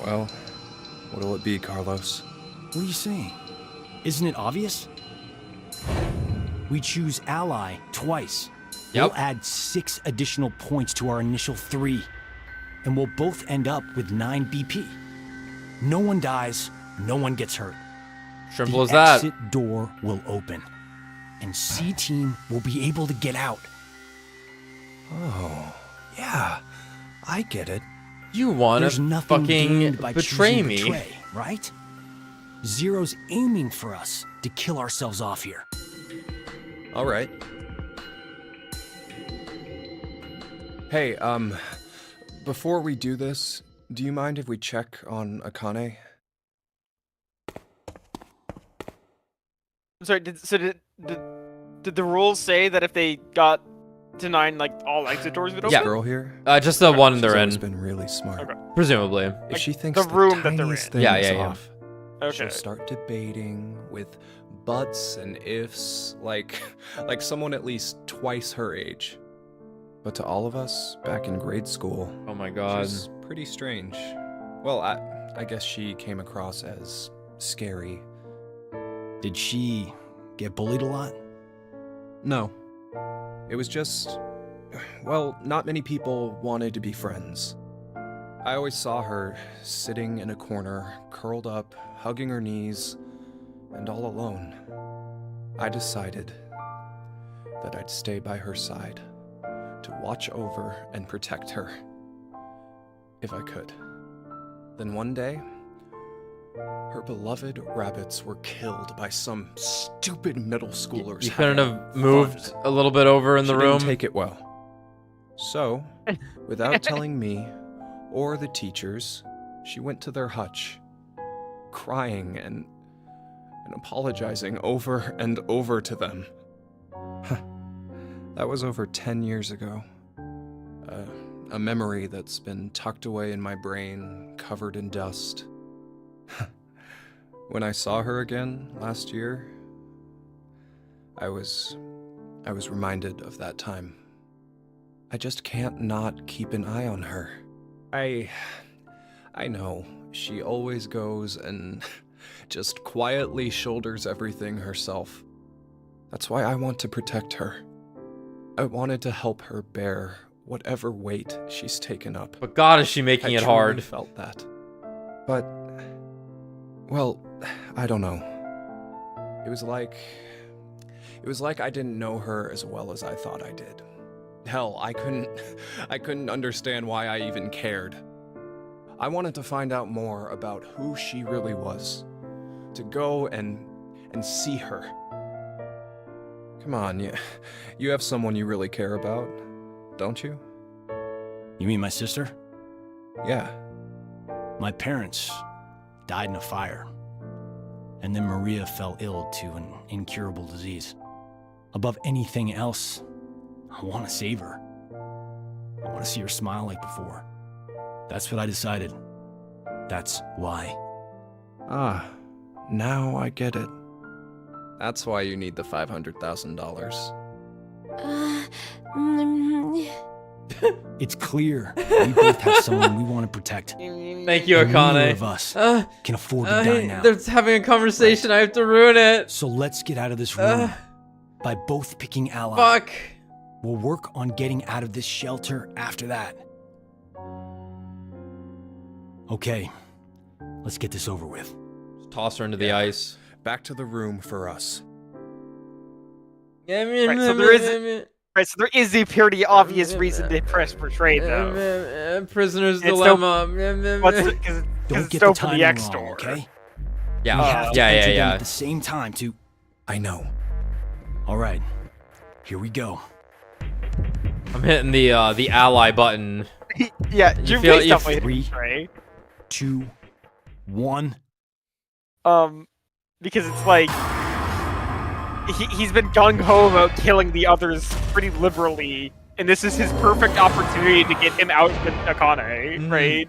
Well, what'll it be, Carlos? What are you saying? Isn't it obvious? We choose ally twice. Yep. We'll add 6 additional points to our initial 3. And we'll both end up with 9 BP. No one dies, no one gets hurt. Simple as the that. exit door will open. And C-Team will be able to get out. Oh, yeah. I get it. You want There's to nothing fucking gained by betray choosing me. betray, right? Zero's aiming for us to kill ourselves off here. All right. Hey, before we do this, do you mind if we check on Akane? I'm sorry. Did the rules say that if they got to 9, like all exit doors would open? This girl here? Just the one they're in. She's been really smart. Okay. Presumably. If Like, she thinks the room that they're tiniest in. thing Yeah, is yeah, yeah. off, Okay. she'll start debating with buts and ifs, like someone at least twice her age. But to all of us back in grade school, oh my god, she's pretty strange. Well, I guess she came across as scary. Did she get bullied a lot? No. It was just, well, not many people wanted to be friends. I always saw her sitting in a corner, curled up, hugging her knees, and all alone. I decided that I'd stay by her side to watch over and protect her, if I could. Then one day, her beloved rabbits were killed by some stupid middle schoolers. You couldn't have moved a little bit over in the room? Didn't take it well. So, without telling me or the teachers, she went to their hutch, crying and apologizing over and over to them. That was over 10 years ago. A memory that's been tucked away in my brain, covered in dust. When I saw her again last year, I was reminded of that time. I just can't not keep an eye on her. I know, she always goes and just quietly shoulders everything herself. That's why I want to protect her. I wanted to help her bear whatever weight she's taken up. But God, is she making it hard? I felt that. But, well, I don't know. It was like I didn't know her as well as I thought I did. Hell, I couldn't understand why I even cared. I wanted to find out more about who she really was. To go and see her. Come on, you have someone you really care about, don't you? You mean my sister? Yeah. My parents died in a fire. And then Maria fell ill to an incurable disease. Above anything else, I want to save her. I want to see her smile like before. That's what I decided. That's why. Ah, now I get it. That's why you need the $500,000. It's clear we both have someone we want to protect. Thank you, And Akane. neither of us can afford to die now. They're having a conversation. I have to ruin it. So let's get out of this room by both picking ally. Fuck. We'll work on getting out of this shelter after that. Okay, let's get this over with. Just toss her into the ice. Back to the room for us. So there is a pretty obvious reason to press portray though. Prisoner's It's dilemma. Because Don't it's get still the for timing the X wrong, store. okay? Yeah, We have to yeah, enter them yeah. at the same time to... I know. All right, here we go. I'm hitting the ally button. Yeah, You Junpei's feel- you definitely Three, hitting portray. 2, 1. Because it's like he's been gung ho about killing the others pretty liberally, and this is his perfect opportunity to get him out with Akane, right?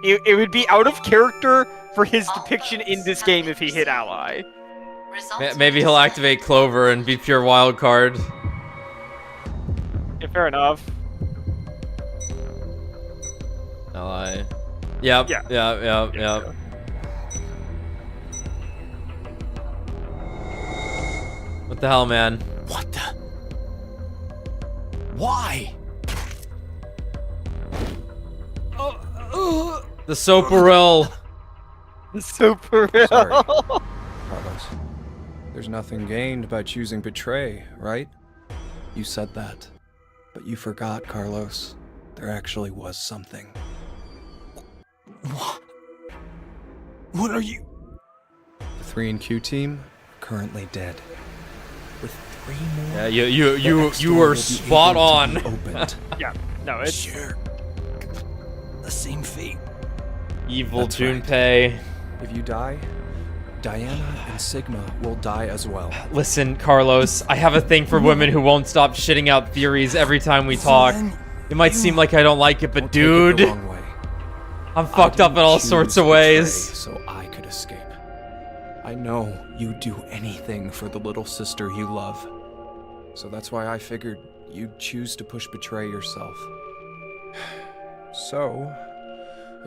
It would be out of character for his depiction in this game if he hit ally. Maybe he'll activate Clover and be pure wild card. Yeah, fair enough. Ally. Yep. Yep. What the hell, man? What the? Why? The Soparil. The Soparil. Sorry, Carlos. There's nothing gained by choosing betray, right? You said that. But you forgot, Carlos. There actually was something. What are you? The 3&Q team, currently dead. With 3 more... Yeah, you were spot on. Yeah, no, it's... Sure. The same fate. Evil That's right. Junpei. If you die, Diana and Sigma will die as well. Listen, Carlos, I have a thing for women who won't stop shitting out theories every time we talk. It might seem like I don't like it, but dude, I'm fucked up in all sorts of ways. So I could escape. I know you'd do anything for the little sister you love. So that's why I figured you'd choose to push betray yourself. So,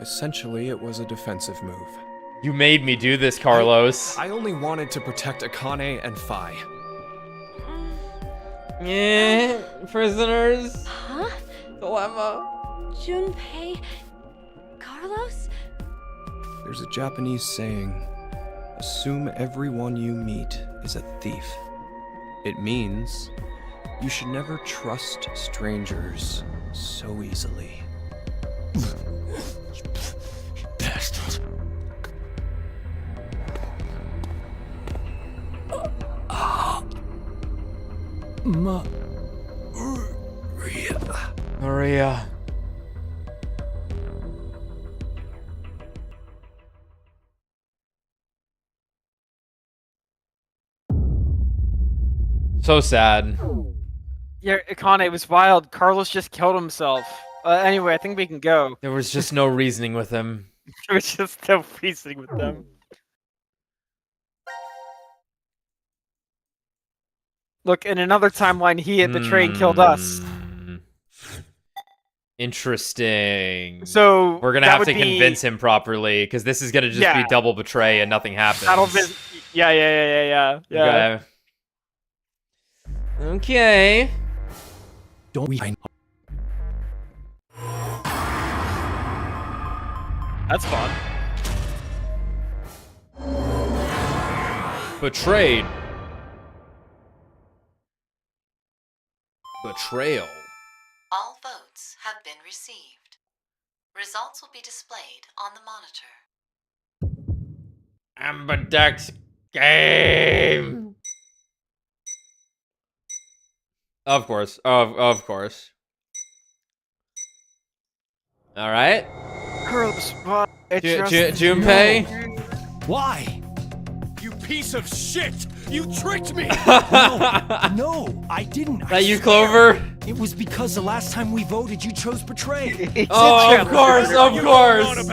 essentially, it was a defensive move. You made me do this, Carlos. I only wanted to protect Akane and Phi. Yeah, prisoners. Huh? Dilemma. Junpei? Carlos? There's a Japanese saying, assume everyone you meet is a thief. It means you should never trust strangers so easily. Bastard. Maria. So sad. Yeah, Akane, it was wild. Carlos just killed himself. Anyway, I think we can go. There was just no reasoning with him. There was just no reasoning with them. Look, in another timeline, he had betrayed and killed us. Interesting. So we're gonna have to convince him properly, because this is gonna just be double betray and nothing happens. That'll be... Yeah. Okay. Don't we? That's fun. Betrayed. Betrayal. All votes have been received. Results will be displayed on the monitor. Amberdex game. Of course. Of course. All right. Carlos, Junpei. Why? You piece of shit! You tricked me! No, I didn't. That you, Clover? It was because the last time we voted, you chose betray. Oh, of course, of course.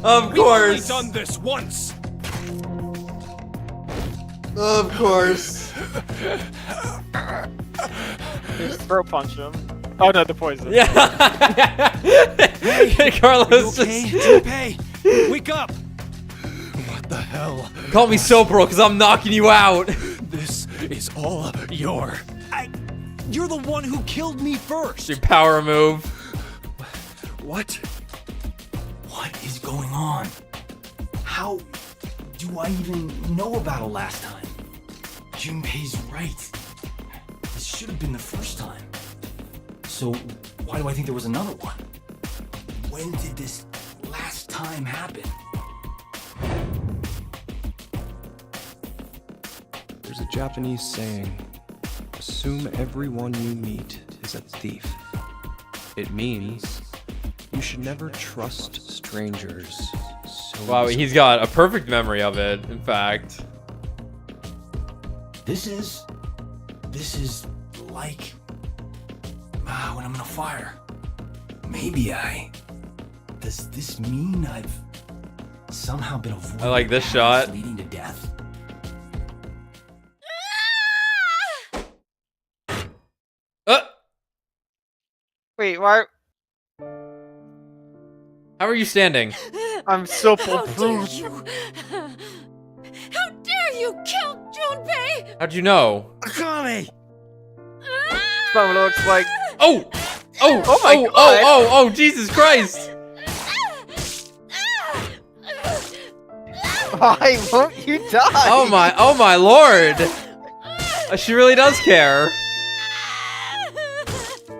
Of course. We've only done this once. Of course. Just throat punch him. Oh no, the poison. Yeah. Hey, Carlos. Okay, Junpei, wake up. What the hell? Call me Sobro, because I'm knocking you out. This is all your... You're the one who killed me first. Your power move. What? What is going on? How do I even know about it last time? Junpei's right. This should have been the first time. So why do I think there was another one? When did this last time happen? There's a Japanese saying, assume everyone you meet is a thief. It means you should never trust strangers so Wow, easily. he's got a perfect memory of it, in fact. This is like when I'm in a fire. Does this mean I've somehow been avoiding I like this paths shot. leading to death? Wait, why? How are you standing? I'm so How dare bruised. you? How dare you kill Junpei? How'd you know? Akane! That's not what it looks like. Oh! Oh! Oh my God. Oh! Jesus Christ! Why won't you die? Oh my lord! She really does care.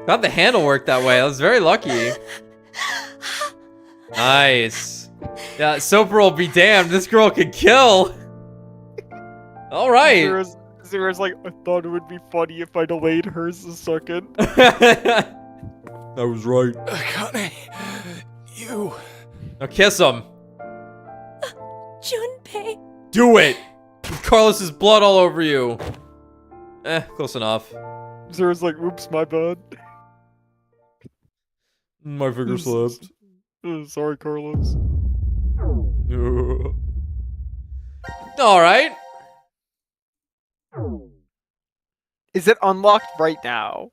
Got the handle work that way. I was very lucky. Nice. Yeah, Soper will be damned. This girl could kill. All right. Zero's like, I thought it would be funny if I delayed hers a second. I was right. Akane, you. Now kiss him. Junpei. Do it! With Carlos's blood all over you. Close enough. Zero's like, oops, my bad. My finger slipped. Sorry, Carlos. Alright. Is it unlocked right now?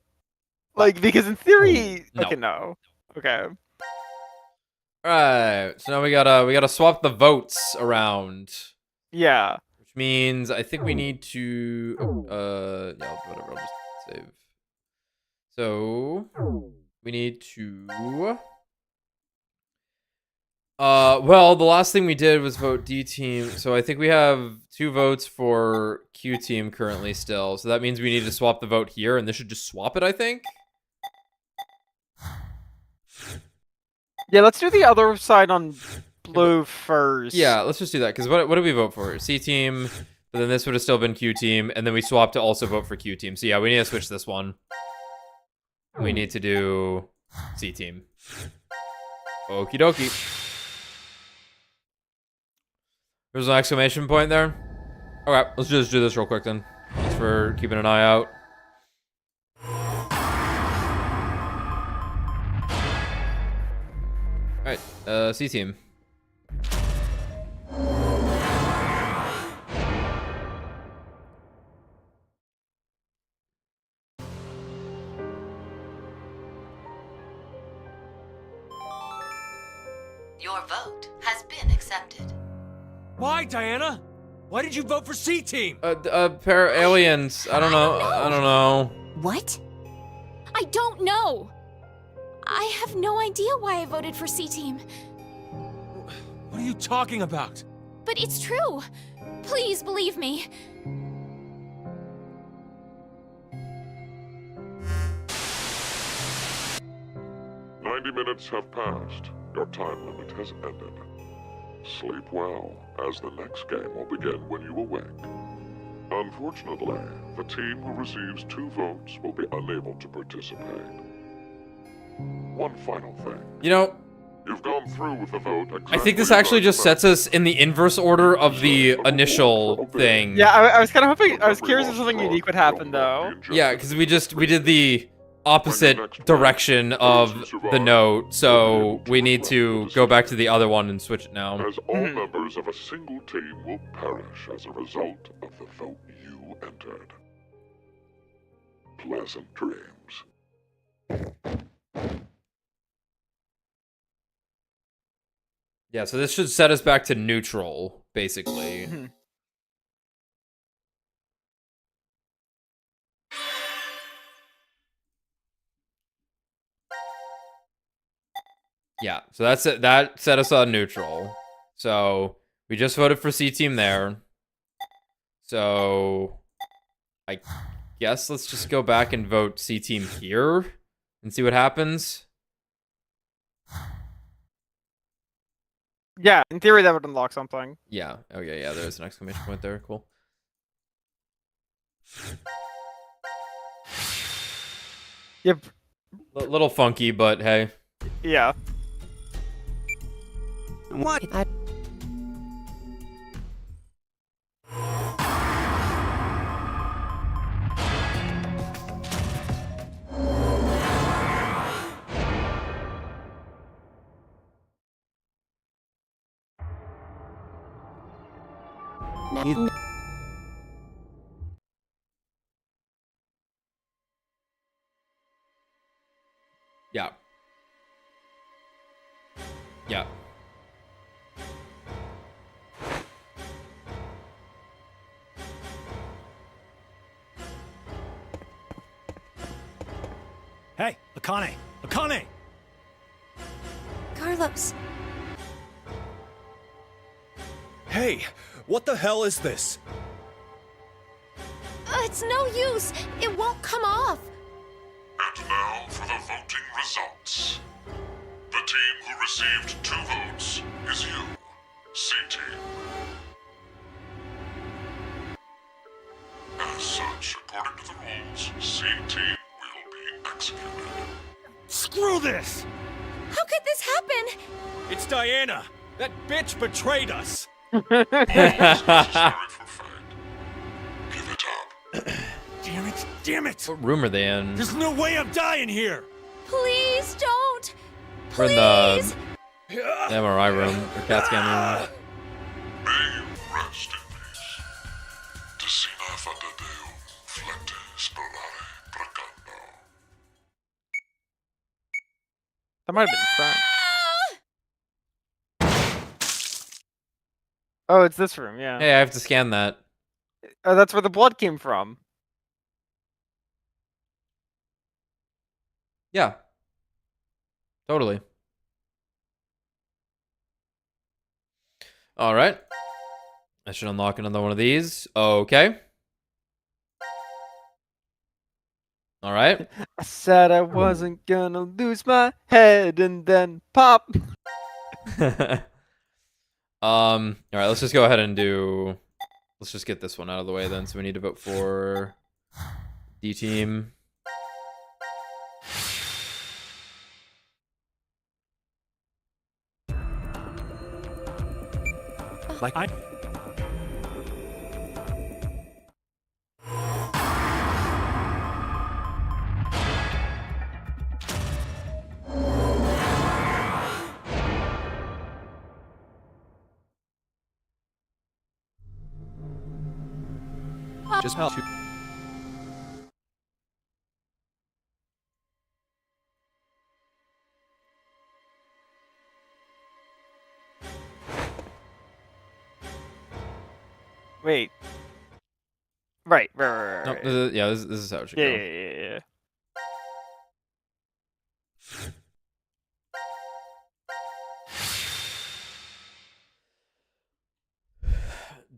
Like, because in theory... No. Okay, no. Okay. Alright, so now we gotta swap the votes around. Yeah. Which means I think we need to yeah, whatever, I'll just save. So we need to well, the last thing we did was vote D team, so I think we have 2 votes for Q team currently still. So that means we need to swap the vote here, and this should just swap it, I think. Yeah, let's do the other side on blue first. Yeah, let's just do that, because what did we vote for? C team, but then this would have still been Q team, and then we swapped to also vote for Q team. So yeah, we need to switch this one. We need to do C team. Okie dokie. There's an exclamation point there. Okay, let's just do this real quick then. Thanks for keeping an eye out. Alright, C team. Your vote has been accepted. Why, Diana? Why did you vote for C team? Pair aliens. I don't know. What? I don't know. I have no idea why I voted for C team. What are you talking about? But it's true. Please believe me. Minutes have passed. Your time limit has ended. Sleep well, as the next game will begin when you awake. Unfortunately, the team who receives 2 votes will be unable to participate. One final thing. You know, you've gone through with the vote. I think this actually just sets us in the inverse order of the initial thing. Yeah, I was kind of hoping. I was curious if something unique would happen, though. Yeah, because we did the opposite direction of the note, so we need to go back to the other one and switch it now. As all members of a single team will perish as a result of the vote you entered. Pleasant dreams. Yeah, so this should set us back to neutral, basically. Yeah, so that's it. That set us on neutral. So we just voted for C team there. So I guess let's just go back and vote C team here and see what happens. Yeah, in theory that would unlock something. Yeah. Okay, yeah, there's an exclamation point there. Cool. Yep. Little funky, but hey. Yeah. What? Yeah. Yeah. Hey, Akane! Akane! Carlos. Hey, what the hell is this? It's no use. It won't come off. And now for the voting results. The team who received 2 votes is you, C team. As such, according to the rules, C team will be executed. Screw this! How could this happen? It's Diana! That bitch betrayed us! Damn it! What room are they in? There's no way I'm dying here! Please don't! We're in the MRI room, or CAT scan room. May you rest in peace. Decina fata deum, flete spirare precando. That might have been Frank. Oh, it's this room, yeah. Hey, I have to scan that. Oh, that's where the blood came from. Yeah. Totally. All right. I should unlock another one of these. Okay. All right. I said I wasn't gonna lose my head and then pop. All right, let's just go ahead and let's just get this one out of the way then. So we need to vote for D team. Like just help. Wait. Right. No, this is how it should yeah, go. yeah.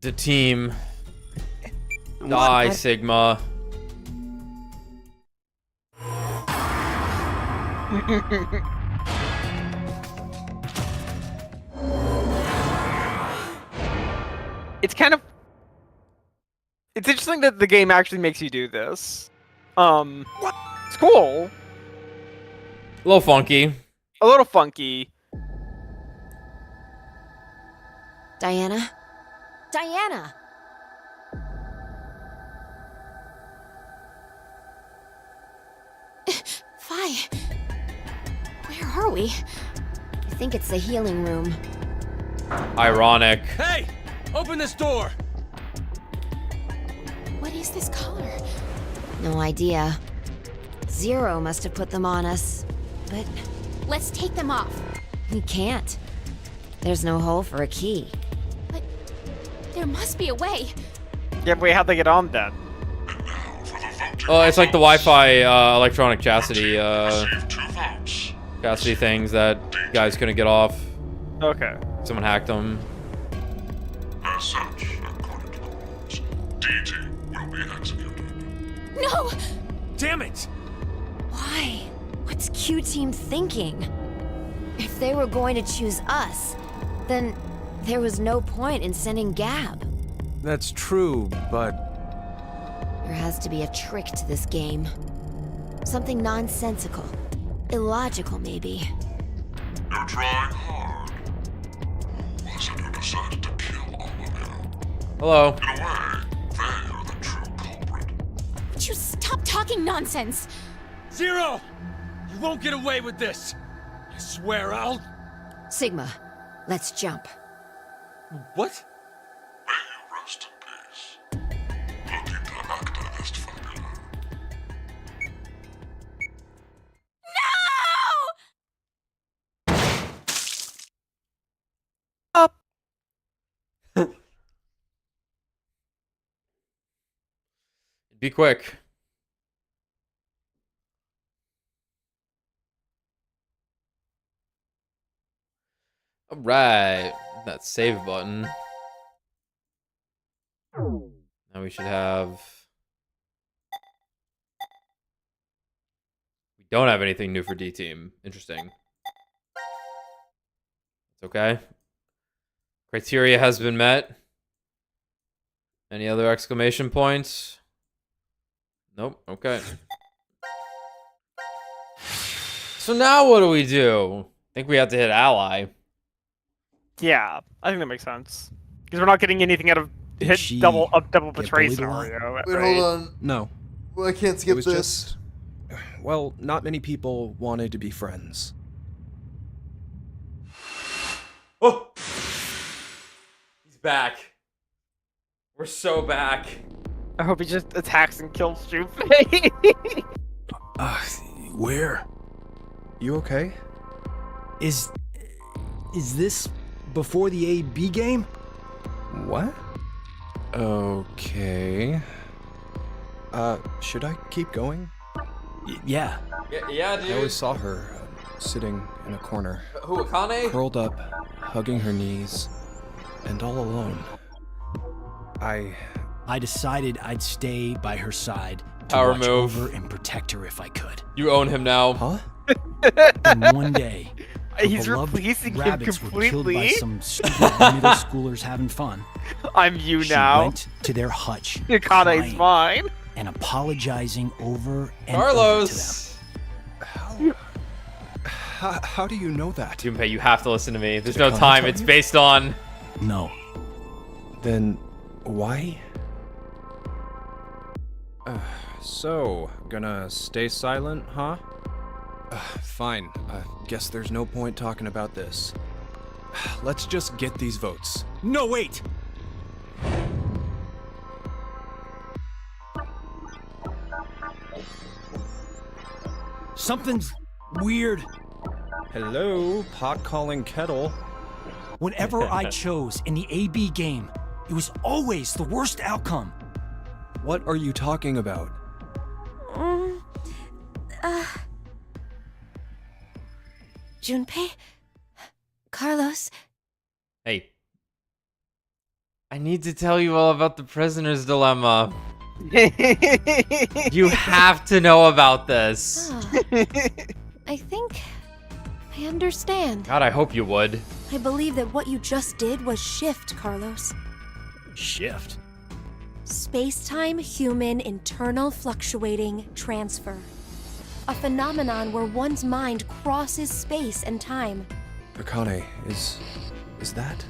The team. Die, Sigma. It's kind of... It's interesting that the game actually makes you do this. It's cool. A little funky. A little funky. Diana? Diana! Fi, where are we? I think it's the healing room. Ironic. Hey! Open this door! What is this color? No idea. Zero must have put them on us. But Let's take them off. we can't. There's no hole for a key. But there must be a way. Yeah, wait, how'd they get on then? Oh, it's like the Wi-Fi electronic chastity chastity things that guys couldn't get off. Okay. Someone hacked them. As such, according to the rules, DT will be executed. No! Damn it! Why? What's Q Team thinking? If they were going to choose us, then there was no point in sending Gab. That's true, but There has to be a trick to this game. Something nonsensical. Illogical, maybe. You're trying hard. Was it who decided to kill all of you? Hello. In a way, they are the true culprit. Would you stop talking nonsense? Zero! You won't get away with this! I swear I'll... Sigma, let's jump. What? May you rest in peace. Latita acta est fabula. Be quick. All right, that save button. Now we should have... We don't have anything new for D-Team. Interesting. It's okay. Criteria has been met. Any other exclamation points? Nope, okay. So now what do we do? I think we have to hit ally. Yeah, I think that makes sense. Because we're not getting anything out of double betray bullied a lot? scenario. Wait, right? hold on. No. Well, I can't skip It was this. just... Well, not many people wanted to be friends. Oh! He's back. We're so back. I hope he just attacks and kills Junpei. Where? You okay? Is this before the AB game? What? Okay. Should I keep going? Yeah. Yeah, dude. I always saw her sitting in a corner. Who, Akane? Curled up, hugging her knees, and all alone. I decided I'd stay by her side to Power watch move. over and protect her if I could. You own him now. Huh? And one day, her He's beloved replacing him rabbits were killed by completely. some stupid middle schoolers having fun. I'm you She now. went to their hutch, Akane's crying mine. and apologizing over and over Carlos! to them. How do you know that? Junpei, you have to listen to me. There's Did no Akane time. tell It's you? based on... No. Then, why? So, gonna stay silent, huh? Fine. Guess there's no point talking about this. Let's just get these votes. No, wait! Something's weird. Hello, pot calling kettle. Whenever I chose in the AB game, it was always the worst outcome. What are you talking about? Junpei? Carlos? Hey. I need to tell you all about the prisoner's dilemma. You have to know about this. I think I understand. God, I hope you would. I believe that what you just did was shift, Carlos. Shift? Space-time human internal fluctuating transfer. A phenomenon where one's mind crosses space and time. Akane, is that?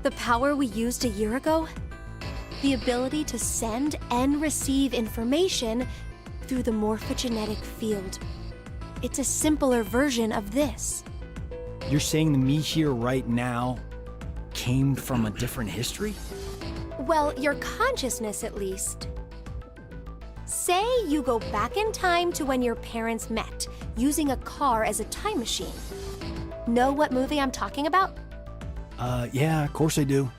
The power we used a year ago? The ability to send and receive information through the morphogenetic field. It's a simpler version of this. You're saying the me here right now came from a different history? Well, your consciousness at least. Say you go back in time to when your parents met, using a car as a time machine. Know what movie I'm talking about? Yeah, of course I do.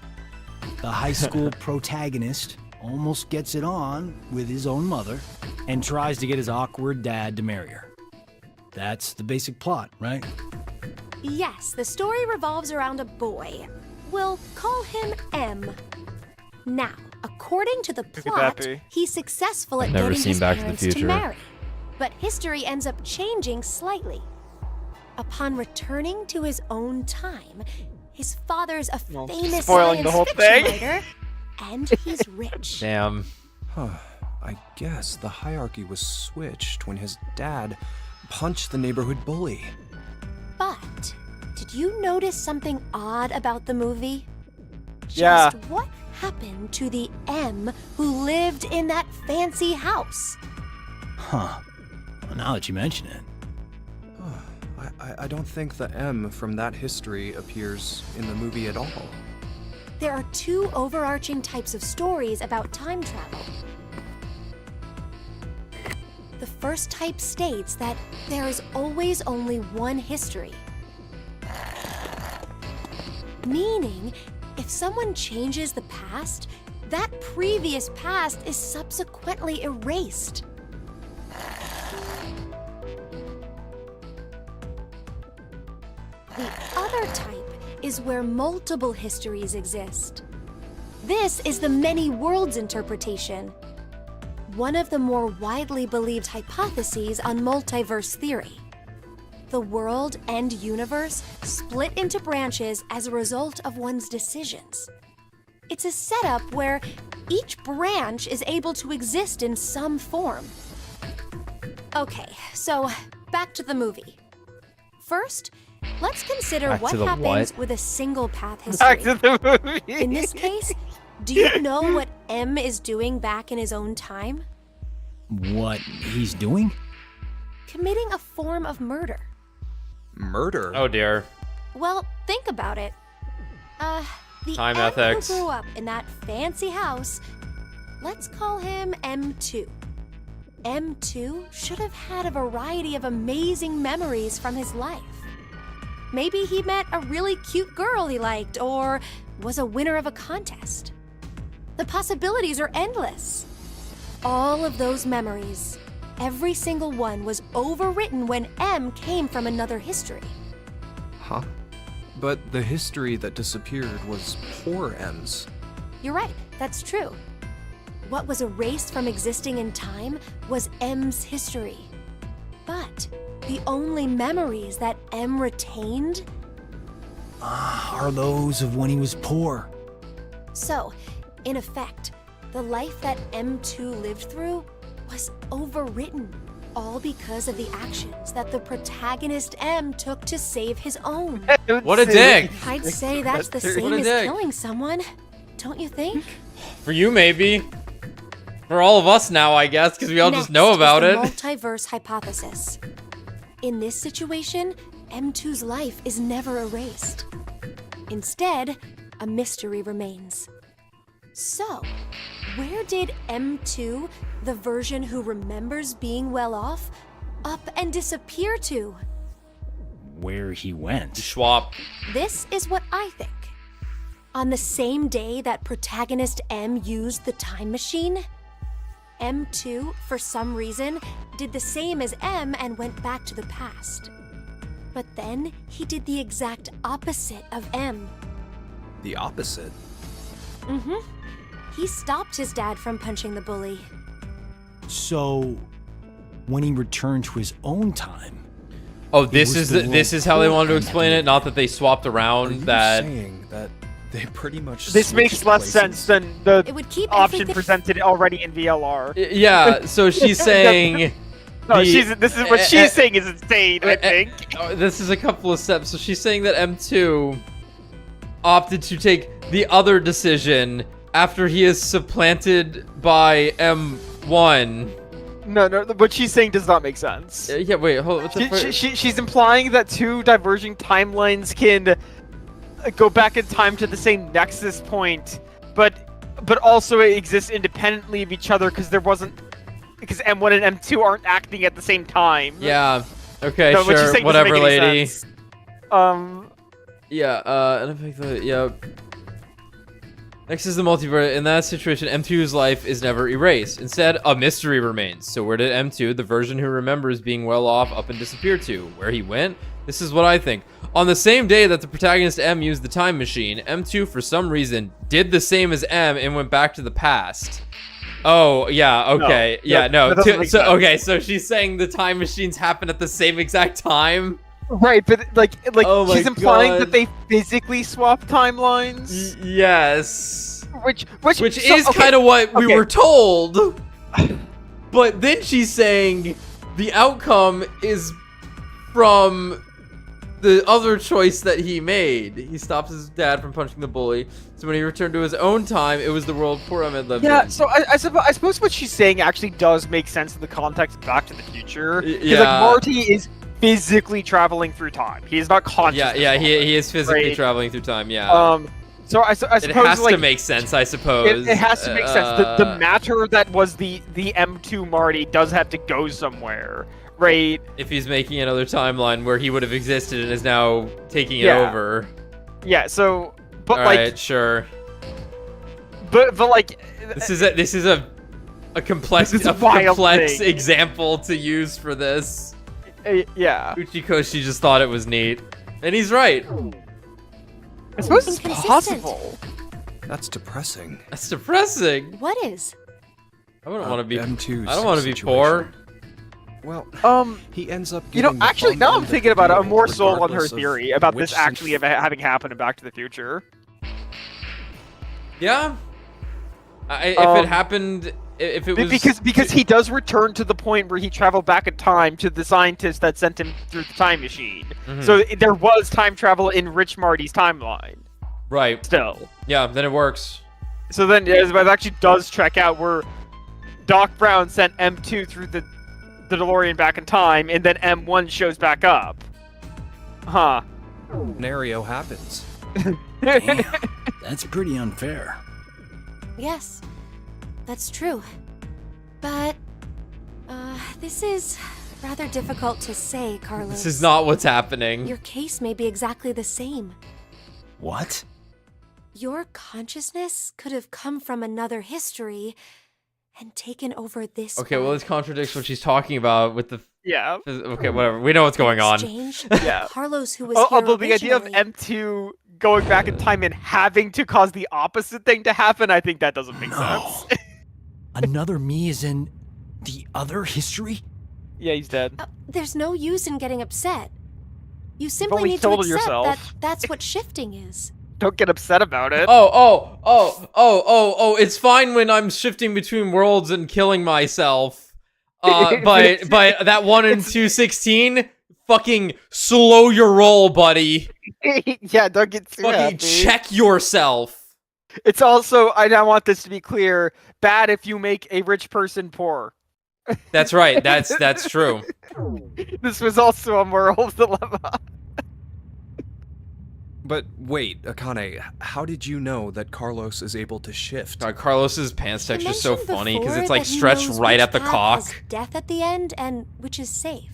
The high school protagonist almost gets it on with his own mother and tries to get his awkward dad to marry her. That's the basic plot, right? Yes, the story revolves around a boy. We'll call him M. Now, according to the Who could plot, that be? he's successful at Never getting seen his Back to the parents to Future. marry. But history ends up changing slightly. Upon returning to his own time, his father's a Well, famous spoiling the science whole fiction thing. writer, and he's rich. Damn. Huh. I guess the hierarchy was switched when his dad punched the neighborhood bully. But did you notice something odd about the movie? Yeah. Just what happened to the M who lived in that fancy house? Huh. Well, now that you mention it. I don't think the M from that history appears in the movie at all. There are two overarching types of stories about time travel. The first type states that there is always only one history. Meaning, if someone changes the past, that previous past is subsequently erased. The other type is where multiple histories exist. This is the many worlds interpretation, one of the more widely believed hypotheses on multiverse theory. The world and universe split into branches as a result of one's decisions. It's a setup where each branch is able to exist in some form. Okay, so back to the movie. First, Let's consider Back what to the happens what? with a single path history. Back to the movie. In this case, do you know what M is doing back in his own time? What he's doing? Committing a form of murder. Murder? Oh dear. Well, think about it. The Time M ethics. who grew up in that fancy house, let's call him M2. M2 should have had a variety of amazing memories from his life. Maybe he met a really cute girl he liked, or was a winner of a contest. The possibilities are endless. All of those memories, every single one was overwritten when M came from another history. Huh? But the history that disappeared was poor M's. You're right, that's true. What was erased from existing in time was M's history. But the only memories that M retained Are those of when he was poor. So, in effect, the life that M2 lived through was overwritten, all because of the actions that the protagonist M took to save his own. What a dick! I'd say that's the What same a as dick. killing someone, don't you think? For you, maybe. For all of us now, I guess, because we all just know Next about is it. the multiverse hypothesis. In this situation, M2's life is never erased. Instead, a mystery remains. So, where did M2, the version who remembers being well off, up and disappear to? Where he went. Schwab. This is what I think. On the same day that protagonist M used the time machine, M2, for some reason, did the same as M and went back to the past. But then he did the exact opposite of M. The opposite? Mm-hmm. He stopped his dad from punching the bully. So, when he returned to his own time. Oh, this was is the this world is how they wanted to poor explain it. Not that they swapped around. Are you That saying that they pretty much This makes switched less places? sense than the It would keep option everything- presented already in VLR. Yeah, so she's saying. No, the- this is what she's saying is insane, I think. This is a couple of steps. So she's saying that M2 opted to take the other decision after he is supplanted by M1. No, what she's saying does not make sense. Yeah, wait, hold on. She's implying that two diverging timelines can go back in time to the same nexus point, but also exist independently of each other because M1 and M2 aren't acting at the same time. Yeah. Okay, No, what she's sure. saying doesn't Whatever, make any lady. sense. Yeah, and I think that, yeah. Next is the multiverse. In that situation, M2's life is never erased. Instead, a mystery remains. So where did M2, the version who remembers being well off, up and disappear to? Where he went? This is what I think. On the same day that the protagonist M used the time machine, M2, for some reason, did the same as M and went back to the past. Oh, yeah, okay. that doesn't make sense. Okay, so she's saying the time machines happen at the same exact time? Right, but like Oh my she's implying God. that they physically swap timelines. Yes. Which is kind of what we were told. But then she's saying the outcome is from the other choice that he made. He stops his dad from punching the bully. So when he returned to his own time, it was the world poor Emmett lived Yeah, in. so I suppose what she's saying actually does make sense in the context of Back to the Future. Because Yeah. like Marty is physically traveling through time. He is not conscious. Yeah, he is physically right? traveling through time, yeah. So I suppose it has like, to make sense, I suppose. It has to make sense. The matter that was the M2 Marty does have to go somewhere, right? If he's making another timeline where he would have existed and is now taking it Yeah. over. Yeah. So, but All like, right, sure. but like, This is a complex This is a wild thing. example to use for this. Yeah. Uchikoshi just thought it was neat, and he's right. I suppose it's Inconsistent. possible. That's depressing. That's depressing. What is? I wouldn't want to be. M2's I don't want to be situation. poor. Well, he ends up. You know, getting the actually, bump now I'm end of thinking the about it. I'm deal, more sold on her regardless of theory about which this actually having happened in Back to the Future. Yeah. If it happened if it was because he does return to the point where he traveled back in time to the scientist that sent him through the time machine. So there was time travel in Rich Marty's timeline. Right. Still. Yeah, then it works. So then it actually does check out where Doc Brown sent M2 through the DeLorean back in time, and then M1 shows back up. Huh. Scenario happens. Damn, that's pretty unfair. Yes, that's true. But, this is rather difficult to say, Carlos. This is not what's happening. Your case may be exactly the same. What? Your consciousness could have come from another history and taken over this Okay, well, this contradicts what she's talking about with the... Yeah. Okay, whatever. We know what's going on. Yeah. Carlos, who was Although here the idea of originally- M2 going back in time and having to cause the opposite thing to happen, I think that doesn't make sense. Another me is in the other history? Yeah, he's dead. There's no use in getting upset. You simply only need to told accept yourself. that that's what shifting is. Don't get upset about it. Oh, it's fine when I'm shifting between worlds and killing myself. But that 1 and 216, fucking slow your roll, buddy. Yeah, don't get too Fucking happy. check yourself. It's also, I want this to be clear, bad if you make a rich person poor. That's right. That's true. This was also a moral dilemma. But wait, Akane, how did you know that Carlos is able to shift? God, Carlos's pants texture is so mentioned funny because before it's like that he stretched knows right which at the path cock. has death at the end, and which is safe.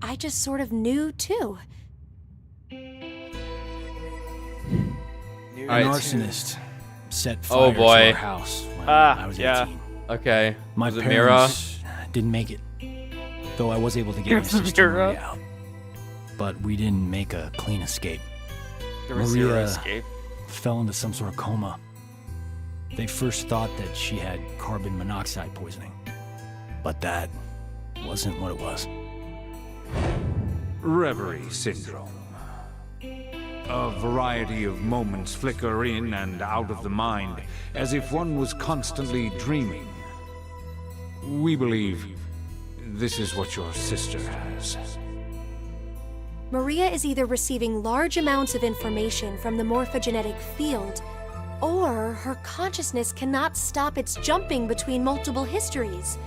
I just sort of knew too. An Alright. arsonist set fire to boy. our house when I was 18. Okay. My Was it Mira? parents didn't make it, though I was able to get my Here's sister Mira. Maria out. But we didn't make a clean escape. There was zero Maria escape. fell into some sort of coma. They first thought that she had carbon monoxide poisoning, but that wasn't what it was. Reverie syndrome. A variety of moments flicker in and out of the mind, as if one was constantly dreaming. We believe this is what your sister has. Maria is either receiving large amounts of information from the morphogenetic field, or her consciousness cannot stop its jumping between multiple histories.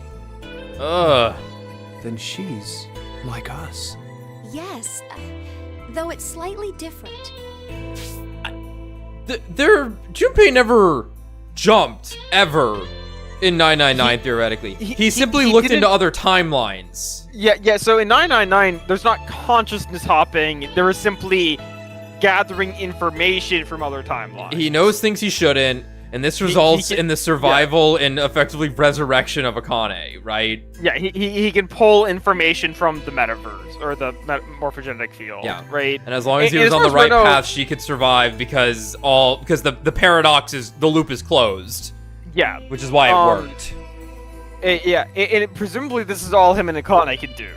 Ugh. Then she's like us. Yes, though it's slightly different. Junpei never jumped ever in 999 theoretically. He simply looked into other timelines. Yeah, so in 999, there's not consciousness hopping, there is simply gathering information from other timelines. He knows things he shouldn't, and this results in the survival and effectively resurrection of Akane, right? Yeah, he can pull information from the metaverse, or the morphogenetic field, Yeah. right? And as long as he And was as on far the as we right know- path, she could survive because the paradox is the loop is closed. Yeah. Which is why it worked. And presumably this is all him and Akane can do,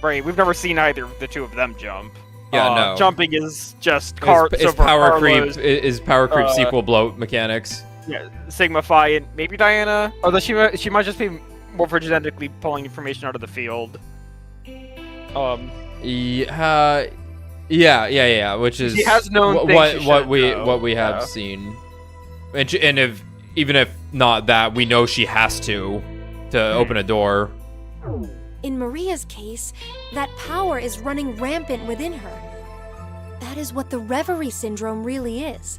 right? We've never seen either of the two of them jump. Yeah, no. Jumping is just Is power Carlos, creep is power creep uh, sequel bloat mechanics. Yeah, Sigma Phi and maybe Diana. Although she might just be morphogenetically pulling information out of the field. Yeah, which is She has known things she what shouldn't know. we have Yeah. seen, and even if not that, we know she has to open a door. In Maria's case, that power is running rampant within her. That is what the reverie syndrome really is.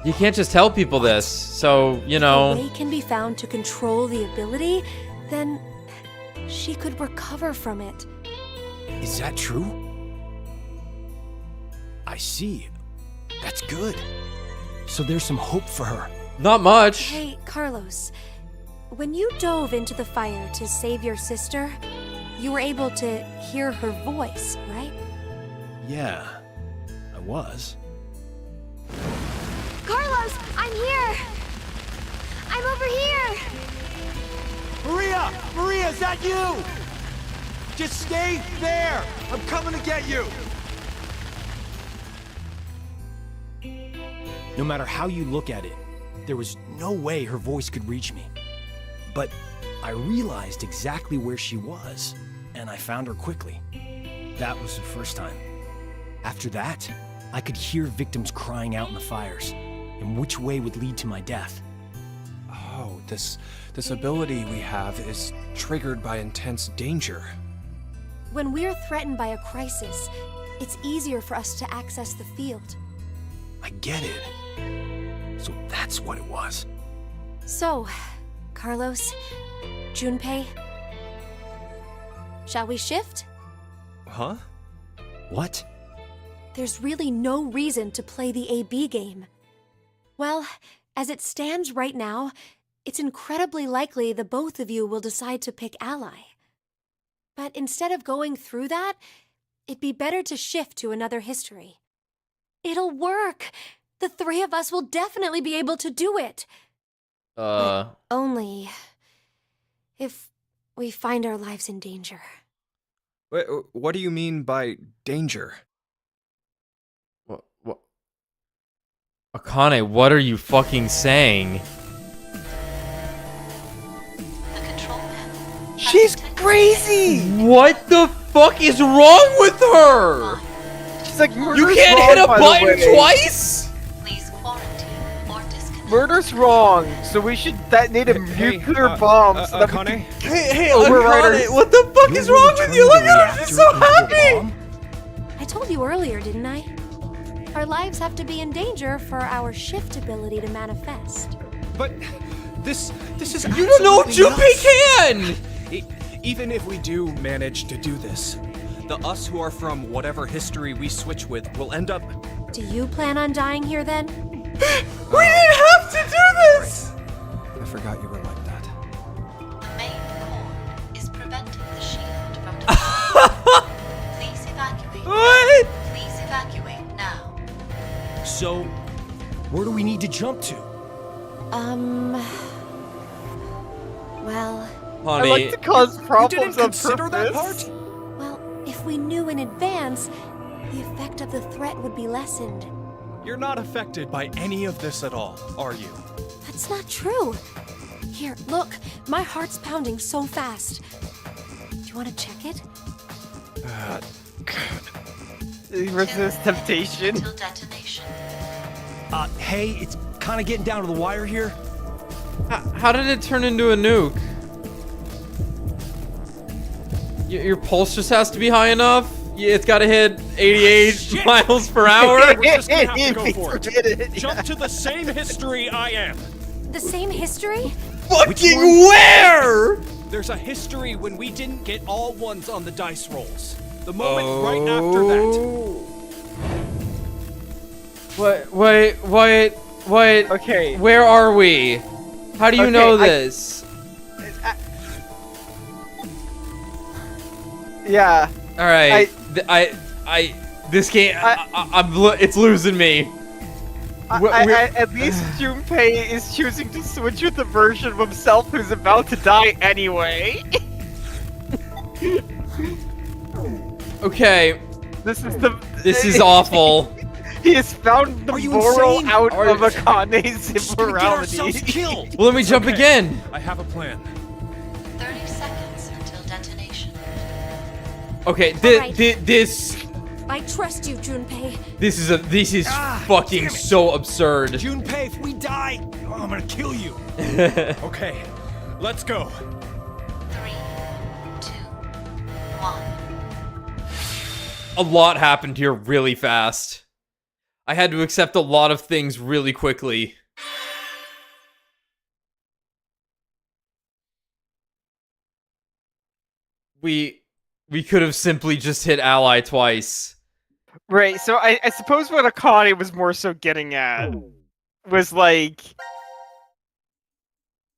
You can't just tell people this, so you If a know. way can be found to control the ability, then she could recover from it. Is that true? I see. That's good. So there's some hope for her. Not much. Hey, Carlos. When you dove into the fire to save your sister, you were able to hear her voice, right? Yeah, I was. Carlos, I'm here! I'm over here! Maria! Maria, is that you? Just stay there! I'm coming to get you! No matter how you look at it, there was no way her voice could reach me. But I realized exactly where she was, and I found her quickly. That was the first time. After that, I could hear victims crying out in the fires, and which way would lead to my death. Oh, this ability we have is triggered by intense danger. When we're threatened by a crisis, it's easier for us to access the field. I get it. So that's what it was. So, Carlos, Junpei, shall we shift? Huh? What? There's really no reason to play the AB game. Well, as it stands right now, it's incredibly likely the both of you will decide to pick ally. But instead of going through that, it'd be better to shift to another history. It'll work! The three of us will definitely be able to do it! But only if we find our lives in danger. Wait, what do you mean by danger? What? Akane, what are you fucking saying? She's crazy! What the fuck is wrong with her? She's like, you can't hit a button twice? Murder's wrong, so we should detonate a nuclear bomb so that we can Hey, override Akane, what the fuck is wrong with you? Look at her, she's so happy! I told you earlier, didn't I? Our lives have to be in danger for our shift ability to manifest. But this is You don't know if Junpei can! Even if we do manage to do this, the us who are from whatever history we switch with will end up... Do you plan on dying here then? We didn't have to do this! I forgot you were like that. The main core is preventing the shield from deploying. Please evacuate. What? Please evacuate now. So, where do we need to jump to? Well... Honey, I like to cause problems you didn't on consider that purpose. part? Well, if we knew in advance, the effect of the threat would be lessened. You're not affected by any of this at all, are you? That's not true. Here, look. My heart's pounding so fast. Do you want to check it? Resist temptation. Till detonation. Hey, it's kind of getting down to the wire here. How did it turn into a nuke? Your pulse just has to be high enough? Yeah, it's gotta hit 88 miles per hour? We're just gonna have to go for it. Jump to the same history I am. The same history? Fucking where? There's a history when we didn't get all ones on the dice rolls. The moment right after that. Wait. Okay. Where are we? How do you know this? Yeah. All right. This game. It's losing me. At least Junpei is choosing to switch with the version of himself who's about to die anyway. Okay. This is awful. He has found the moral out of Akane's immorality. Well, let me jump again. I have a plan. 30 seconds until detonation. Okay, this. I trust you, Junpei. This is fucking so absurd. Junpei, if we die, I'm gonna kill you. Okay, let's go. 3, 2, 1. A lot happened here really fast. I had to accept a lot of things really quickly. We could have simply just hit ally twice. Right, so I suppose what Akane was more so getting at was like...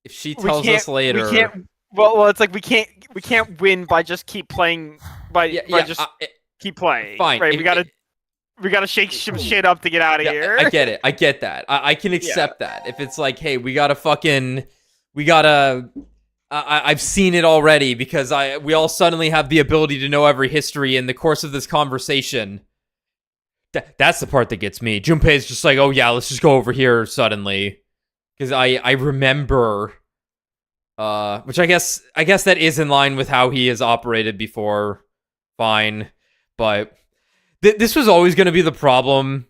If she tells us later... We can't... Well, it's like we can't win by just keep playing... keep playing. Fine. Right, we gotta shake some shit up to get out of here. I get it. I get that. I can accept that. If it's like, hey, I've seen it already because we all suddenly have the ability to know every history in the course of this conversation. That's the part that gets me. Junpei's just like, oh yeah, let's just go over here suddenly. Because I remember Which I guess that is in line with how he has operated before. Fine, but this was always going to be the problem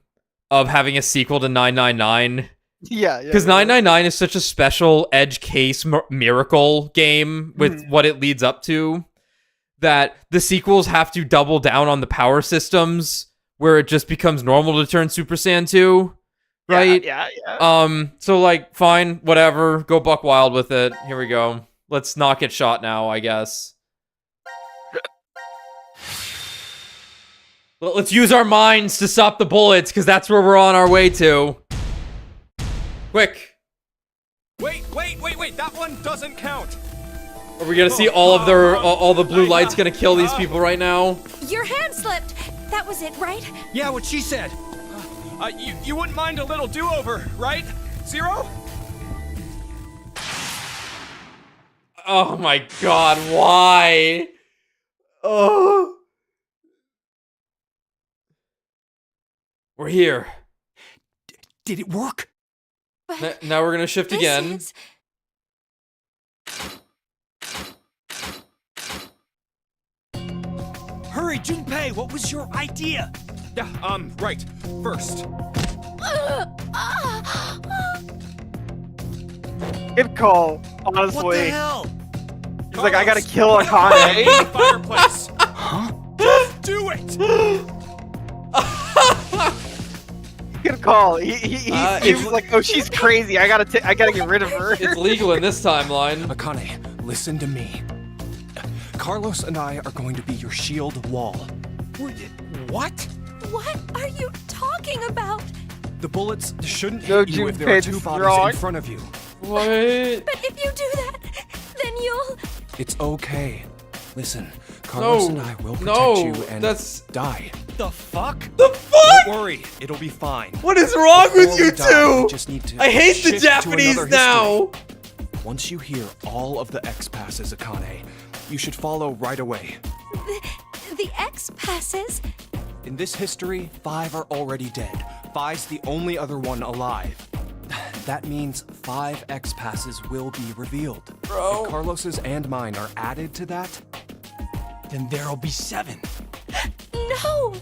of having a sequel to 999. Yeah, Because 999 is such a special edge case miracle game with what it leads up to, that the sequels have to double down on the power systems where it just becomes normal to turn Super Saiyan 2, right? Yeah. So like, fine, whatever, go buck wild with it. Here we go. Let's not get shot now, I guess. Let's use our minds to stop the bullets, because that's where we're on our way to. Quick. Wait, that one doesn't count. Are we gonna see all of their all the blue lights gonna kill these people right now? Your hand slipped. That was it, right? Yeah, what she said. You wouldn't mind a little do-over, right? Zero? Oh my god, why? Oh. We're here. Did it work? Now we're gonna shift again. Hurry, Junpei, what was your idea? Yeah, right. First. Good call, honestly. What the hell? He's like, I gotta kill Akane. Fireplace. Huh? Just do it. Good call. He was like, oh, she's crazy. I gotta get rid of her. It's legal in this timeline. Akane, listen to me. Carlos and I are going to be your shield wall. What? What are you talking about? The bullets shouldn't No, hit you if there are two bodies wrong. in front of you. What? But if you do that, then you'll... It's okay. Listen, Carlos and I will protect you and die. The fuck? The fuck? Don't worry, it'll be fine. What is wrong with Before you we die, we two? just need to I hate the shift to Japanese another now. history. Once you hear all of the X passes, Akane, you should follow right away. The X passes? In this history, 5 are already dead. 5's the only other one alive. That means 5 X passes will be revealed. Bro. If Carlos's and mine are added to that, then there'll be 7. No!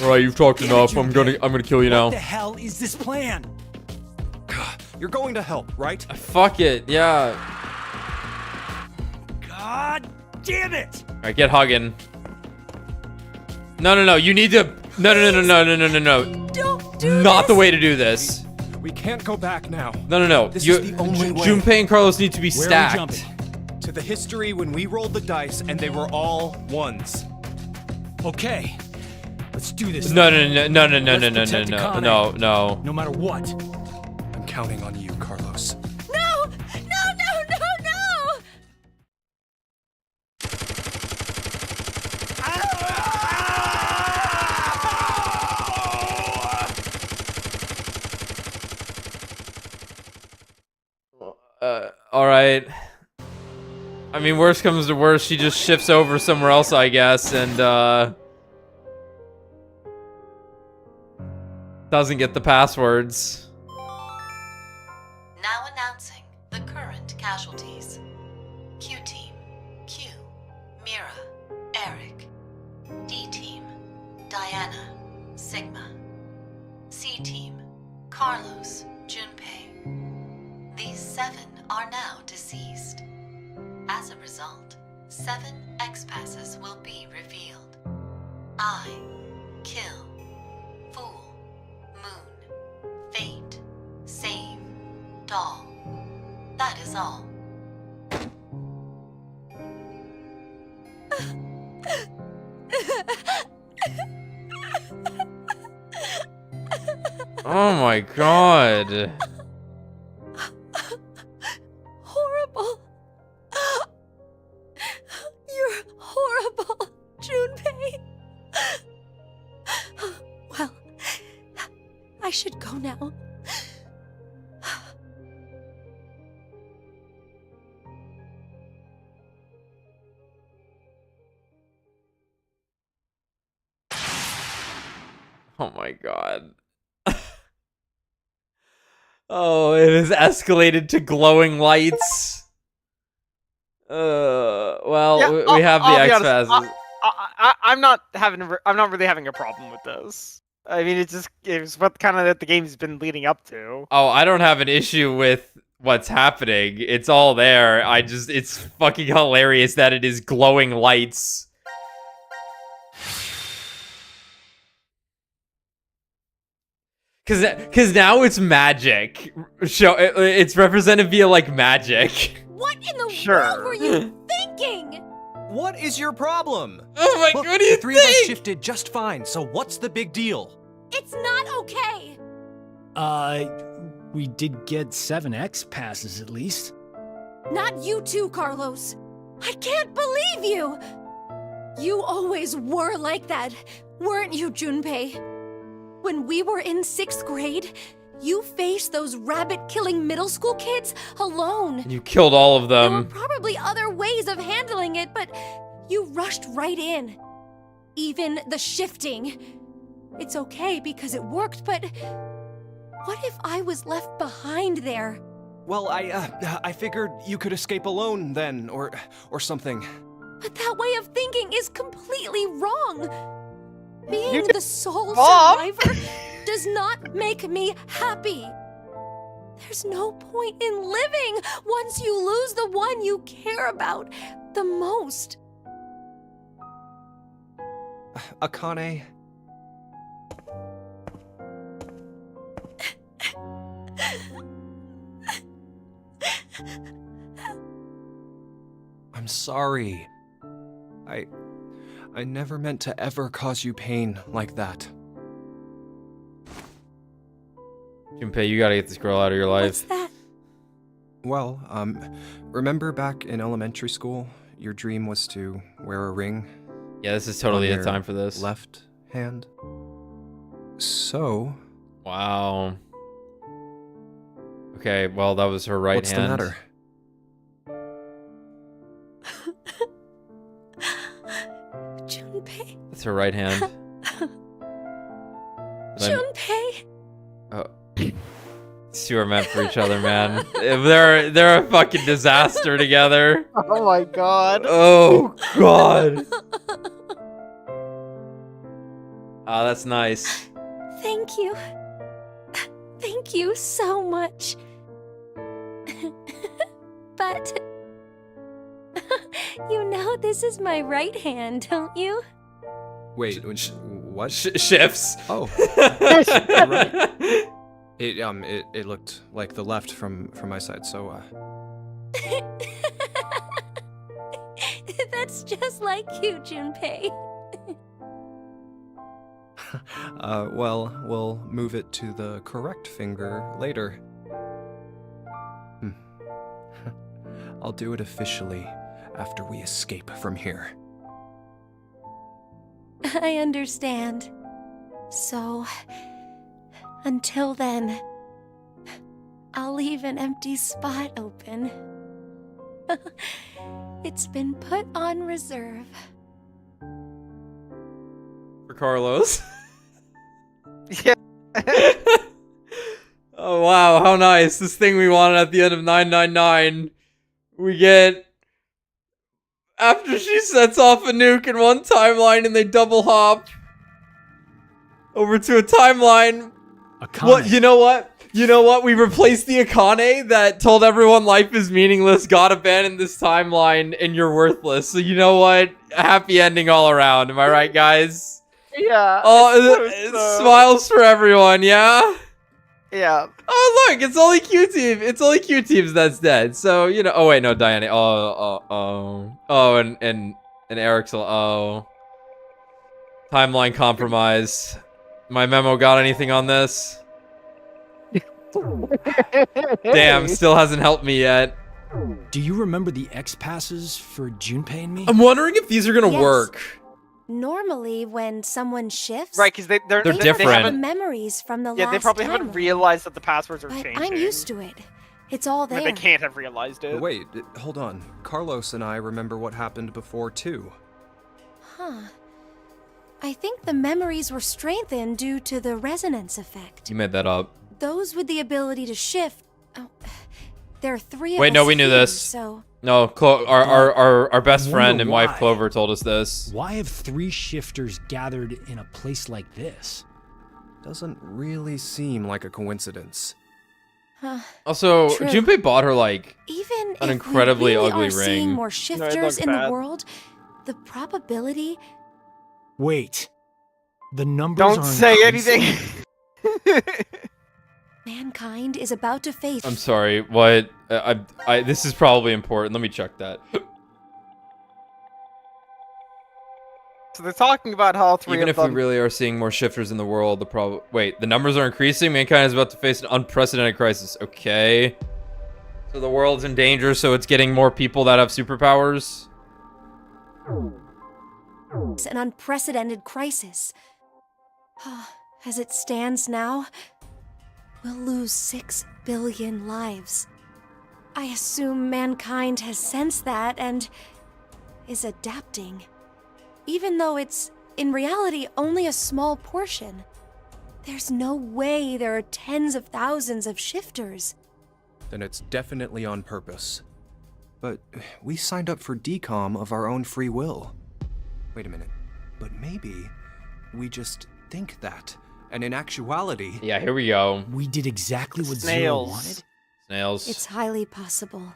Alright, you've talked enough. I'm gonna kill you now. What the hell is this plan? you're going to help, right? Fuck it, yeah. God damn it! Alright, get hugging. No, you need to... No. Don't do Not this. the way to do this. We can't go back now. No. This is the only way. Junpei and Carlos need to be Where stacked. are we jumping? To the history when we rolled the dice and they were all ones. Okay, let's do this. No. Let's protect Akane, No. No matter what. I'm counting on you, Carlos. No! Alright. I mean, worst comes to worst, she just shifts over somewhere else, I guess, and, doesn't get the passwords. Now announcing the current casualties. Q-Team, Q, Mira, Eric. D-Team, Diana, Sigma. C-Team, Carlos, Junpei. These 7 are now deceased. As a result, 7 X-passes will be revealed. I, Kill, Fool, Moon, Fate, Save, Doll. That is all. Oh my god. Horrible. You're horrible, Junpei. Well, I should go now. Oh my god. Oh, it has escalated to glowing lights. Well, Yeah, we have the I'll be X honest, passes. I'm not really having a problem with this. I mean, it's what kind of the game's been leading up to. Oh, I don't have an issue with what's happening. It's all there. It's fucking hilarious that it is glowing lights. Cause now it's magic. It's represented via like magic. What in the Sure. world were you thinking? What is your problem? Oh my, Look, what do you the three of us think? shifted just fine, so what's the big deal? It's not okay. We did get 7X passes at least. Not you too, Carlos. I can't believe you. You always were like that, weren't you, Junpei? When we were in 6th grade, you faced those rabbit-killing middle school kids alone. You killed all of There were them. probably other ways of handling it, but you rushed right in. Even the shifting. It's okay because it worked, but what if I was left behind there? Well, I figured you could escape alone then, or something. But that way of thinking is completely wrong. Being the sole Mom? survivor does not make me happy. There's no point in living once you lose the one you care about the most. Akane. I'm sorry. I never meant to ever cause you pain like that. Junpei, you gotta get this girl out of your life. What's that? Well, remember back in elementary school, your dream was to wear a ring? Yeah, this is totally on the your time for this. Left hand. So. Wow. Okay, well, that was her right What's hand. the matter? Junpei. That's her right hand. Junpei. Oh. These two are meant for each other, man. They're a fucking disaster together. Oh my god. Oh god. Oh, that's nice. Thank you. Thank you so much. But you know this is my right hand, don't you? Wait, what? Shifts. Oh. Right. It looked like the left from my side, so That's just like you, Junpei. well, we'll move it to the correct finger later. I'll do it officially after we escape from here. I understand. So, until then, I'll leave an empty spot open. It's been put on reserve. For Carlos. Yeah. Oh wow, how nice. This thing we wanted at the end of 999. We get after she sets off a nuke in one timeline and they double hop over to a timeline. Akane. What, you know what? You know what? We replaced the Akane that told everyone life is meaningless, God abandoned this timeline, and you're worthless. So you know what? A happy ending all around. Am I right, guys? Yeah. Oh, smiles for everyone, yeah? Yeah. Oh, look, it's only Q-Team. It's only Q-Teams that's dead. So, you know. Oh, wait, no, Diana. Oh, and Eric's. Oh. Timeline compromise. My memo got anything on this? Damn, still hasn't helped me yet. Do you remember the X passes for Junpei and me? I'm wondering if these are gonna Yes. work. Normally, when someone shifts, Right, because they're They're they different. have memories from the Yeah, last they probably time. haven't realized that the passwords are But changing. I'm used to it. It's all But there. they can't have realized it. But wait, hold on. Carlos and I remember what happened before, too. Huh. I think the memories were strengthened due to the resonance effect. You made that up. Those with the ability to shift. Oh, there are 3 of us. Wait, no, we knew here, this. So No, our best friend and wife why. Clover told us this. Why have 3 shifters gathered in a place like this? Doesn't really seem like a coincidence. Also, True. Junpei bought her like even an if incredibly we really ugly are seeing ring. more shifters in the world, the probability. Wait. The numbers Don't are say increasing? anything. Mankind is about to face. I'm sorry. What? This is probably important. Let me check that. So they're talking about how 3 Even of if them. we really are seeing more shifters in the world, the numbers are increasing. Mankind is about to face an unprecedented crisis. Okay. So the world's in danger, so it's getting more people that have superpowers. It's an unprecedented crisis. As it stands now, we'll lose 6 billion lives. I assume mankind has sensed that and is adapting. Even though it's, in reality, only a small portion. There's no way there are tens of thousands of shifters. Then it's definitely on purpose. But we signed up for decom of our own free will. Wait a minute. But maybe we just think that. And in actuality... Yeah, here we go. We did exactly what Zero Snails. wanted? Snails. It's highly possible.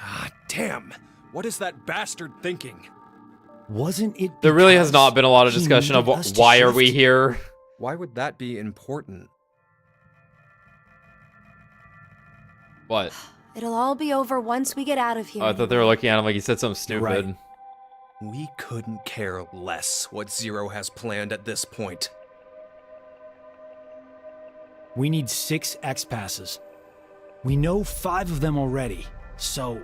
Ah, damn! What is that bastard thinking? Wasn't it? There really has not been a lot of he discussion of needed us to why are we shift? here. Why would that be important? What? It'll all be over once we get out of here. Oh, I thought they were looking at him like he said something stupid. Right. We couldn't care less what Zero has planned at this point. We need 6 X-Passes. We know 5 of them already, so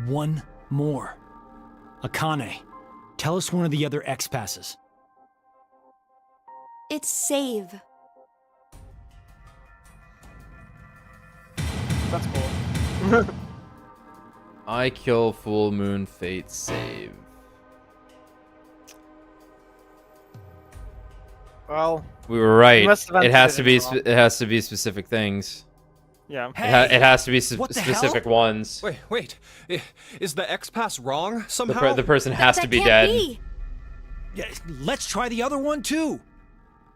1 more. Akane, tell us one of the other X-Passes. It's save. That's cool. I kill full moon fate save. Well, We were right. must have It has to entered be. it wrong. It has to be specific things. Yeah. It has to be what the specific hell? ones. Wait. Is the X-Pass wrong somehow? The person has That to be can't dead. be. Yeah, let's try the other one too.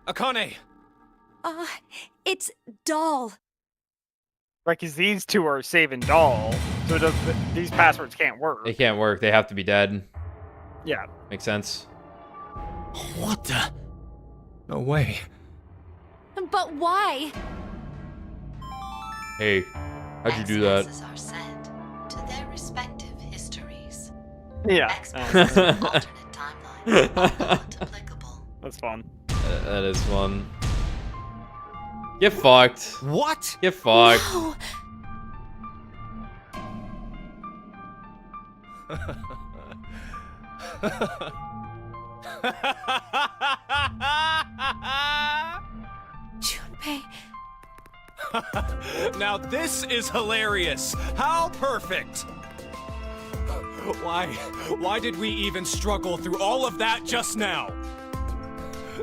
Akane! It's doll. Right, because these 2 are saving doll, so these passwords can't work. They can't work. They have to be dead. Yeah. Makes sense. What the? No way. But why? Hey, how'd you do that? X-passes are sent to their respective histories. Yeah. X-passes in alternate timelines are not applicable. That's fun. That is fun. Get fucked. What? Get fucked. No. Junpei. Now this is hilarious! How perfect! Why did we even struggle through all of that just now?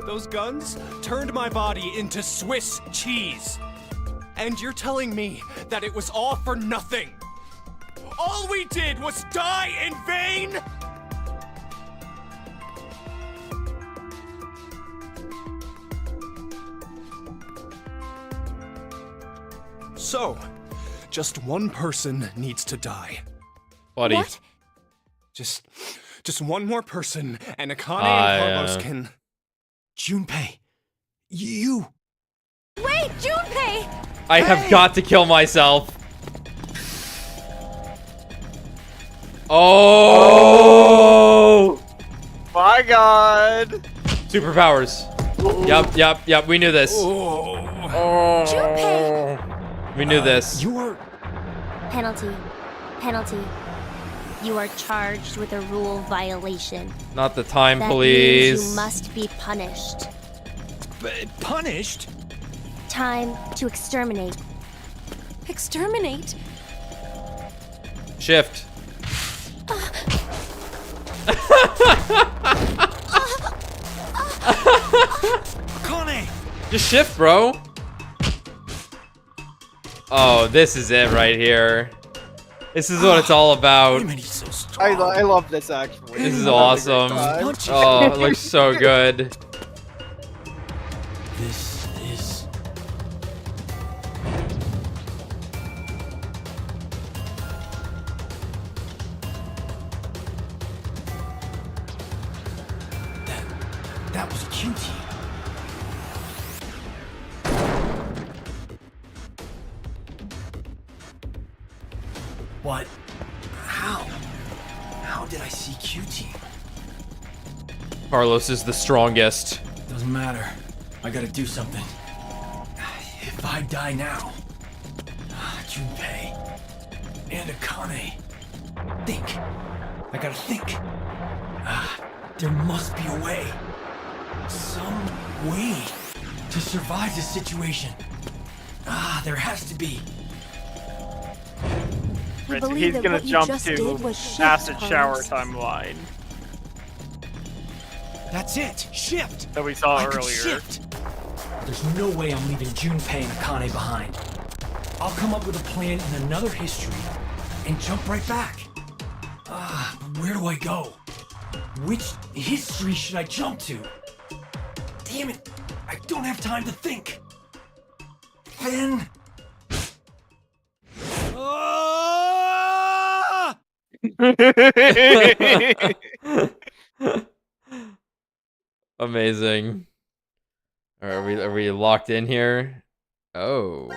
Those guns turned my body into Swiss cheese. And you're telling me that it was all for nothing? All we did was die in vain? So, just one person needs to die. Buddy. What? Just one more person, and Akane and Carlos can... Junpei, you. Wait, Junpei! I have got to kill myself. Oh! My God! Superpowers. Yep. We knew this. Junpei! We knew this. You're. Penalty. You are charged with a rule violation. Not the time That police. means you must be punished. Punished? Time to exterminate. Exterminate? Shift. Just shift, bro. Oh, this is it right here. This is what it's all about. I love this actually. This is awesome. Oh, it looks so good. This is... That was a Q team. What? How? How did I see Q team? Carlos is the strongest. Doesn't matter. I gotta do something. If I die now, Junpei and Akane. Think. I gotta think. There must be a way. Some way to survive this situation. There has to be. Right, so he's gonna jump to acid shower timeline. That's it. Shift. That we saw I could earlier. shift. There's no way I'm leaving Junpei and Akane behind. I'll come up with a plan in another history and jump right back. Where do I go? Which history should I jump to? Damn it! I don't have time to think. Then... Amazing. Are we locked in here? Oh.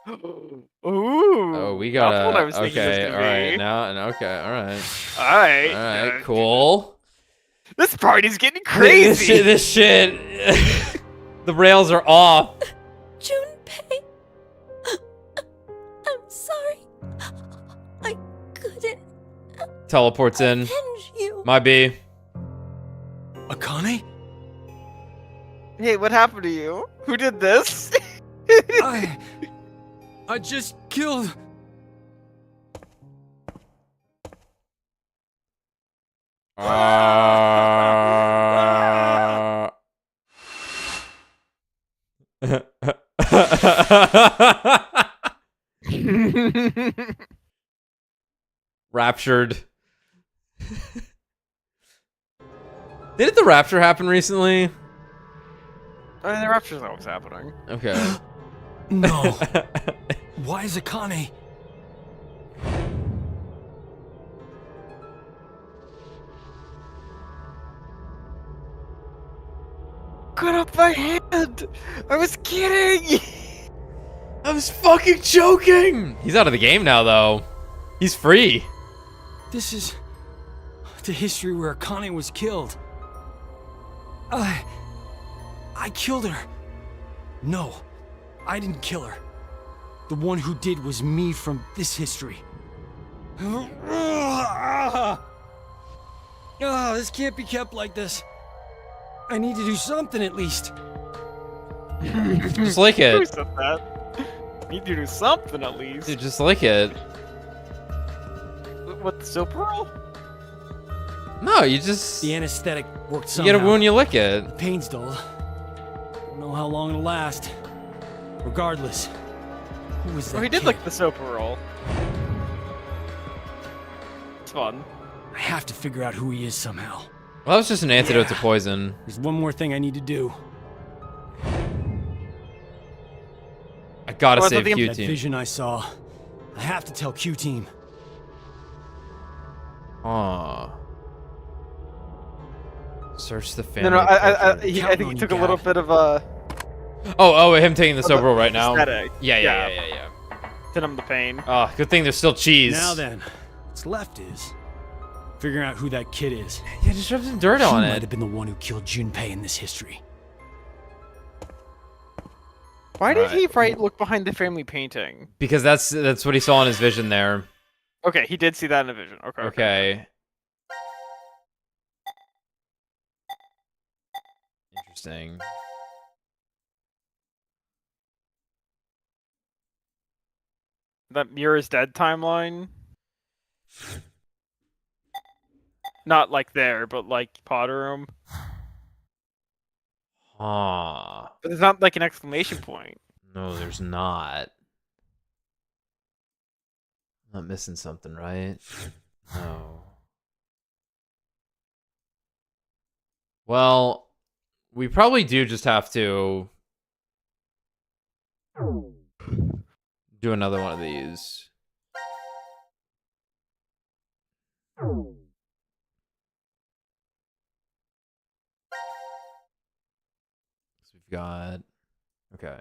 Ooh. Oh, we gotta. That's what I was thinking it was Okay. gonna All right. be. Now. Okay. All right. Alright. All right. Cool. This party's getting crazy. This shit. The rails are off. Junpei, I'm sorry. I couldn't Teleports in. avenge you. My B. Akane? Hey, what happened to you? Who did this? I just killed... Raptured. Didn't the rapture happen recently? I mean, the rapture's always happening. Okay. No. Why is Akane... Cut off my hand! I was kidding! I was fucking joking! He's out of the game now, though. He's free. This is... the history where Akane was killed. I killed her. No, I didn't kill her. The one who did was me from this history. This can't be kept like this. I need to do something at least. Just like it. Who said that? Need to do something at least. Dude, just like it. What, the soap pearl? No, you just... The anesthetic worked You somehow. get a wound, you lick it. The pain's dull. Don't know how long it'll last. Regardless. Who was that Oh, he did kid? like the soap pearl. It's fun. I have to figure out who he is somehow. Well, that was just an antidote to poison. There's one more thing I need to do. I gotta save That Q-Team. vision I saw. I have to tell Q-Team. Aw. Search the family. No, I Counting think on he you, took a little Gab. bit of a... Oh, him taking the soap roll right now? aesthetic. Yeah. Did him the pain. Oh, good thing there's still cheese. Now then, what's left is figuring out who that kid is. Yeah, just rub some dirt on He it. might have been the one who killed Junpei in this history. Why did he look behind the family painting? Because that's what he saw in his vision there. Okay, he did see that in a vision. Okay. Interesting. That Mira's dead timeline? Not like there, but like Potter room. Ah. But there's not like an exclamation point. No, there's not. I'm not missing something, right? No. Well, we probably do just have to do another one of these. So we've got... Okay.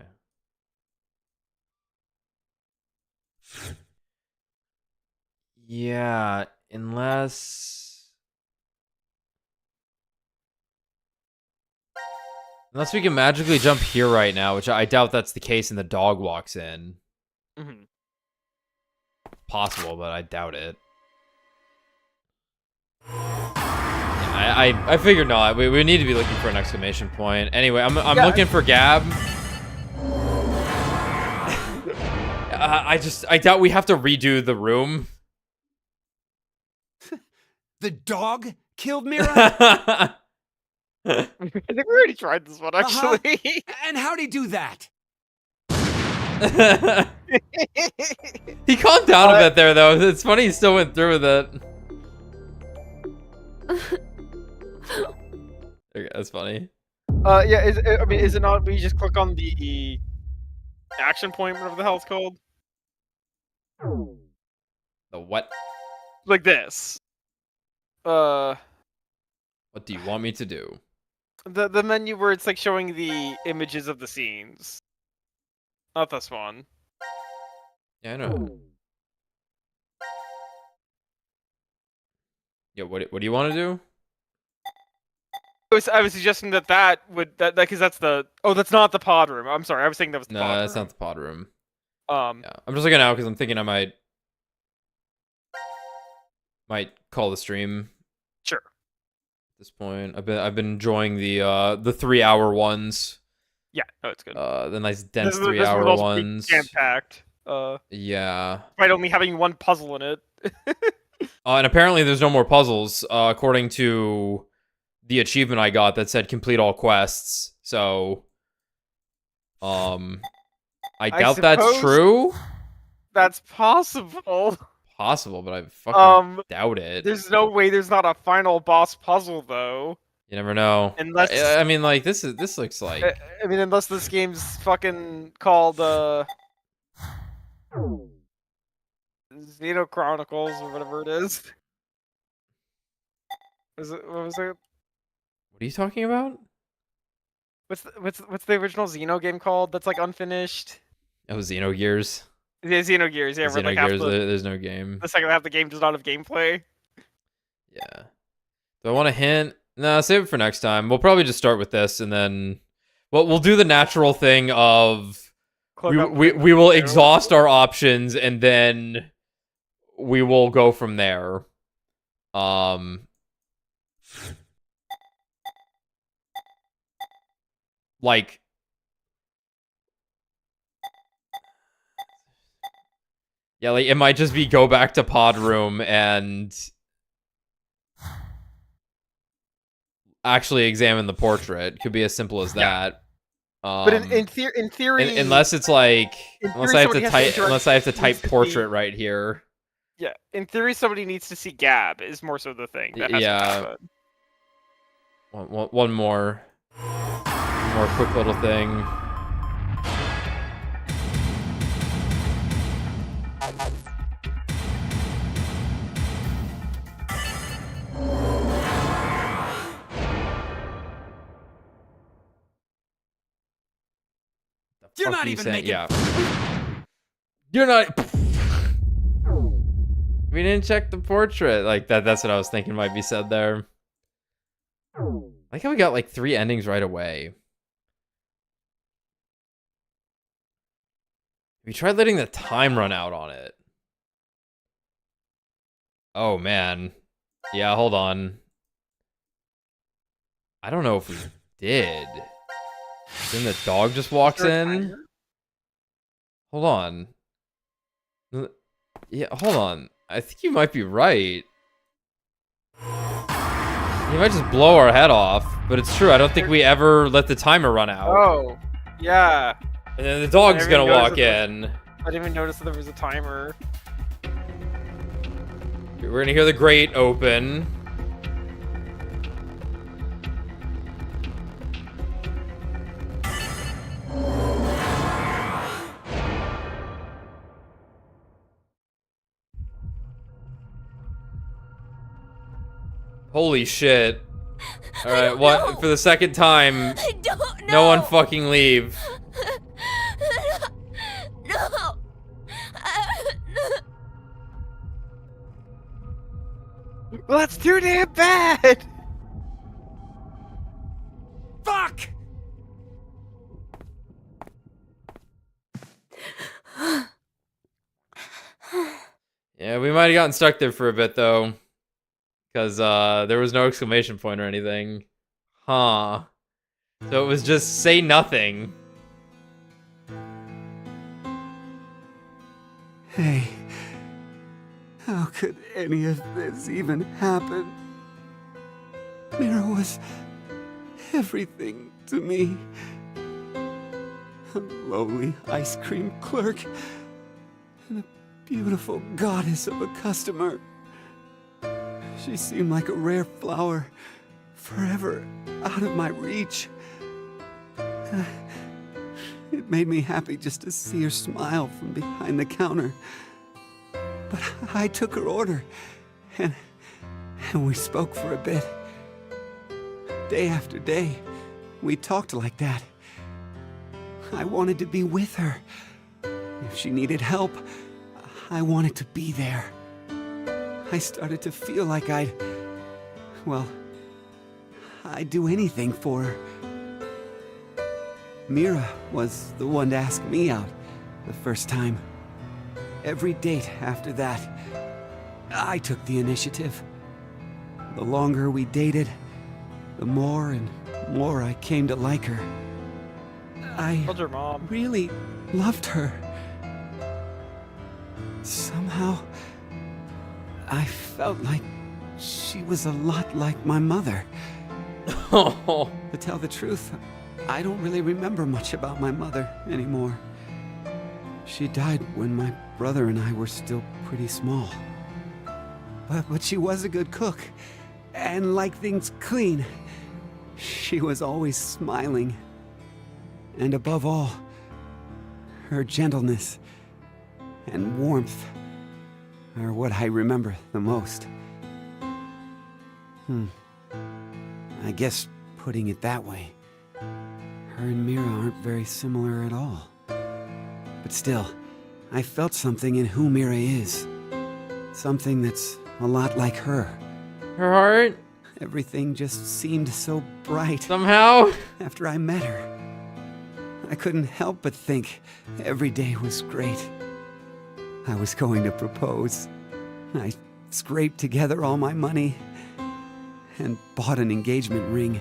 Yeah, unless we can magically jump here right now, which I doubt that's the case and the dog walks in. Mm-hmm. Possible, but I doubt it. Yeah, I figured not. We need to be looking for an exclamation point. Anyway, I'm looking for Gab. I doubt we have to redo the room. The dog killed Mira? I think we already tried this one, actually. And how'd he do that? He calmed down a bit there, though. It's funny he still went through with it. Okay, that's funny. Yeah, is it not, we just click on the action point, whatever the hell it's called? The what? Like this. What do you want me to do? The menu where it's like showing the images of the scenes. Not this one. Yeah, I know. Yeah, what do you want to do? I was suggesting that would because that's the that's not the pod room. I'm sorry, I was saying that was the pod room. No, that's not the pod room. Yeah, I'm just looking out because I'm thinking I might call the stream. Sure. At this point, I've been enjoying the 3-hour ones. Yeah, no, it's good. The nice dense This 3-hour would also ones. be jam-packed. Yeah. Despite only having one puzzle in it. And apparently there's no more puzzles, according to the achievement I got that said complete all quests. So, I doubt that's true. That's possible. Possible, but I fucking doubt it. There's no way there's not a final boss puzzle, though. You never know. Unless I mean, like this looks like. I mean, unless this game's fucking called Xeno Chronicles or whatever it is. What was it? What are you talking about? What's the original Xeno game called? That's like unfinished. Oh, Xenogears. Yeah, Xenogears. Yeah, where like Xenogears. There's no game. The second half of the game does not have gameplay. Yeah. Do I want to hint? No, save it for next time. We'll probably just start with this, and then we'll do the natural thing of we will exhaust our options, and then we will go from there. Like, yeah, like it might just be go back to pod room and actually examine the portrait. Could be as simple as that. But in theory, unless it's like unless I have to type portrait right here. Yeah, in theory, somebody needs to see Gab. Is more so the thing. That has to happen. One more quick little thing. You're not even making. Yeah. You're not. We didn't check the portrait. Like that's what I was thinking might be said there. I like how we got like 3 endings right away. We tried letting the time run out on it. Oh man. Yeah, hold on. I don't know if we did. Then the dog just walks in. Hold on. Yeah, hold on. I think you might be right. He might just blow our head off, but it's true. I don't think we ever let the timer run out. Oh, yeah. And then the dog's gonna walk in. I didn't even notice that there was a timer. We're gonna hear the grate open. Holy shit. Alright, what? No. For the second time, no one fucking leave. No. Well, that's too damn bad. Fuck! Yeah, we might have gotten stuck there for a bit, though. Because there was no exclamation point or anything. Huh. So it was just say nothing. Hey, how could any of this even happen? Mira was everything to me. A lowly ice cream clerk and a beautiful goddess of a customer. She seemed like a rare flower, forever out of my reach. It made me happy just to see her smile from behind the counter. But I took her order, and we spoke for a bit. Day after day, we talked like that. I wanted to be with her. If she needed help, I wanted to be there. I started to feel like I'd do anything for her. Mira was the one to ask me out the first time. Every date after that, I took the initiative. The longer we dated, the more and more I came to like her. I told your mom. Really loved her. Somehow, I felt like she was a lot like my mother. To tell the truth, I don't really remember much about my mother anymore. She died when my brother and I were still pretty small. But she was a good cook, and liked things clean. She was always smiling. And above all, her gentleness and warmth are what I remember the most. I guess putting it that way, her and Mira aren't very similar at all. But still, I felt something in who Mira is. Something that's a lot like her. Her heart? Everything just seemed so bright. Somehow? After I met her. I couldn't help but think every day was great. I was going to propose. I scraped together all my money and bought an engagement ring.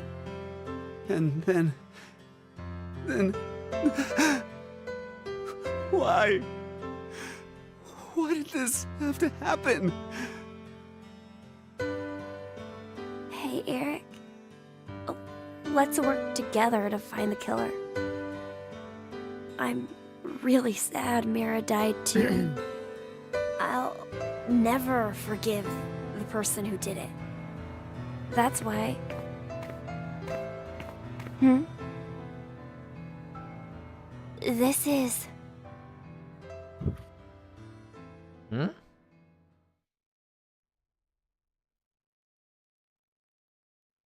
And then... Why? Why did this have to happen? Hey, Eric. Let's work together to find the killer. I'm really sad Mira died too. I'll never forgive the person who did it. That's why... This is...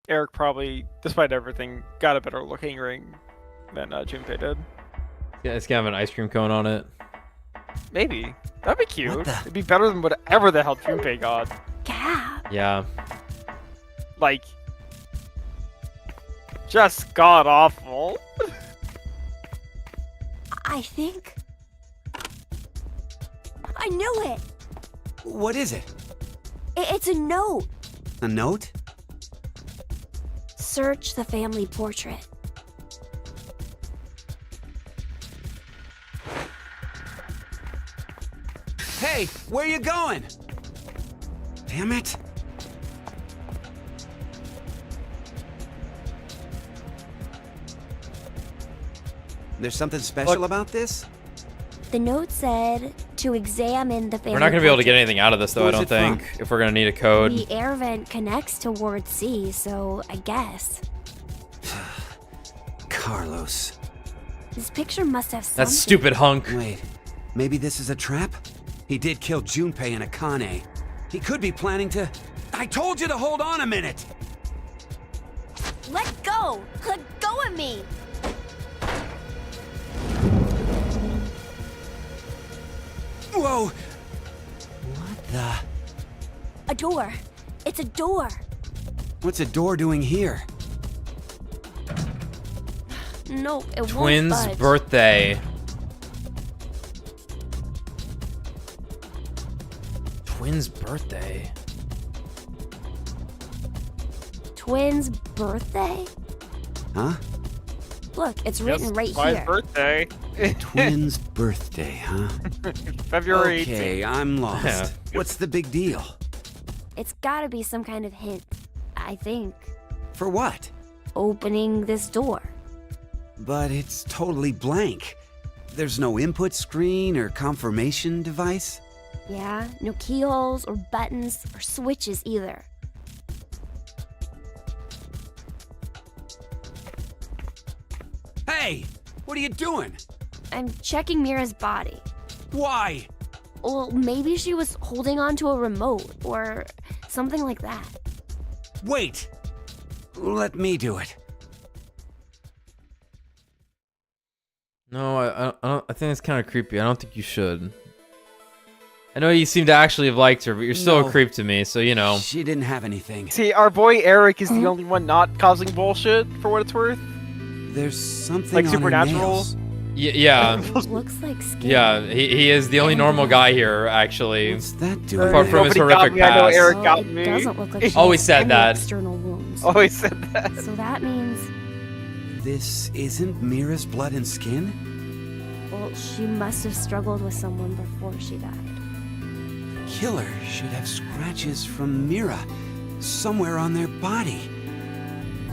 Eric probably, despite everything, got a better looking ring than Junpei did. Yeah, it's got an ice cream cone on it. Maybe. That'd be cute. It'd be better than whatever the hell Junpei got. Yeah. Like, just god awful. I think... I knew it! What is it? It's a note. A note? Search the family portrait. Hey, where you going? Damn it. There's something special Look. about this? The note said to examine the family. We're not gonna be able to get anything out of this though, I Who's don't it think. from? If we're gonna need a code. The air vent connects to Ward C, so I guess. Carlos. This picture must have something. That stupid hunk. Wait, maybe this is a trap? He did kill Junpei and Akane. He could be planning to... I told you to hold on a minute! Let go! Let go of me! Whoa! What the... A door. It's a door. What's a door doing here? No, it Twins' won't budge. birthday. Twins' birthday. Twins' birthday? Huh? Look, it's written right my here. birthday. Twins' birthday, huh? February Okay, 18th. I'm lost. What's the big deal? It's gotta be some kind of hint, I think. For what? Opening this door. But it's totally blank. There's no input screen or confirmation device? Yeah, no keyholes or buttons or switches either. Hey! What are you doing? I'm checking Mira's body. Why? Well, maybe she was holding on to a remote or something like that. Wait! Let me do it. No, I think it's kind of creepy. I don't think you should. I know you seem to actually have liked her, but you're still No. a creep to me, so you know. She didn't have anything. See, our boy Eric is the only one not causing bullshit, for what it's worth. There's something Like on her supernatural? nails. Yeah. Looks like skin. Yeah, he is the only normal guy here, actually. What's that doing? Apart from his Nobody got horrific me, I know past. Eric Well, got it me. doesn't look like she Always has said any that. external wounds. Always said that. So that means, This isn't Mira's blood and skin? well, she must have struggled with someone before she died. Killer should have scratches from Mira somewhere on their body.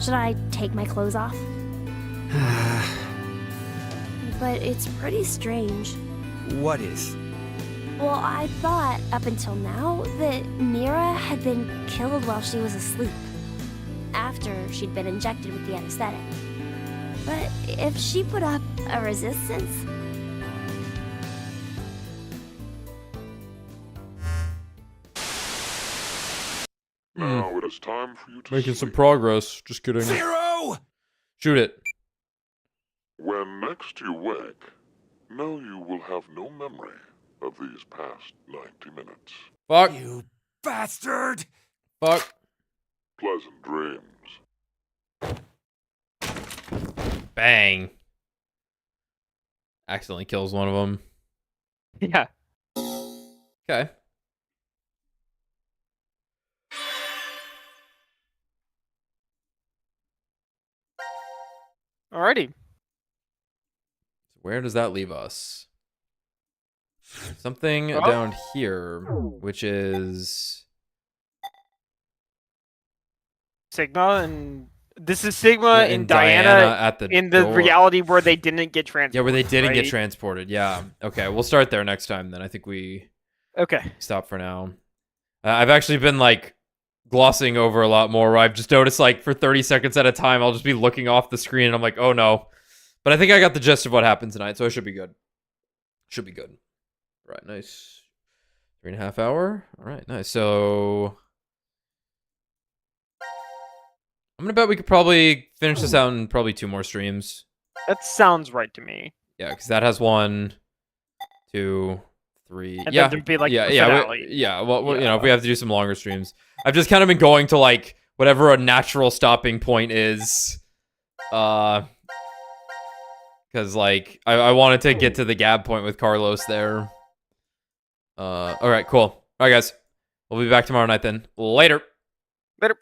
Should I take my clothes off? But it's pretty strange. What is? Well, I thought up until now that Mira had been killed while she was asleep, after she'd been injected with the anesthetic. But if she put up a resistance, Now it is time for you to Making some sleep. progress. Just kidding. Zero! Shoot it. When next you wake, know you will have no memory of these past 90 minutes. Fuck. You bastard! Fuck. Pleasant dreams. Bang. Accidentally kills one of them. Yeah. Okay. Alrighty. Where does that leave us? Something Oh. down here, which is... Sigma and this is Sigma Yeah, and and Diana, Diana at the in the door. reality where they didn't get transported. Yeah, where they didn't get right? transported. Yeah. Okay, we'll start there next time then. I think we Okay. stop for now. I've actually been like glossing over a lot more. Where I've just noticed like for 30 seconds at a time, I'll just be looking off the screen and I'm like, oh no. But I think I got the gist of what happened tonight, so it should be good. Should be good. Right, nice. 3.5 hour. All right, nice. So I'm gonna bet we could probably finish this out in probably 2 more streams. That sounds right to me. Yeah, because that has 1, 2, 3. And Yeah, then there'd be, like, yeah, the yeah, finale. yeah. Well, you know, if we have to do some longer streams, I've just kind of been going to like whatever a natural stopping point is, because like I wanted to get to the gab point with Carlos there. All right, cool. All right, guys, we'll be back tomorrow night then. Later. Later.